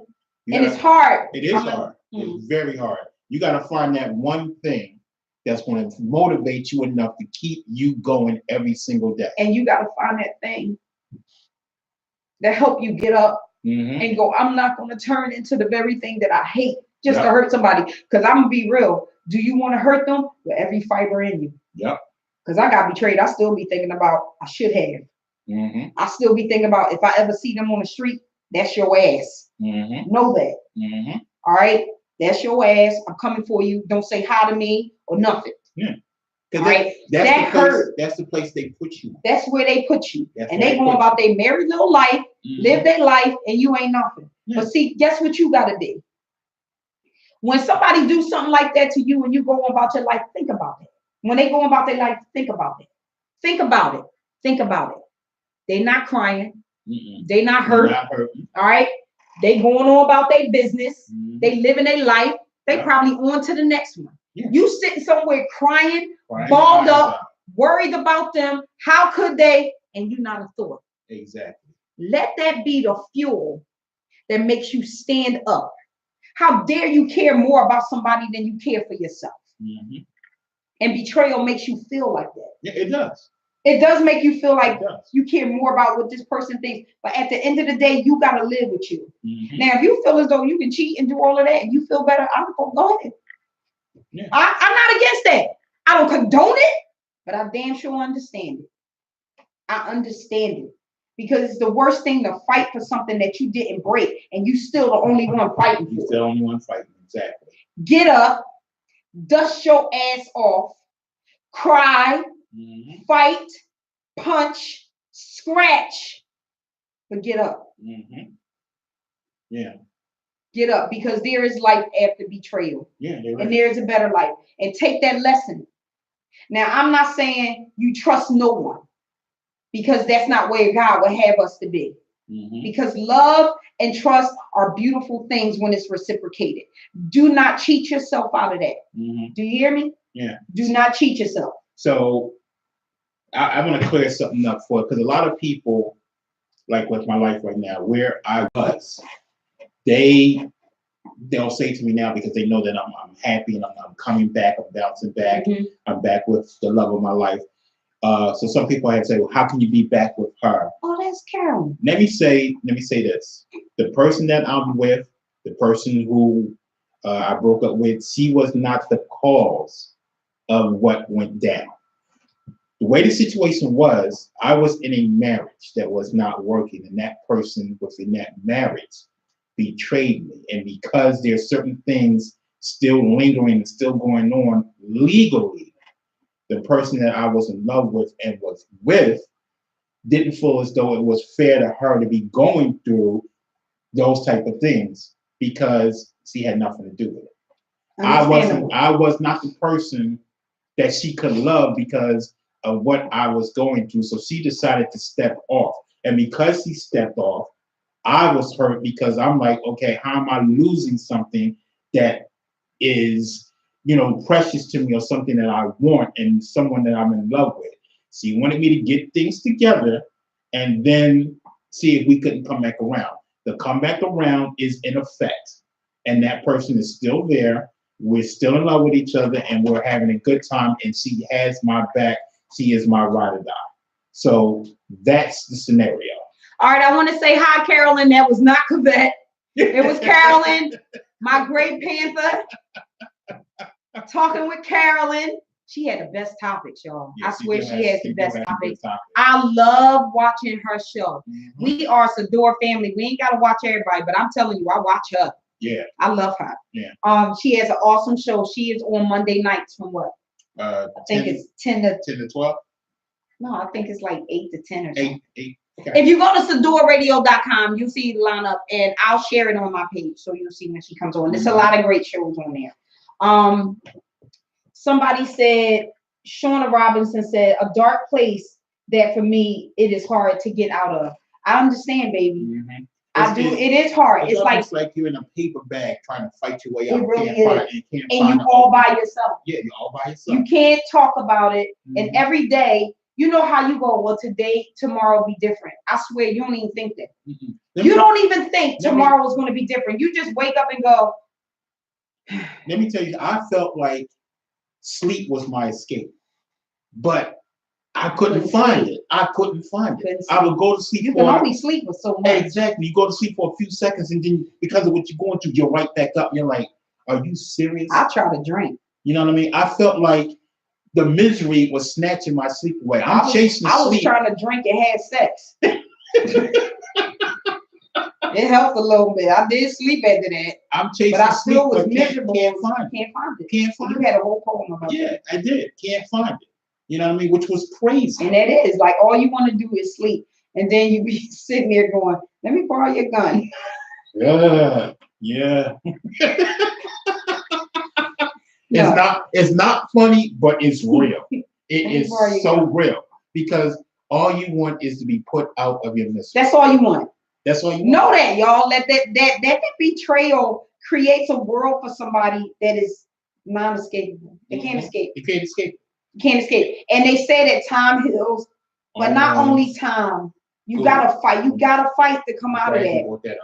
S1: and it's hard.
S4: It is hard. It's very hard. You got to find that one thing that's going to motivate you enough to keep you going every single day.
S1: And you got to find that thing that help you get up and go, I'm not going to turn into the very thing that I hate just to hurt somebody. Because I'm going to be real. Do you want to hurt them? With every fiber in you.
S4: Yep.
S1: Because I got betrayed. I still be thinking about, I should have. I still be thinking about, if I ever see them on the street, that's your ass. Know that. All right? That's your ass. I'm coming for you. Don't say hi to me or nothing.
S4: Yeah.
S1: All right?
S4: That hurt. That's the place they put you.
S1: That's where they put you. And they going about their married little life, live their life, and you ain't nothing. But see, guess what you got to do? When somebody do something like that to you and you go about your life, think about it. When they go about their life, think about it. Think about it. Think about it. They're not crying. They not hurt. All right? They going on about their business. They living their life. They probably on to the next one. You sitting somewhere crying, balled up, worried about them. How could they? And you not a thought.
S4: Exactly.
S1: Let that be the fuel that makes you stand up. How dare you care more about somebody than you care for yourself? And betrayal makes you feel like that.
S4: Yeah, it does.
S1: It does make you feel like you care more about what this person thinks. But at the end of the day, you got to live with you. Now, if you feel as though you can cheat and do all of that and you feel better, I'm going to go ahead. I'm not against that. I don't condone it, but I damn sure understand it. I understand it. Because it's the worst thing to fight for something that you didn't break and you still the only one fighting for.
S4: You're still the only one fighting, exactly.
S1: Get up, dust your ass off, cry, fight, punch, scratch, but get up.
S4: Yeah.
S1: Get up, because there is life after betrayal.
S4: Yeah,
S1: and there is a better life. And take that lesson. Now, I'm not saying you trust no one, because that's not where God would have us to be. Because love and trust are beautiful things when it's reciprocated. Do not cheat yourself out of that. Do you hear me?
S4: Yeah.
S1: Do not cheat yourself.
S4: So I want to clear something up for it, because a lot of people, like with my life right now, where I was, they they'll say to me now because they know that I'm happy and I'm coming back, I'm bouncing back,
S1: Mhm.
S4: I'm back with the love of my life. So some people have said, well, how can you be back with her?
S1: Oh, that's Carol.
S4: Let me say this. The person that I'm with, the person who I broke up with, she was not the cause of what went down. The way the situation was, I was in a marriage that was not working, and that person within that marriage betrayed me. And because there's certain things still lingering and still going on legally, the person that I was in love with and was with didn't feel as though it was fair to her to be going through those type of things because she had nothing to do with it.
S1: Understandable.
S4: I was not the person that she could love because of what I was going through. So she decided to step off. And because she stepped off, I was hurt because I'm like, okay, how am I losing something that is, precious to me or something that I want and someone that I'm in love with? She wanted me to get things together and then see if we couldn't come back around. The comeback around is in effect, and that person is still there. We're still in love with each other and we're having a good time, and she has my back. She is my ride or die. So that's the scenario.
S1: All right, I want to say hi, Carolyn. That was not Cavette. It was Carolyn, my great Panther. Talking with Carolyn. She had the best topics, y'all.
S4: Yeah,
S1: I swear she has the best
S4: has
S1: topics.
S4: good
S1: I love watching her show.
S4: Mhm.
S1: We are Sador family. We ain't got to watch everybody, but I'm telling you, I watch her.
S4: Yeah.
S1: I love her.
S4: Yeah.
S1: She has an awesome show. She is on Monday nights from what?
S4: I
S1: think it's 10 to
S4: 12.
S1: No, I think it's like 8 to 10 or something.
S4: 8. Okay.
S1: If you go to SadorRadio.com, you'll see the lineup, and I'll share it on my page so you'll see when she comes on. There's a lot of great shows on there. Somebody said, Shauna Robinson said, a dark place that for me it is hard to get out of. I understand, baby.
S4: Mm-hmm.
S1: I do. It is hard. It's
S4: like you're in a paper bag trying to fight your way out.
S1: It really is.
S4: And
S1: you all by yourself.
S4: Yeah, you're all by yourself.
S1: You can't talk about it.
S4: Mm-hmm.
S1: And every day, you know how you go, well, today, tomorrow be different. I swear, you don't even think that.
S4: Mm-hmm.
S1: You don't even think tomorrow is going to be different. You just wake up and go.
S4: Let me tell you, I felt like sleep was my escape. But I couldn't find it. I would go to sleep.
S1: You can only sleep for so much.
S4: Exactly. You go to sleep for a few seconds, and then because of what you're going through, you're right back up. You're like, are you serious?
S1: I try to drink.
S4: You know what I mean? I felt like the misery was snatching my sleep away. I was
S1: trying to drink and have sex. It helped a little bit. I did sleep after that.
S4: I'm chasing
S1: but I still
S4: sleep,
S1: was miserable.
S4: Can't find it.
S1: You had a whole poem about
S4: that. I did. Can't find it. You know what I mean? Which was crazy.
S1: And that is like all you want to do is sleep. And then you be sitting there going, let me borrow your gun.
S4: Yeah. It's not funny, but it's real. It is so real. Because all you want is to be put out of your misery.
S1: That's all you want.
S4: That's all you want.
S1: Know that, y'all. That betrayal creates a world for somebody that is non-escapable. They can't escape.
S4: You can't escape.
S1: You can't escape. And they say that time heals, but not only time. You gotta fight. You gotta fight to come out of that.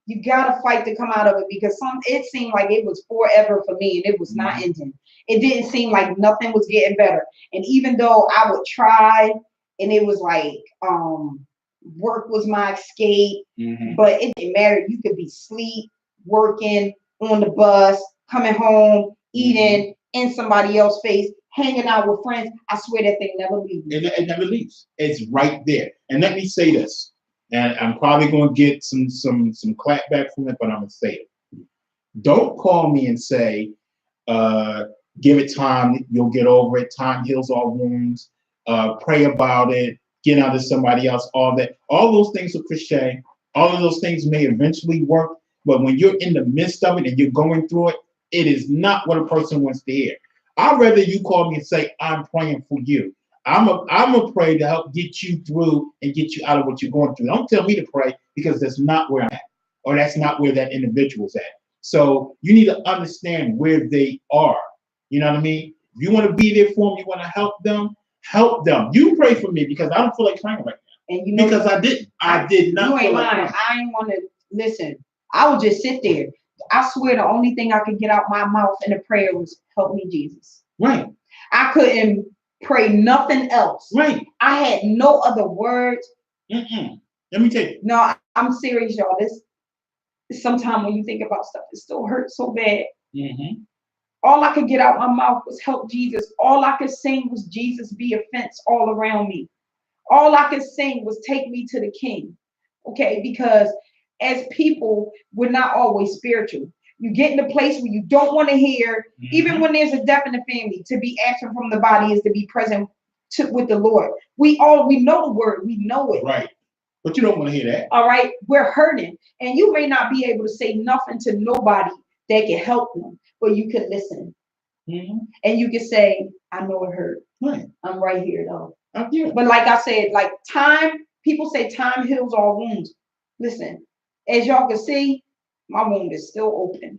S1: You gotta fight to come out of it because it seemed like it was forever for me and it was not ending. It didn't seem like nothing was getting better. And even though I would try, and it was like work was my escape, but it didn't matter. You could be asleep, working, on the bus, coming home, eating in somebody else's face, hanging out with friends. I swear that thing never leaves.
S4: It never leaves. It's right there. And let me say this, and I'm probably going to get some clapback from it, but I'm going to say it. Don't call me and say, give it time, you'll get over it. Time heals all wounds. Pray about it. Get out of somebody else. All that. All those things are cliche. All of those things may eventually work, but when you're in the midst of it and you're going through it, it is not what a person wants to hear. I'd rather you call me and say, I'm praying for you. I'm a pray to help get you through and get you out of what you're going through. Don't tell me to pray because that's not where I'm at, or that's not where that individual's at. So you need to understand where they are. You know what I mean? If you want to be there for them, you want to help them, help them. You pray for me because I don't feel like praying right now.
S1: And you know,
S4: because I did not.
S1: You ain't lying. I ain't want to listen. I would just sit there. I swear the only thing I could get out my mouth in a prayer was help me, Jesus.
S4: Right.
S1: I couldn't pray nothing else.
S4: Right.
S1: I had no other words.
S4: Mm-mm. Let me tell you.
S1: No, I'm serious, y'all. This sometimes when you think about stuff, it still hurts so bad.
S4: Mm-hmm.
S1: All I could get out my mouth was help Jesus. All I could sing was Jesus be a fence all around me. All I could sing was take me to the King. Okay, because as people, we're not always spiritual. You get in a place where you don't want to hear, even when there's a death in the family, to be absent from the body is to be present with the Lord. We know the word, we know it.
S4: Right. But you don't want to hear that.
S1: All right, we're hurting, and you may not be able to say nothing to nobody that can help them, but you can listen, and you can say, "I know it hurt.
S4: Right.
S1: I'm right here, though."
S4: Yeah.
S1: But like I said, like time, people say time heals all wounds. Listen, as y'all can see, my wound is still open,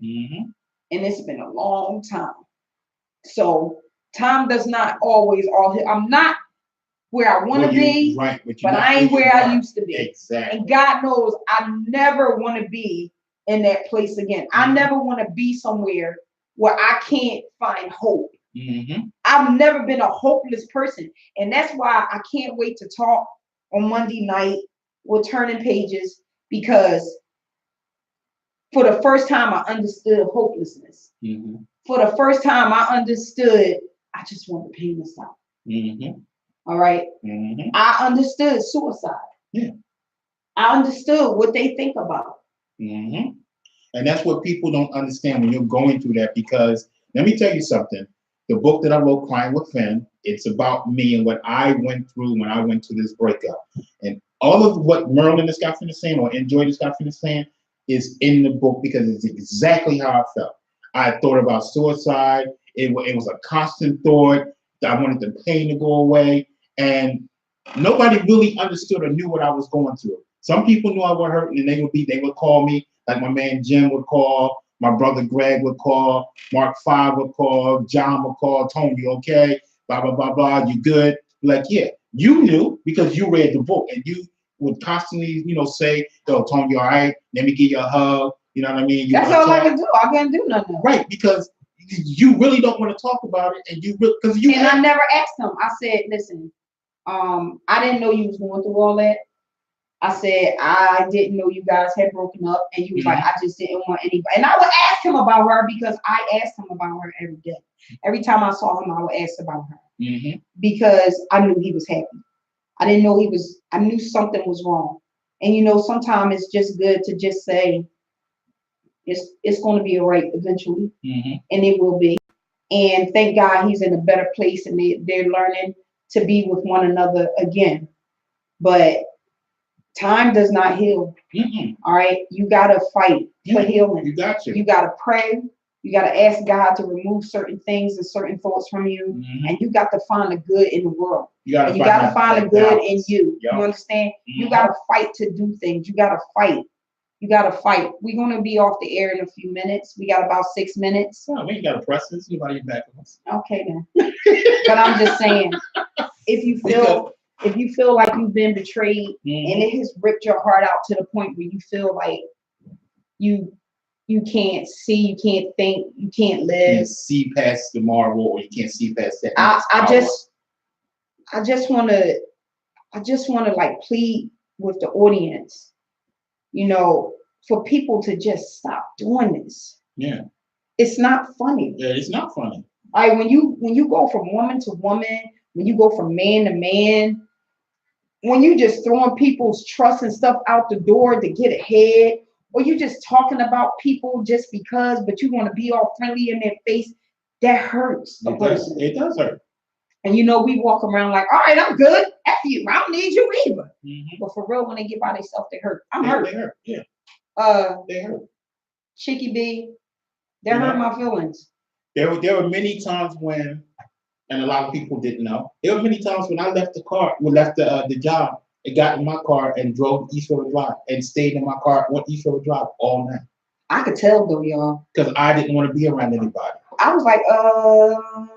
S1: and it's been a long time. So time does not always all heal. I'm not where I want to be,
S4: right,
S1: but I ain't where I used to be.
S4: Exactly.
S1: And God knows I never want to be in that place again. I never want to be somewhere where I can't find hope. I've never been a hopeless person. And that's why I can't wait to talk on Monday night with Turning Pages, because for the first time I understood hopelessness. For the first time I understood I just want the pain to stop. All right. I understood suicide.
S4: Yeah.
S1: I understood what they think about.
S4: And that's what people don't understand when you're going through that, because let me tell you something. The book that I wrote, Crying with Finn, it's about me and what I went through when I went to this breakup. And all of what Merlin is got finished saying, or Enjoy this got finished saying, is in the book, because it's exactly how I felt. I thought about suicide. It was a constant thought. I wanted the pain to go away. And nobody really understood or knew what I was going through. Some people knew I was hurting, and they would call me, like my man Jim would call, my brother Greg would call, Mark 5 would call, John would call, Tony, you okay? Blah, blah, blah, blah, you good? Like, yeah, you knew because you read the book, and you would constantly, say, yo, Tony, you all right? Let me give you a hug. You know what I mean?
S1: That's all I can do. I can't do nothing.
S4: Right, because you really don't want to talk about it, and
S1: I never asked him. I said, listen, I didn't know you was going through all that. I said, I didn't know you guys had broken up. And you was like, I just didn't want anybody. And I would ask him about her, because I asked him about her every day. Every time I saw him, I would ask about her, because I knew he was happy. I didn't know I knew something was wrong. And sometimes it's just good to just say, it's going to be all right eventually. And it will be. And thank God he's in a better place, and they're learning to be with one another again. But time does not heal. All right. You got to fight for healing.
S4: You got to.
S1: You got to pray. You got to ask God to remove certain things and certain thoughts from you. And you got to find the good in the world. You got to find the good in you. Yep. You understand? You got to fight to do things. You got to fight. You got to fight. We're going to be off the air in a few minutes. We got about 6 minutes.
S4: Oh, we ain't got to press this. You got your back on us.
S1: Okay, then. But I'm just saying, if you feel like you've been betrayed, and it has ripped your heart out to the point where you feel like you can't see, you can't think, you can't live. You
S4: can't see past tomorrow, or you can't see past that.
S1: I just want to like plead with the audience, for people to just stop doing this.
S4: Yeah.
S1: It's not funny.
S4: Yeah, it's not funny.
S1: Like when you go from woman to woman, when you go from man to man, when you just throwing people's trust and stuff out the door to get ahead, or you just talking about people just because, but you want to be all friendly in their face, that hurts the person.
S4: It does hurt.
S1: And we walk around like, all right, I'm good. F you. I don't need you either. But for real, when they get by themselves, they hurt. I'm hurt.
S4: They hurt. Yeah.
S1: They hurt. Chicky B, that hurt my feelings.
S4: There were many times when, and a lot of people didn't know, there were many times when I left the job and got in my car and drove East River Drive and stayed in my car, went East River Drive all night.
S1: I could tell though, y'all.
S4: Because I didn't want to be around anybody.
S1: I was like,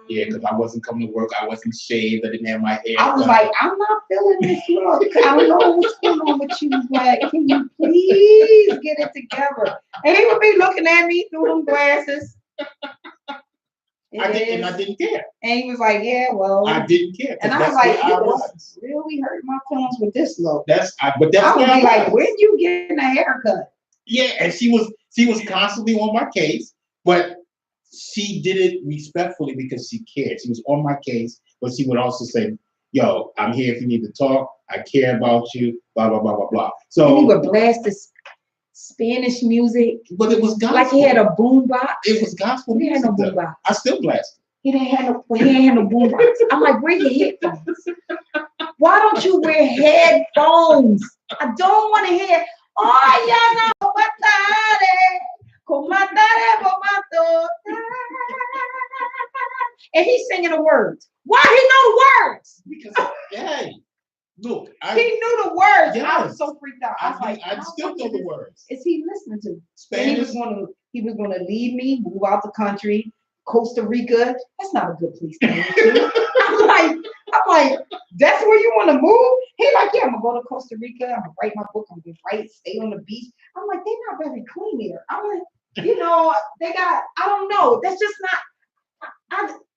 S4: Yeah, because I wasn't coming to work. I wasn't shaved. I didn't have my hair
S1: I was
S4: done.
S1: like, I'm not feeling this look. I don't know what's going on with you, but can you please get it together? And he would be looking at me through them glasses.
S4: I didn't care.
S1: And he was like, yeah, well.
S4: I didn't care.
S1: And I was
S4: that's
S1: like,
S4: where I
S1: you
S4: was.
S1: really hurt my feelings with this look.
S4: But that's
S1: I
S4: where
S1: would
S4: I
S1: be like,
S4: was.
S1: when you getting a haircut?
S4: Yeah, and she was constantly on my case, but she did it respectfully because she cared. She was on my case, but she would also say, "Yo, I'm here if you need to talk. I care about you." Blah blah blah blah blah.
S1: And he
S4: So,
S1: would blast this Spanish music
S4: but it was gospel.
S1: like he had a boom box.
S4: It was gospel
S1: He had no
S4: music.
S1: boom
S4: Though.
S1: box.
S4: I still blast.
S1: He didn't have no boom box. I'm like, where your headphones? Why don't you wear headphones? I don't want to hear. Oh, ya no matare, comatare bomato. And he's singing the words. Why he know the words?
S4: Because hey, look,
S1: He knew the words. I
S4: Yes.
S1: was so freaked out. I was like,
S4: I still know the words.
S1: is he listening to? And he
S4: Spanish.
S1: was gonna leave me, move out the country, Costa Rica. That's not a good place to move to. I'm like, that's where you want to move? He like, yeah, I'm gonna go to Costa Rica. I'm gonna write my book. I'm gonna write, stay on the beach. I'm like, they're not very clean there. I'm like, they got. I don't know. That's just not.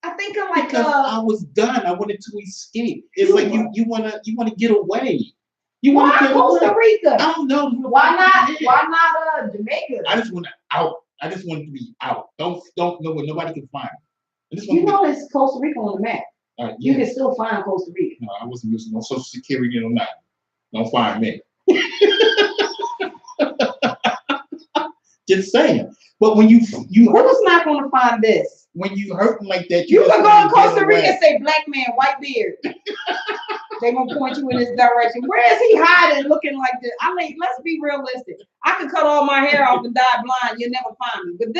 S1: I think I'm like,
S4: Because I was done. I wanted to escape. It's like you wanna get away. You want
S1: why
S4: to get
S1: Costa
S4: away.
S1: Rica?
S4: I don't know.
S1: Why not Jamaica?
S4: I just want out. I just want to be out. Don't know where nobody can find me. I just want
S1: You
S4: to
S1: know, it's Costa Rica on the map.
S4: be.
S1: You
S4: Yeah.
S1: can still find Costa Rica.
S4: No, I wasn't using no social security or nothing. Don't find me. Just saying. But when you hurt,
S1: Who's not going to find this?
S4: when you hurting like that,
S1: You
S4: just
S1: can go
S4: wanna
S1: to
S4: get
S1: Costa Rica
S4: away.
S1: and say, black man, white beard. They gonna point you in this direction. Where is he hiding looking like this? I mean, let's be realistic. I could cut all my hair off and die blind. You'll never find me. But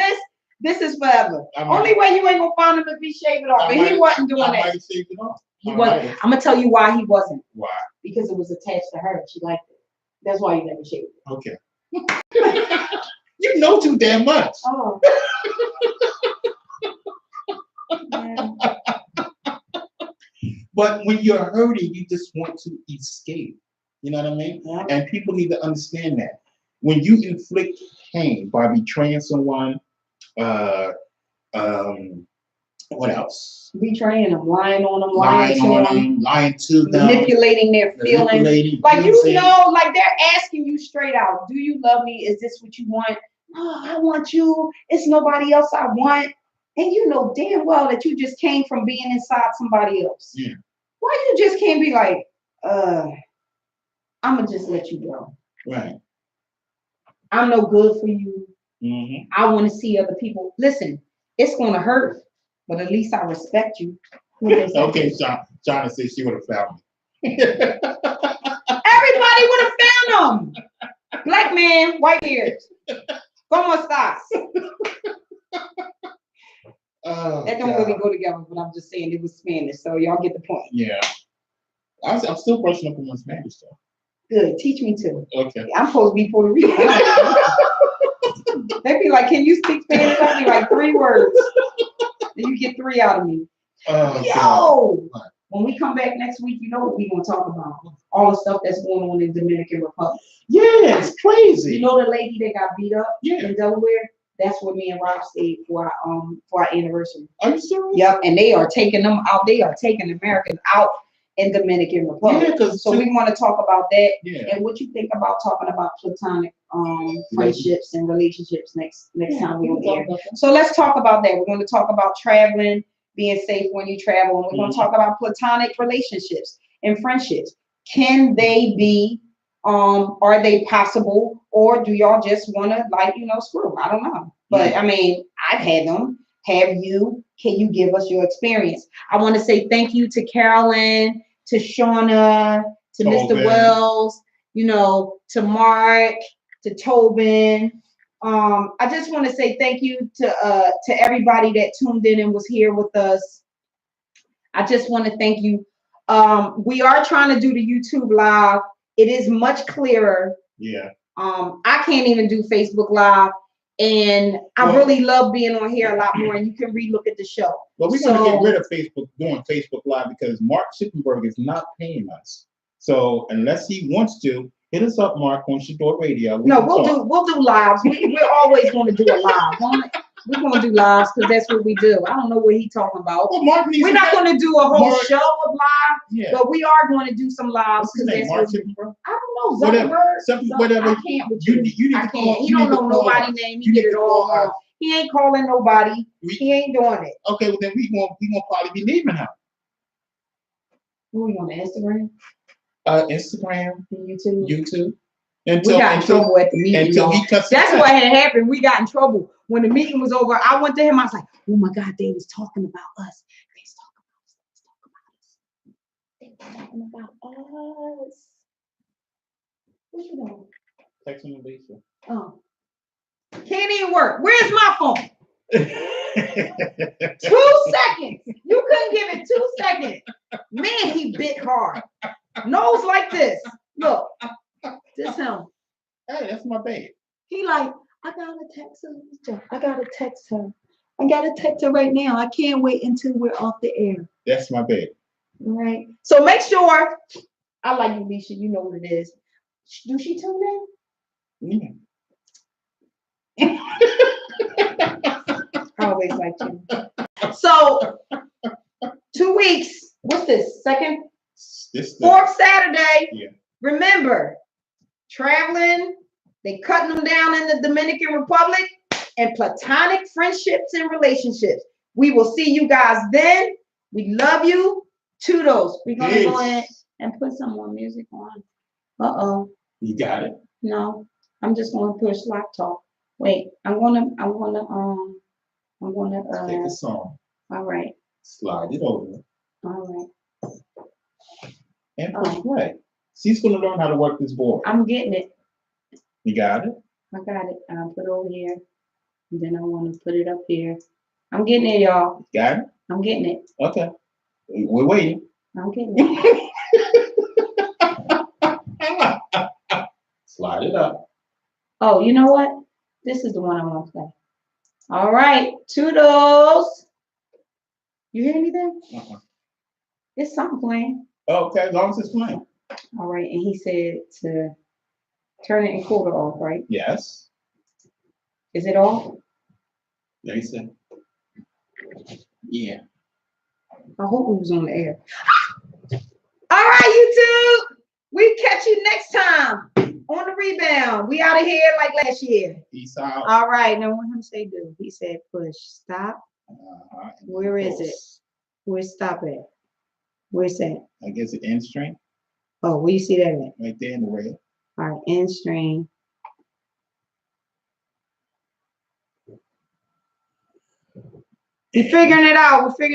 S1: this is forever.
S4: I might-
S1: Only way you ain't gonna find him if he shave it off.
S4: I
S1: But he
S4: might-
S1: wasn't doing
S4: I
S1: that.
S4: might have shaved it off.
S1: He
S4: I
S1: wasn't.
S4: might have.
S1: I'm gonna tell you why he wasn't.
S4: Why?
S1: Because it was attached to her. She liked it. That's why he never shaved it.
S4: Okay. You know too damn much.
S1: Oh. Yeah.
S4: But when you're hurting, you just want to escape. You know what I mean?
S1: Yeah.
S4: And people need to understand that. When you inflict pain by betraying someone, what else?
S1: Betraying them, lying on them,
S4: Lying on
S1: them,
S4: them, lying to them,
S1: manipulating their feelings.
S4: manipulating,
S1: Like,
S4: using.
S1: like they're asking you straight out, do you love me? Is this what you want? Oh, I want you. It's nobody else I want. And you know damn well that you just came from being inside somebody else.
S4: Yeah.
S1: Why you just can't be like, I'm going to just let you go.
S4: Right.
S1: I'm no good for you.
S4: Mm-hmm.
S1: I want to see other people. Listen, it's going to hurt, but at least I respect you.
S4: Okay, Shauna said she would have found me.
S1: Everybody would have found them. Black man, white beard. ¿Cómo estás?
S4: Oh,
S1: That don't
S4: God.
S1: really go together, but I'm just saying it was Spanish, so y'all get the point.
S4: Yeah. I'm still brushing up on my Spanish though.
S1: Good, teach me too.
S4: Okay.
S1: I'm supposed to be Puerto Rican. They'd be like, can you speak Spanish? I'd be like 3 words. And you get 3 out of me.
S4: Oh,
S1: Yo!
S4: God. What?
S1: When we come back next week, you know what we're going to talk about. All the stuff that's going on in Dominican Republic.
S4: Yeah, it's crazy.
S1: You know the lady that got beat up
S4: Yeah.
S1: in Delaware? That's where me and Rob stayed for our anniversary.
S4: Are you serious?
S1: Yep, and they are taking them out. They are taking Americans out in Dominican Republic.
S4: Yeah, because
S1: So we want to talk about that
S4: yeah.
S1: and what you think about talking about platonic friendships and relationships next time we're on the air. So let's talk about that. We're going to talk about traveling, being safe when you travel, and we're going to talk about platonic relationships and friendships. Can they be? Are they possible, or do y'all just want to screw? I don't know. But I mean, I've had them. Have you? Can you give us your experience? I want to say thank you to Carolyn, to Shauna, to
S4: Tobin.
S1: Mr. Wells, to Mark, to Tobin. I just want to say thank you to everybody that tuned in and was here with us. I just want to thank you. We are trying to do the YouTube live. It is much clearer.
S4: Yeah.
S1: I can't even do Facebook Live. And I
S4: Well-
S1: really love being on here a lot more, and you can relook at the show.
S4: But we're gonna
S1: So-
S4: get rid of Facebook, doing Facebook Live, because Mark Schippenberg is not paying us. So unless he wants to, hit us up, Mark, on Shador Radio. We
S1: No,
S4: can talk.
S1: we'll do lives. We're always going to do a live. We're going to do lives because that's what we do. I don't know what he's talking about.
S4: Well, Mark needs
S1: We're
S4: to
S1: not
S4: get-
S1: going to do a whole
S4: Mark-
S1: show of live,
S4: Yeah.
S1: but we are going to do some lives
S4: What's his
S1: because
S4: name?
S1: that's
S4: Mark
S1: what we,
S4: Schippenberg?
S1: I don't know.
S4: Whatever.
S1: Zuckerberg.
S4: Something, whatever.
S1: I can't with
S4: You
S1: you.
S4: need- you need
S1: I
S4: to
S1: can't.
S4: call-
S1: He
S4: you
S1: don't
S4: need to
S1: know
S4: call
S1: nobody's
S4: us.
S1: name.
S4: You
S1: He get
S4: need
S1: it
S4: to
S1: all
S4: call us.
S1: wrong. He ain't calling nobody.
S4: We-
S1: He ain't doing it.
S4: Okay, well then we gonna probably be leaving him.
S1: Who are you on the Instagram?
S4: Instagram,
S1: And YouTube?
S4: YouTube.
S1: We got in trouble at the meeting.
S4: until
S1: y'all.
S4: he cuts.
S1: That's
S4: it
S1: what
S4: out.
S1: had happened. We got in trouble when the meeting was over. I went to him. I was like, "Oh my God, they was talking about us. They was talking about us. What you doing?
S4: Texting Lisa.
S1: Oh, can't even work. Where's my phone? 2 seconds. You couldn't give it 2 seconds. Man, he bit hard. Nose like this. Look, this him.
S4: Hey, that's my babe.
S1: He like, I gotta text her. I gotta text her. I gotta text her right now. I can't wait until we're off the air.
S4: That's my babe.
S1: All right. So make sure. I like you, Alicia. You know what it is. Do she tune in?
S4: Yeah.
S1: I always like you. So 2 weeks. What's this? Second,
S4: This the,
S1: fourth Saturday.
S4: Yeah.
S1: Remember, traveling. They cutting them down in the Dominican Republic, and platonic friendships and relationships. We will see you guys then. We love you. Toodles. We're gonna go
S4: Peace.
S1: ahead and put some more music on. Uh-oh.
S4: You got it.
S1: No, I'm just gonna push laptop. Wait, I'm gonna
S4: Take a song.
S1: all right,
S4: Slide it over.
S1: all right.
S4: And push play. She's gonna learn how to work this board.
S1: I'm getting it.
S4: You got it?
S1: I got it. I'll put it over here. And then I want to put it up here. I'm getting it, y'all.
S4: Got it?
S1: I'm getting it.
S4: Okay. We're waiting.
S1: I'm getting it.
S4: Slide it up.
S1: Oh, you know what? This is the one I want to play. All right, Toodles. You hear anything?
S4: Uh-huh.
S1: It's something playing.
S4: Okay, as long as it's playing.
S1: All right, and he said to turn the encoder off, right?
S4: Yes.
S1: Is it off?
S4: They said. Yeah.
S1: I hope it was on the air. All right, YouTube. We catch you next time on the rebound. We out of here like last year.
S4: Peace out.
S1: All right, now what him say do? He said push, stop.
S4: Uh-huh.
S1: Where is it? Where's stop at? Where's that?
S4: I guess the end string
S1: Oh, where you see that at?
S4: right there in the red.
S1: All right, end string. We're figuring it out. We're figuring